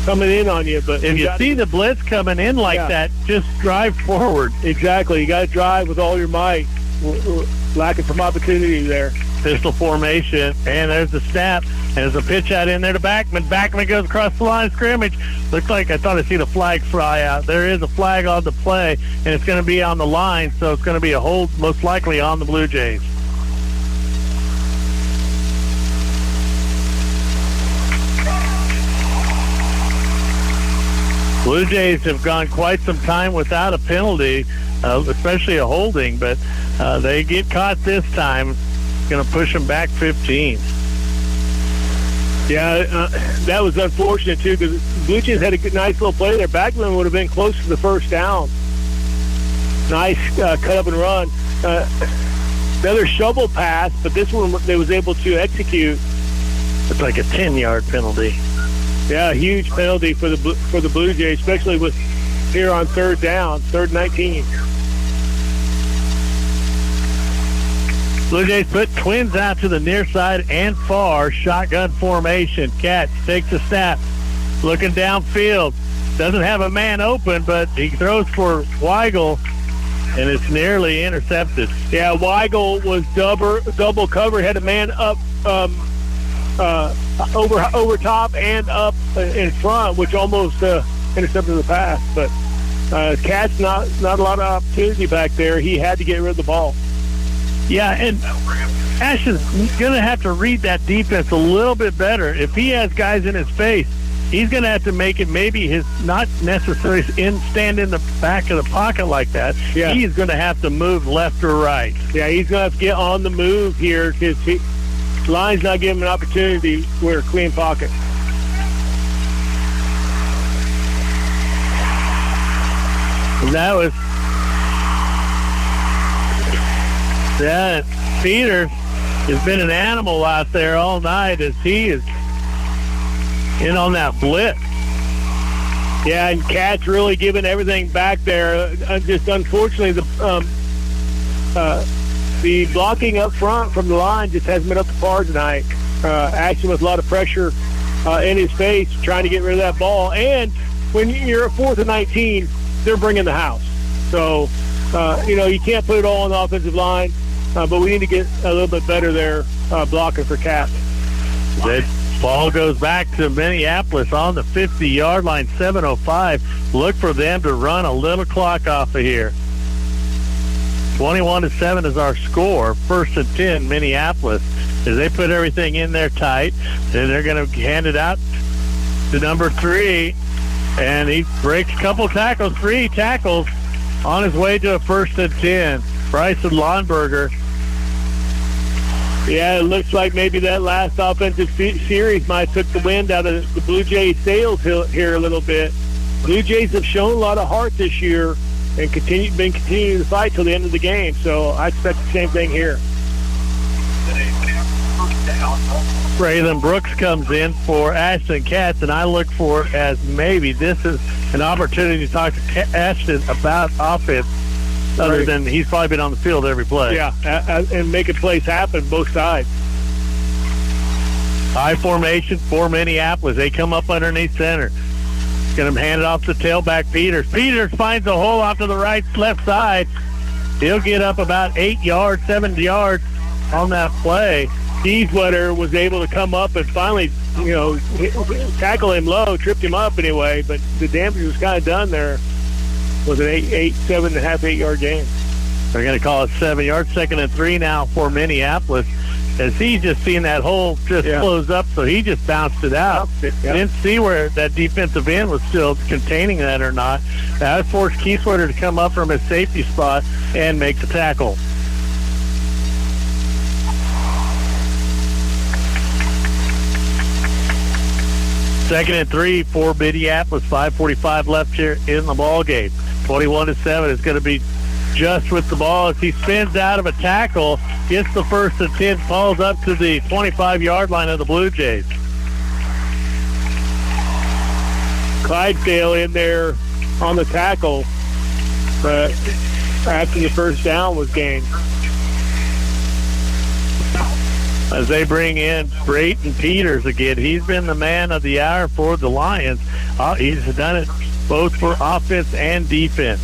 coming in on you, but if you see the blitz coming in like that, just drive forward. Exactly. You got to drive with all your might. Lacking some opportunity there. pistol formation, and there's the snap, and there's a pitch out in there to Backman. Backman goes across the line of scrimmage. Looks like I thought I seen a flag fly out. There is a flag on the play, and it's going to be on the line, so it's going to be a hold most likely on the Blue Jays. Blue Jays have gone quite some time without a penalty, especially a holding, but they get caught this time. It's going to push them back 15. Yeah, that was unfortunate, too, because Blue Jays had a nice little play there. Backman would have been close to the first down. Nice cut up and run. Another shovel pass, but this one they was able to execute. It's like a 10-yard penalty. Yeah, a huge penalty for the Blue Jays, especially with here on third down, 3rd and 19. Blue Jays put Twins out to the near side and far. Shotgun formation. Katz takes a snap. Looking downfield. Doesn't have a man open, but he throws for Weigel, and it's nearly intercepted. Yeah, Weigel was double cover. Had a man up over top and up in front, which almost intercepted the pass. But Katz not a lot of opportunity back there. He had to get rid of the ball. Yeah, and Ash is going to have to read that defense a little bit better. If he has guys in his face, he's going to have to make it maybe his not necessarily stand in the back of the pocket like that. Yeah. He's going to have to move left or right. Yeah, he's going to have to get on the move here because line's not giving him an opportunity to wear a clean pocket. And that was... Yeah, Peters has been an animal out there all night as he is in on that blitz. Yeah, and Katz really giving everything back there. Just unfortunately, the blocking up front from the line just hasn't been up to par tonight. Ashton with a lot of pressure in his face, trying to get rid of that ball. And when you're at 4th and 19, they're bringing the house. So, you can't put it all on the offensive line. But we need to get a little bit better there blocking for Katz. That ball goes back to Minneapolis on the 50-yard line, 7:05. Look for them to run a little clock off of here. 21-7 is our score. 1st and 10, Minneapolis. As they put everything in there tight, then they're going to hand it out to number 3. And he breaks a couple tackles, 3 tackles on his way to a 1st and 10. Bryson Lawnberger. Yeah, it looks like maybe that last offensive series might have took the wind out of the Blue Jays' sails here a little bit. Blue Jays have shown a lot of heart this year and been continuing to fight till the end of the game, so I expect the same thing here. Braylon Brooks comes in for Ashton Katz, and I look for it as maybe this is an opportunity to talk to Ashton about offense. Other than he's probably been on the field every play. Yeah, and making plays happen both sides. High formation for Minneapolis. They come up underneath center. Going to hand it off to tailback Peters. Peters finds a hole off to the left side. He'll get up about 7 yards on that play. Deeswetter was able to come up and finally, tackle him low, tripped him up anyway, but the damage was kind of done there. Was an 7.5-8 yard gain. They're going to call it 7 yards. 2nd and 3 now for Minneapolis. As he's just seen that hole close up, so he just bounced it out. Didn't see where that defensive end was still containing that or not. That forced Keithwater to come up from his safety spot and make the tackle. Second and 3 for Minneapolis. 5:45 left here in the ball game. 21-7 is going to be just with the ball as he spins out of a tackle, gets the 1st and 10, falls up to the 25-yard line of the Blue Jays. Clydesdale in there on the tackle, but after the first down was gained. As they bring in Brayton Peters again. He's been the man of the hour for the Lions. He's done it both for offense and defense.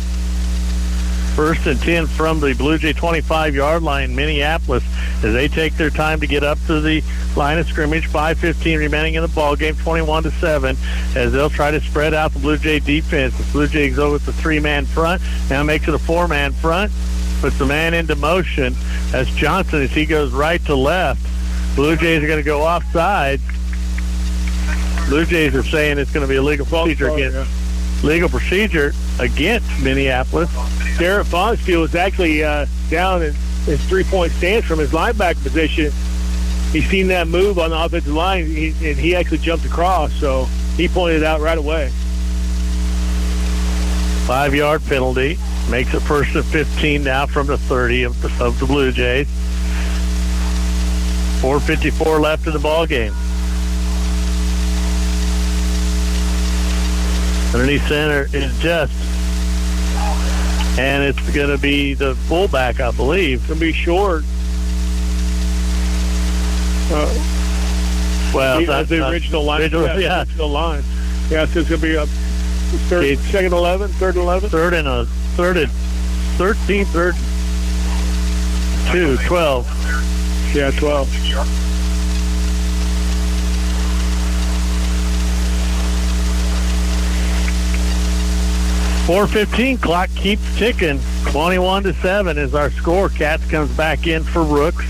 First and 10 from the Blue Jay 25-yard line, Minneapolis, as they take their time to get up to the line of scrimmage. 5:15 remaining in the ball game, 21-7, as they'll try to spread out the Blue Jay defense. The Blue Jays go with the 3-man front, now makes it a 4-man front, puts the man into motion. That's Johnson as he goes right to left. Blue Jays are going to go offside. Blue Jays are saying it's going to be a legal procedure against Minneapolis. Garrett Fonsfield was actually down in his three-point stance from his linebacker position. He seen that move on the offensive line, and he actually jumped across, so he pointed it out right away. 5-yard penalty. Makes it first and 15 now from the 30 of the Blue Jays. 4:54 left in the ball game. Underneath center is Just. And it's going to be the fullback, I believe. It's going to be Short. Well, that's the original line. Original line. Yeah, so it's going to be a second 11, third and 11? Third and 13, third 2, 12. Yeah, 12. .415 clock keeps ticking. 21-7 is our score. Cats comes back in for Rooks.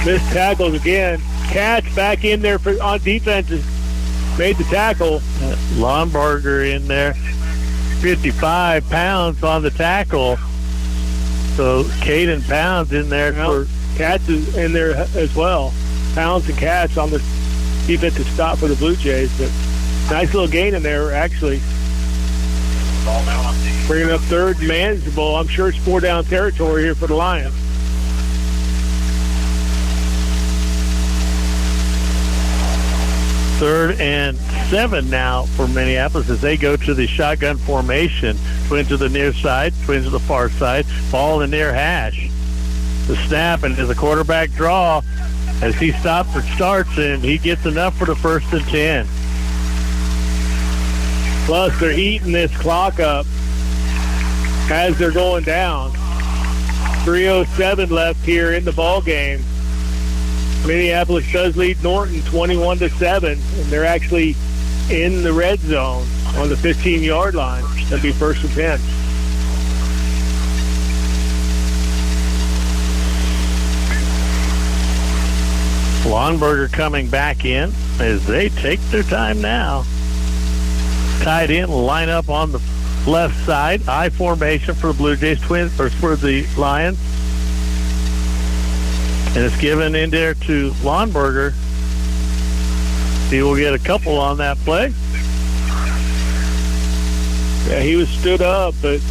Missed tackles again. Cats back in there on defense. Made the tackle. Lombarger in there. 55 pounds on the tackle. So Caden Pounds in there. For Cats is in there as well. Pounds and Cats on the defensive stop for the Blue Jays. But nice little gain in there, actually. Bringing up third, manageable. I'm sure it's 4-down territory here for the Lions. Third and 7 now for Minneapolis as they go to the shotgun formation. Twin to the near side, twin to the far side. Ball in the near hash. The snap, and as a quarterback draw, as he stops or starts, and he gets enough for the first and 10. Plus, they're eating this clock up as they're going down. 3:07 left here in the ball game. Minneapolis does lead Norton 21-7, and they're actually in the red zone on the 15-yard line. That'll be first and 10. Lonberger coming back in as they take their time now. Tied in, line up on the left side. I formation for the Blue Jays, twins, or for the Lions. And it's given in there to Lonberger. He will get a couple on that play. Yeah, he was stood up, but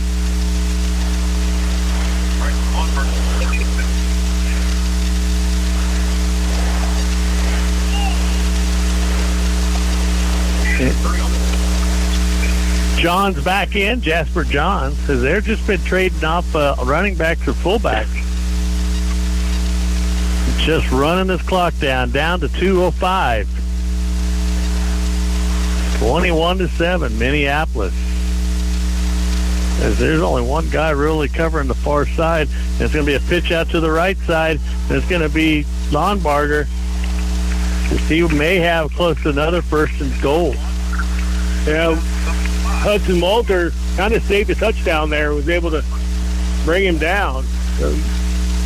Johns back in, Jasper Johns, because they've just been trading off running backs or fullbacks. Just running this clock down to 2:05. 21-7, Minneapolis. As there's only one guy really covering the far side. And it's going to be a pitch out to the right side. And it's going to be Lonbarger. He may have close to another first and goal. Yeah, Hudson Walter kind of saved a touchdown there. Was able to bring him down. So,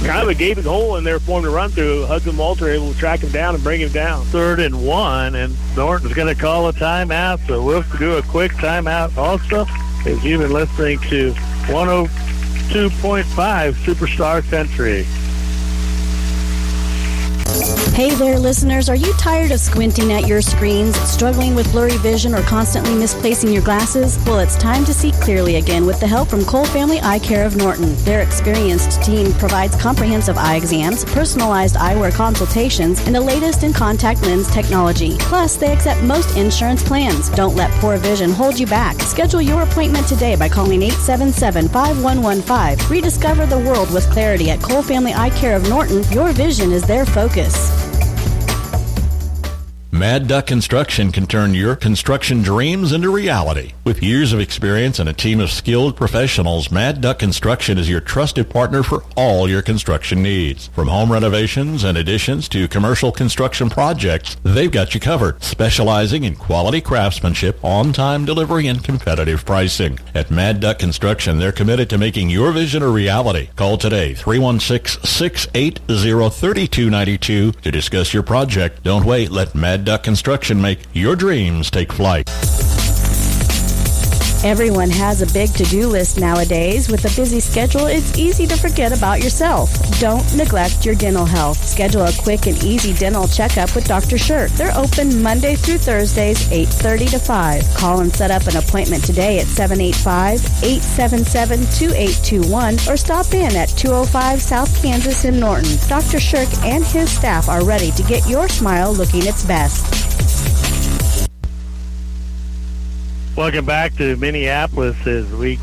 kind of a gaping hole in there for him to run through. Hudson Walter able to track him down and bring him down. 3rd and 1, and Norton's going to call a timeout, so we'll do a quick timeout also, as you've been listening to 102.5 Superstar Country. Hey there, listeners. Are you tired of squinting at your screens, struggling with blurry vision, or constantly misplacing your glasses? Well, it's time to see clearly again with the help from Cole Family Eye Care of Norton. Their experienced team provides comprehensive eye exams, personalized eyewear consultations, and the latest in contact lens technology. Plus, they accept most insurance plans. Don't let poor vision hold you back. Schedule your appointment today by calling 877-5115. Rediscover the world with clarity at Cole Family Eye Care of Norton. Your vision is their focus. Mad Duck Construction can turn your construction dreams into reality. With years of experience and a team of skilled professionals, Mad Duck Construction is your trusted partner for all your construction needs. From home renovations and additions to commercial construction projects, they've got you covered, specializing in quality craftsmanship, on-time delivery, and competitive pricing. At Mad Duck Construction, they're committed to making your vision a reality. Call today, 316-680-3292 to discuss your project. Don't wait. Let Mad Duck Construction make your dreams take flight. Everyone has a big to-do list nowadays. With a busy schedule, it's easy to forget about yourself. Don't neglect your dental health. Schedule a quick and easy dental checkup with Dr. Shirk. They're open Monday through Thursdays, 8:30 to 5. Call and set up an appointment today at 785-877-2821 or stop in at 205 South Kansas in Norton. Dr. Shirk and his staff are ready to get your smile looking its best. Welcome back to Minneapolis as we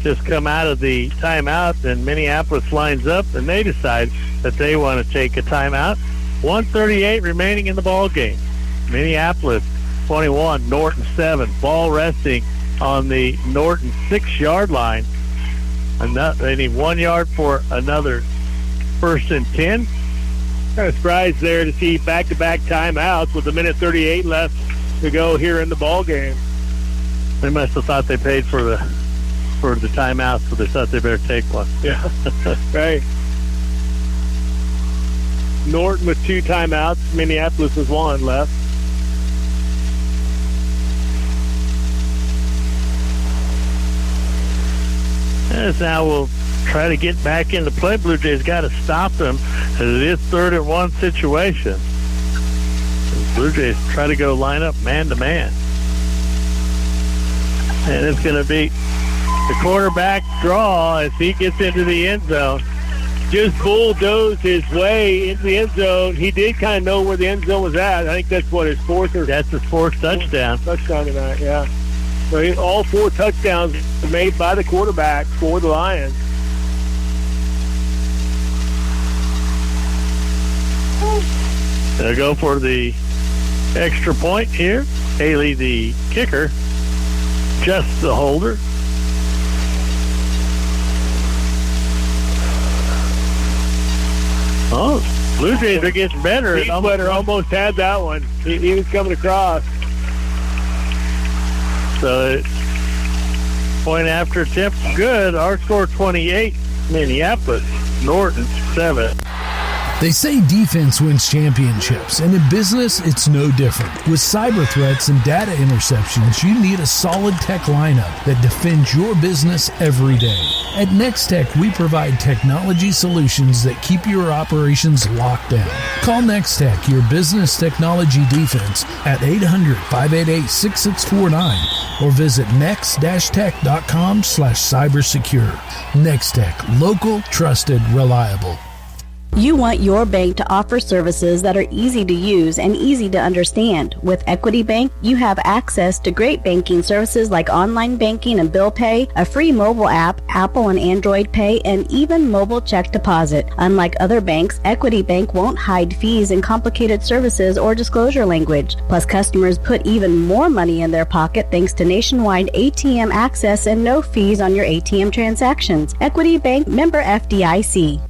just come out of the timeout, and Minneapolis lines up and they decide that they want to take a timeout. 1:38 remaining in the ball game. Minneapolis 21, Norton 7. Ball resting on the Norton 6-yard line. And they need 1 yard for another 1st and 10. Kind of surprised there to see back-to-back timeouts with 1:38 left to go here in the ball game. They must have thought they paid for the timeout, so they thought they better take one. Yeah, right. Norton with 2 timeouts. Minneapolis with 1 left. As now we'll try to get back into play. Blue Jays got to stop them, as it is 3rd and 1 situation. The Blue Jays try to go line up man-to-man. And it's going to be the quarterback draw as he gets into the end zone. Just bulldozed his way into the end zone. He did kind of know where the end zone was at. I think that's what his 4th or... That's his 4th touchdown. Touchdown tonight, yeah. So all 4 touchdowns made by the quarterback for the Lions. They'll go for the extra point here. Haley, the kicker, just the holder. Oh, Blue Jays are getting better. Better almost had that one. He was coming across. So, point after attempt, good. Our score 28, Minneapolis, Norton 7. They say defense wins championships, and in business, it's no different. With cyber threats and data interceptions, you need a solid tech lineup that defends your business every day. At NextTech, we provide technology solutions that keep your operations locked down. Call NextTech, your business technology defense, at 800-588-6649 or visit next-tech.com/cybersecure. NextTech, local, trusted, reliable. You want your bank to offer services that are easy to use and easy to understand. With Equity Bank, you have access to great banking services like online banking and bill pay, a free mobile app, Apple and Android Pay, and even mobile check deposit. Unlike other banks, Equity Bank won't hide fees and complicated services or disclosure language. Plus, customers put even more money in their pocket thanks to nationwide ATM access and no fees on your ATM transactions. Equity Bank, member FDIC.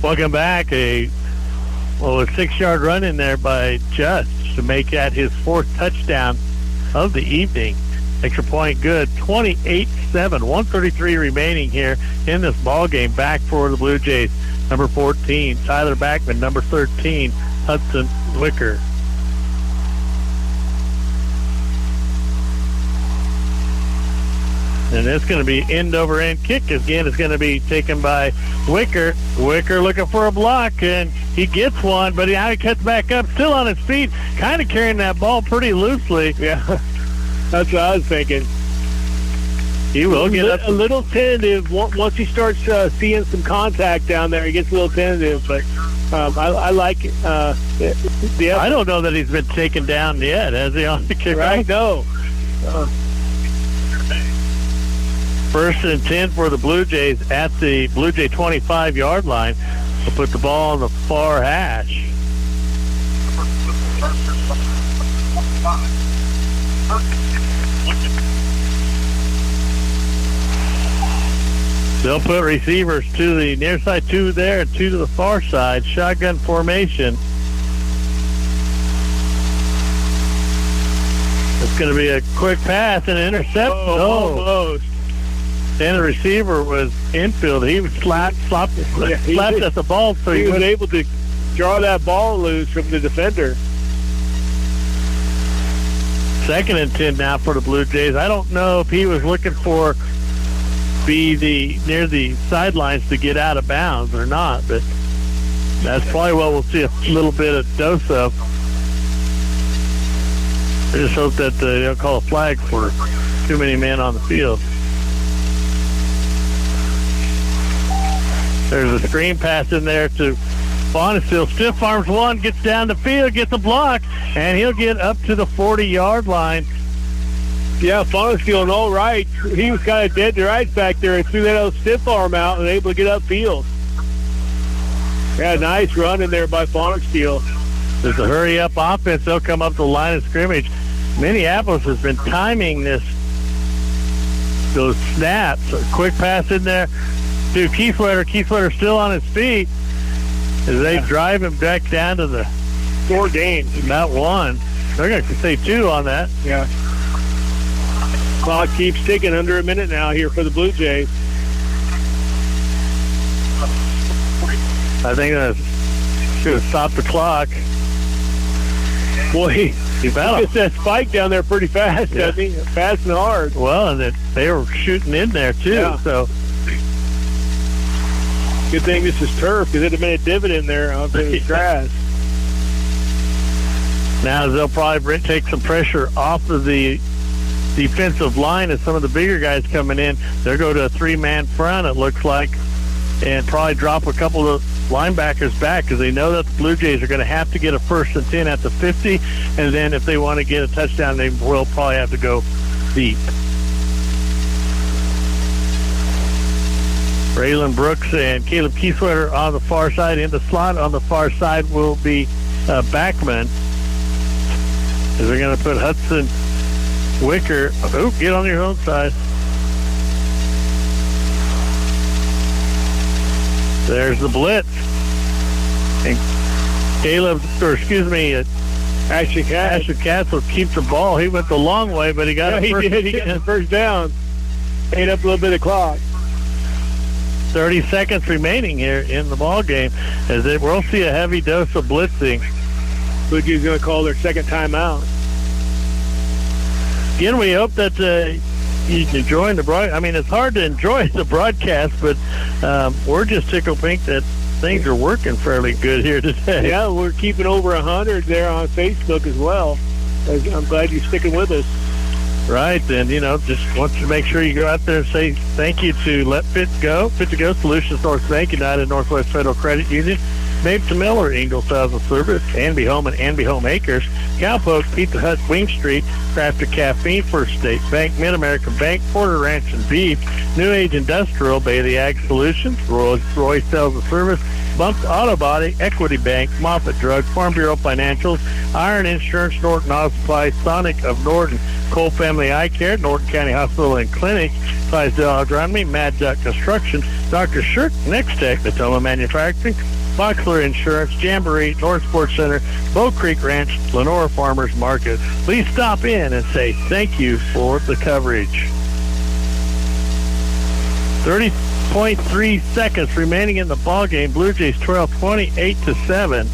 Welcome back. A 6-yard run in there by Just to make that his 4th touchdown of the evening. Extra point good. 28-7. 1:33 remaining here in this ball game. Back for the Blue Jays. Number 14, Tyler Backman. Number 13, Hudson Wicker. And it's going to be end-over-end kick. Again, it's going to be taken by Wicker. Wicker looking for a block, and he gets one, but he cuts back up, still on his feet, kind of carrying that ball pretty loosely. Yeah, that's what I was thinking. He will get up. A little tentative. Once he starts seeing some contact down there, he gets a little tentative, but I like it. I don't know that he's been taken down yet, has he, on the kick? Right, no. First and 10 for the Blue Jays at the Blue Jay 25-yard line. We'll put the ball on the far hash. They'll put receivers to the near side, 2 there, and 2 to the far side. Shotgun formation. It's going to be a quick pass and an interception. Almost. And the receiver was infield. He was slapped at the ball, so he was able to draw that ball loose from the defender. Second and 10 now for the Blue Jays. I don't know if he was looking for near the sidelines to get out of bounds or not, but that's probably what we'll see a little bit of dose of. I just hope that they don't call a flag for too many men on the field. There's a screen pass in there to Bonesteel. Stiff arms one, gets down the field, gets a block, and he'll get up to the 40-yard line. Yeah, Bonesteel all right. He was kind of dead to rights back there and threw that old stiff arm out and able to get upfield. Yeah, nice run in there by Bonesteel. There's a hurry-up offense. They'll come up to the line of scrimmage. Minneapolis has been timing those snaps. A quick pass in there to Kieswetter. Kieswetter still on his feet as they drive him back down to the 4 games. About 1. They're going to say 2 on that. Yeah. Clock keeps ticking, under a minute now here for the Blue Jays. I think that should have stopped the clock. Boy, he gets that spike down there pretty fast, doesn't he? Fast and hard. Well, and they were shooting in there, too. So good thing this is turf, because it'd have been a divot in there on the grass. Now they'll probably take some pressure off of the defensive line as some of the bigger guys coming in. They'll go to a 3-man front, it looks like, and probably drop a couple of linebackers back because they know that the Blue Jays are going to have to get a 1st and 10 at the 50, and then if they want to get a touchdown, they will probably have to go deep. Braylon Brooks and Caleb Kieswetter on the far side. In the slot on the far side will be Backman. As they're going to put Hudson Wicker. Oh, get on your own side. There's the blitz. And Ashley Castle keeps the ball. He went the long way, but he got He got the first down. Ate up a little bit of clock. 30 seconds remaining here in the ball game as we'll see a heavy dose of blitzing. Blue Jays going to call their second timeout. Again, we hope that you enjoy the broadcast. I mean, it's hard to enjoy the broadcast, but we're just tickled pink that things are working fairly good here today. Yeah, we're keeping over 100 there on Facebook as well. I'm glad you're sticking with us. Right, and just want to make sure you go out there and say thank you to Let Fit Go, Fit to Go Solutions North Bank, United Northwest Federal Credit Union, Mapes Miller, Ingalls Thousand Service, Anby Home and Anby Home Acres, Cowpoke, Pizza Hut, Wing Street, Crafter Caffeine, First State Bank, Mid-American Bank, Porter Ranch and Beef, New Age Industrial, Bailey Ag Solutions, Roy Sales and Service, Bumps Auto Body, Equity Bank, Moffett Drug, Farm Bureau Financials, Iron Insurance, Norton Auto Supply, Sonic of Norton, Cole Family Eye Care, Norton County Hospital and Clinic, Clydesdale Agronomy, Mad Duck Construction, Dr. Shirk, Next Tech, Natoma Manufacturing, Boxler Insurance, Jamboree, North Sports Center, Bow Creek Ranch, Lenora Farmers Market. Please stop in and say thank you for the coverage. 30.3 seconds remaining in the ball game. Blue Jays trail 28-7.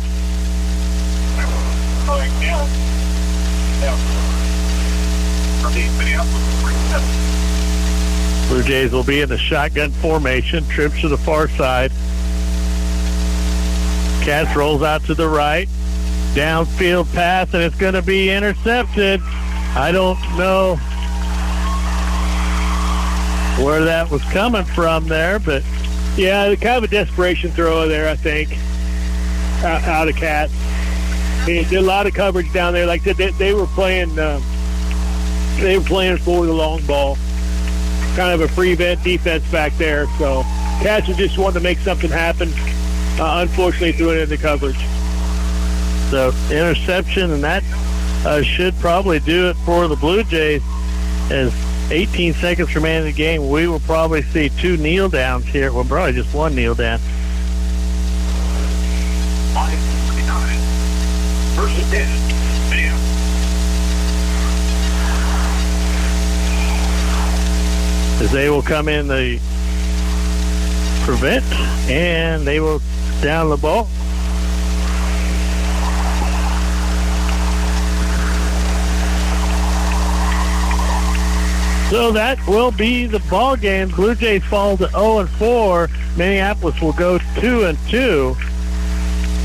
Blue Jays will be in the shotgun formation, trips to the far side. Cats rolls out to the right. Downfield pass, and it's going to be intercepted. I don't know where that was coming from there, but yeah, kind of a desperation throw there, I think, out of Cats. They did a lot of coverage down there. Like I said, they were playing for the long ball. Kind of a free vent defense back there. So Cats just wanted to make something happen. Unfortunately, threw it into coverage. So interception, and that should probably do it for the Blue Jays. As 18 seconds remaining in the game, we will probably see 2 kneel downs here. Well, probably just 1 kneel down. First and 10. As they will come in the prevent, and they will down the ball. So that will be the ball game. Blue Jays fall to 0-4. Minneapolis will go 2-2.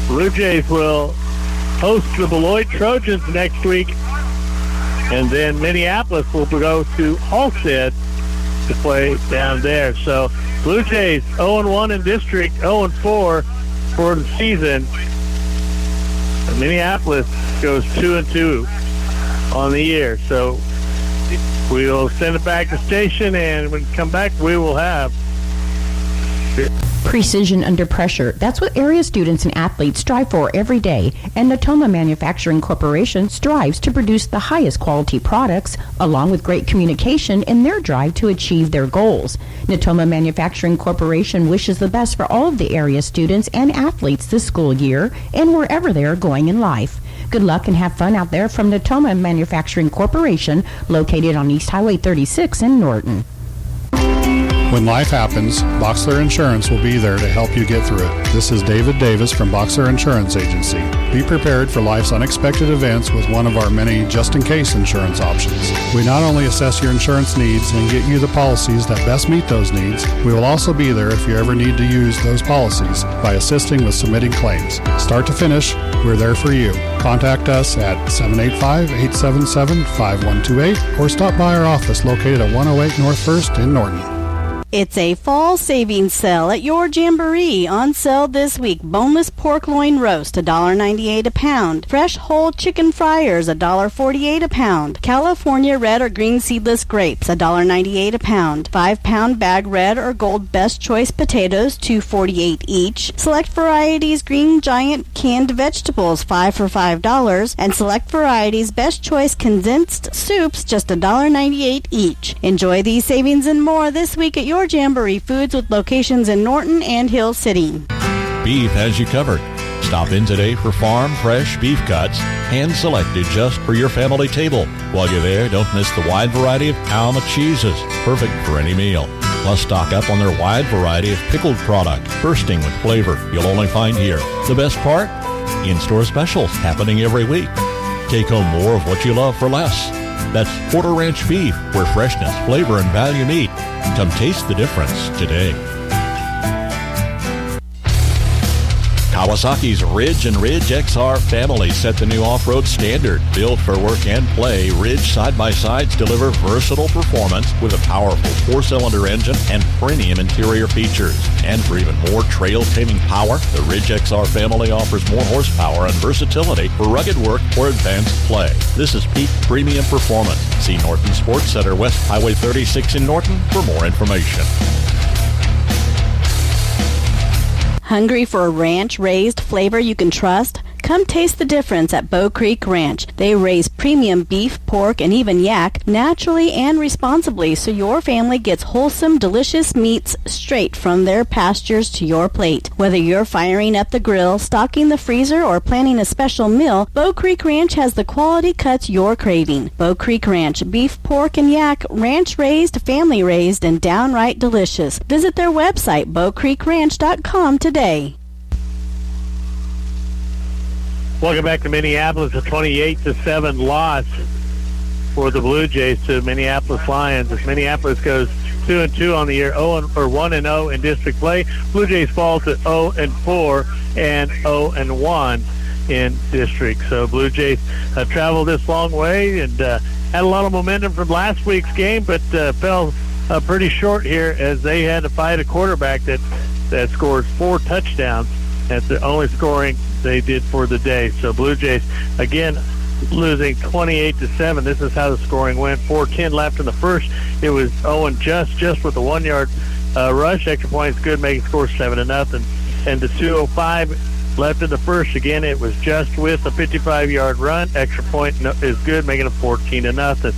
Blue Jays will host the Beloit Trojans next week, and then Minneapolis will go to Halstead to play down there. So Blue Jays 0-1 in district, 0-4 for the season. And Minneapolis goes 2-2 on the year. So we'll send it back to station, and when we come back, we will have Precision under pressure. That's what area students and athletes strive for every day. And Natoma Manufacturing Corporation strives to produce the highest quality products, along with great communication in their drive to achieve their goals. Natoma Manufacturing Corporation wishes the best for all of the area students and athletes this school year and wherever they are going in life. Good luck and have fun out there from Natoma Manufacturing Corporation, located on East Highway 36 in Norton. When life happens, Boxler Insurance will be there to help you get through it. This is David Davis from Boxler Insurance Agency. Be prepared for life's unexpected events with one of our many just-in-case insurance options. We not only assess your insurance needs and get you the policies that best meet those needs, we will also be there if you ever need to use those policies by assisting with submitting claims. Start to finish, we're there for you. Contact us at 785-877-5128 or stop by our office located at 108 North 1st in Norton. It's a fall savings sale at your Jamboree. On sale this week. Boneless pork loin roast, $1.98 a pound. Fresh whole chicken fryers, $1.48 a pound. California red or green seedless grapes, $1.98 a pound. 5-pound bag red or gold best choice potatoes, $2.48 each. Select varieties green giant canned vegetables, 5 for $5. And select varieties best choice condensed soups, just $1.98 each. Enjoy these savings and more this week at your Jamboree Foods with locations in Norton and Hill City. Beef has you covered. Stop in today for farm fresh beef cuts, hand-selected just for your family table. While you're there, don't miss the wide variety of Alma cheeses, perfect for any meal. Plus, stock up on their wide variety of pickled product, bursting with flavor you'll only find here. The best part? In-store specials happening every week. Take home more of what you love for less. That's Porter Ranch Beef, where freshness, flavor, and value meet. Come taste the difference today. Kawasaki's Ridge and Ridge XR family set the new off-road standard. Built for work and play, Ridge side-by-sides deliver versatile performance with a powerful 4-cylinder engine and premium interior features. And for even more trail-taming power, the Ridge XR family offers more horsepower and versatility for rugged work or advanced play. This is peak premium performance. See Norton Sports Center, West Highway 36 in Norton for more information. Hungry for a ranch-raised flavor you can trust? Come taste the difference at Bow Creek Ranch. They raise premium beef, pork, and even yak naturally and responsibly, so your family gets wholesome, delicious meats straight from their pastures to your plate. Whether you're firing up the grill, stocking the freezer, or planning a special meal, Bow Creek Ranch has the quality cuts you're craving. Bow Creek Ranch, beef, pork, and yak, ranch-raised, family-raised, and downright delicious. Visit their website, bowcreekranch.com today. Welcome back to Minneapolis, a 28-7 loss for the Blue Jays to Minneapolis Lions. As Minneapolis goes 2-2 on the year, 1-0 in district play. Blue Jays fall to 0-4 and 0-1 in district. So Blue Jays traveled this long way and had a lot of momentum from last week's game, but fell pretty short here as they had to fight a quarterback that scores 4 touchdowns. That's the only scoring they did for the day. So Blue Jays, again, losing 28-7. This is how the scoring went. 4:10 left in the first. It was Owen just with a 1-yard rush. Extra points good, making score 7-0. And the 2:05 left in the first. Again, it was just with a 55-yard run. Extra point is good, making it 14-0.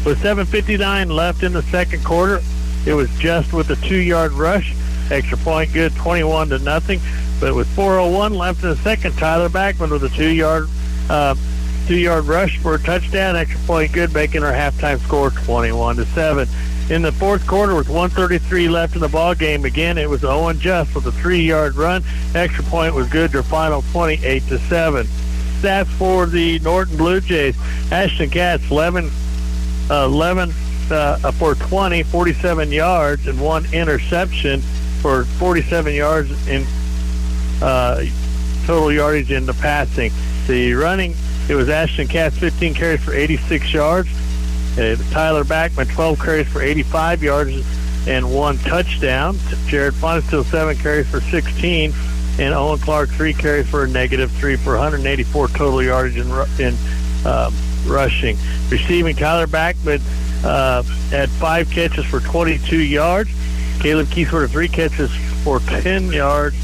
With 7:59 left in the second quarter, it was just with a 2-yard rush. Extra point good, 21-0. But with 4:01 left in the second, Tyler Backman with a 2-yard rush for a touchdown. Extra point good, making our halftime score 21-7. In the fourth quarter, with 1:33 left in the ball game, again it was Owen Just with a 3-yard run. Extra point was good. Their final 28-7. Stats for the Norton Blue Jays: Ashton Katz 11 for 20, 47 yards and 1 interception for 47 yards in total yardage in the passing. The running, it was Ashton Katz 15 carries for 86 yards. Tyler Backman 12 carries for 85 yards and 1 touchdown. Jared Fonestill 7 carries for 16, and Owen Clark 3 carries for a -3 for 184 total yardage in rushing. Receiving, Tyler Backman had 5 catches for 22 yards. Caleb Keithworth 3 catches for 10 yards.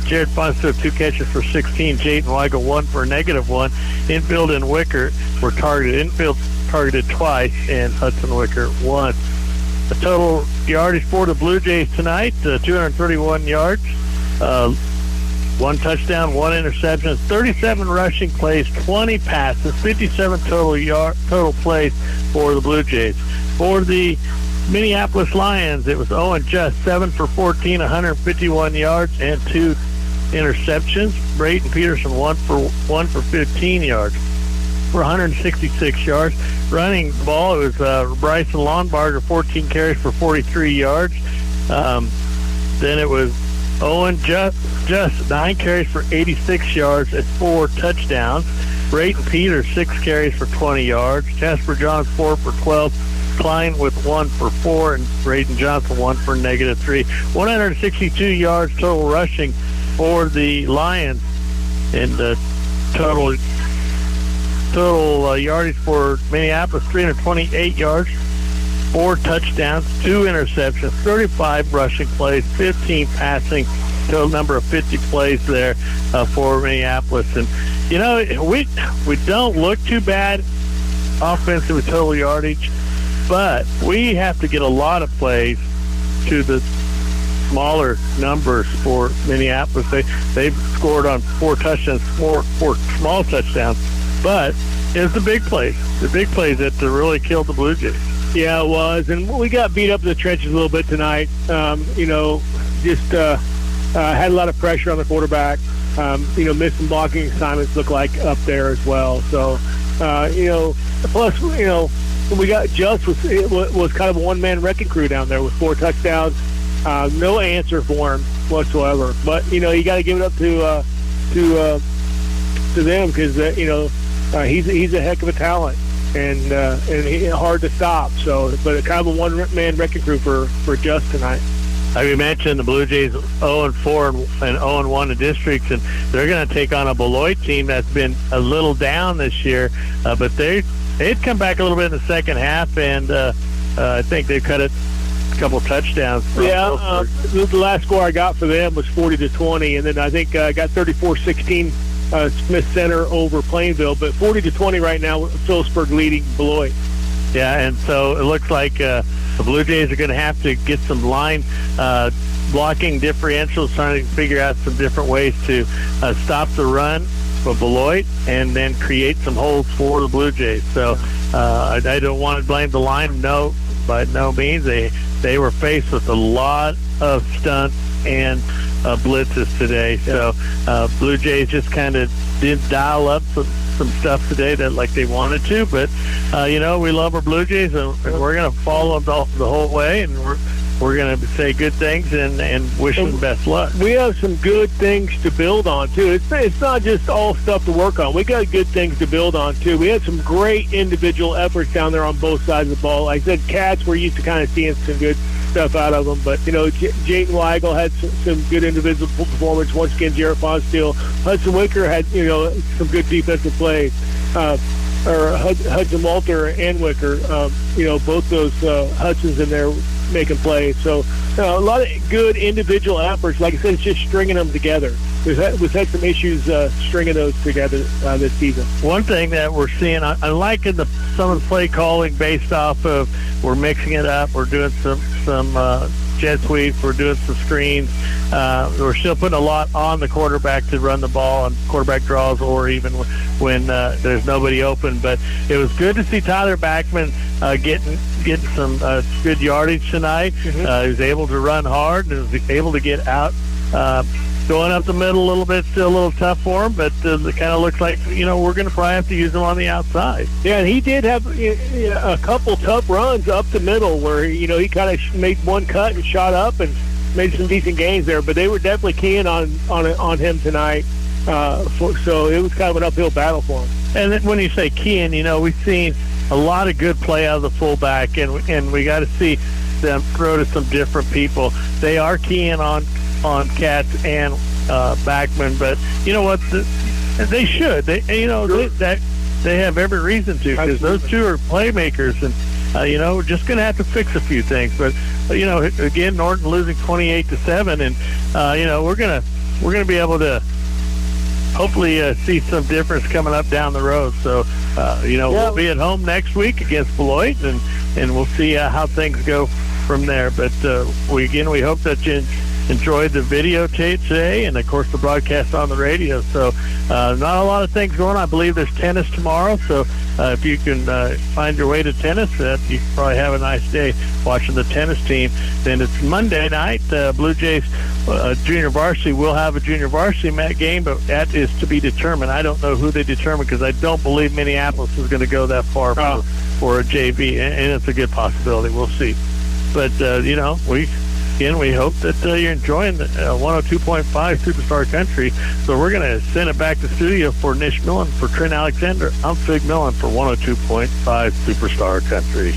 Jared Fonestill 2 catches for 16. Jayden Weigel 1 for a -1. Infield and Wicker were targeted. Infield targeted twice, and Hudson Wicker 1. The total yardage for the Blue Jays tonight, 231 yards, 1 touchdown, 1 interception, 37 rushing plays, 20 passes, 57 total plays for the Blue Jays. For the Minneapolis Lions, it was Owen Just 7 for 14, 151 yards and 2 interceptions. Brayton Peterson 1 for 15 yards for 166 yards. Running the ball, it was Bryson Lonbarger 14 carries for 43 yards. Then it was Owen Just 9 carries for 86 yards and 4 touchdowns. Brayton Peters 6 carries for 20 yards. Jasper Johns 4 for 12. Klein with 1 for 4, and Braden Johnson 1 for -3. 162 yards total rushing for the Lions, and the total yardage for Minneapolis 328 yards, 4 touchdowns, 2 interceptions, 35 rushing plays, 15 passing, total number of 50 plays there for Minneapolis. And you know, we don't look too bad offensive with total yardage, but we have to get a lot of plays to the smaller numbers for Minneapolis. They've scored on 4 touchdowns, 4 small touchdowns, but it's the big plays that really killed the Blue Jays. Yeah, it was, and we got beat up in the trenches a little bit tonight. Had a lot of pressure on the quarterback. Missing blocking assignments look like up there as well. So, plus, we got Just was kind of a one-man wrecking crew down there with 4 touchdowns. No answer for him whatsoever. But you got to give it up to them because he's a heck of a talent and hard to stop. So, but kind of a one-man wrecking crew for Just tonight. We mentioned the Blue Jays 0-4 and 0-1 in districts, and they're going to take on a Beloit team that's been a little down this year, but they'd come back a little bit in the second half, and I think they've cut a couple touchdowns. The last score I got for them was 40-20, and then I think I got 34-16 Smith Center over Plainville, but 40-20 right now with Phillipsburg leading Beloit. Yeah, and so it looks like the Blue Jays are going to have to get some line blocking differentials, trying to figure out some different ways to stop the run for Beloit and then create some holes for the Blue Jays. So I don't want to blame the line. No, by no means. They were faced with a lot of stunts and blitzes today. So Blue Jays just kind of did dial up some stuff today that like they wanted to. But, we love our Blue Jays, and we're going to follow them the whole way, and we're going to say good things and wish them best luck. We have some good things to build on, too. It's not just all stuff to work on. We got good things to build on, too. We had some great individual efforts down there on both sides of the ball. Like I said, Cats, we're used to kind of seeing some good stuff out of them. But, Jayden Weigel had some good individual performance. Once again, Jarrett Fonsteel. Hudson Wicker had, some good defensive plays. Hudson Walter and Wicker, both those Hudsons in there making plays. So a lot of good individual efforts. Like I said, it's just stringing them together. We've had some issues stringing those together this season. One thing that we're seeing, I liking some of the play calling based off of we're mixing it up. We're doing some jet sweeps. We're doing some screens. We're still putting a lot on the quarterback to run the ball on quarterback draws or even when there's nobody open. But it was good to see Tyler Backman getting some good yardage tonight. He was able to run hard and was able to get out. Going up the middle a little bit, still a little tough for him, but it kind of looks like, we're going to probably have to use him on the outside. Yeah, and he did have a couple tough runs up the middle where, he kind of made one cut and shot up and made some decent gains there, but they were definitely keying on him tonight. So it was kind of an uphill battle for him. And then when you say keying, we've seen a lot of good play out of the fullback, and we got to see them throw to some different people. They are keying on Katz and Backman, but you know what? They should. They have every reason to, because those two are playmakers, and we're just going to have to fix a few things. But again, Norton losing 28-7, and we're gonna be able to hopefully see some difference coming up down the road. So we'll be at home next week against Beloit, and we'll see how things go from there. But we hope that you enjoyed the videotape today, and of course the broadcast on the radio. So not a lot of things going on. I believe there's tennis tomorrow, so if you can find your way to tennis, you can probably have a nice day watching the tennis team. Then it's Monday night. Blue Jays junior varsity will have a junior varsity game, but that is to be determined. I don't know who they determine, because I don't believe Minneapolis is going to go that far for a JV, and it's a good possibility. We'll see. But we hope that you're enjoying the 102.5 Superstar Country. So we're going to send it back to studio for Nish Millen. For Trent Alexander, I'm Fig Millen for 102.5 Superstar Country.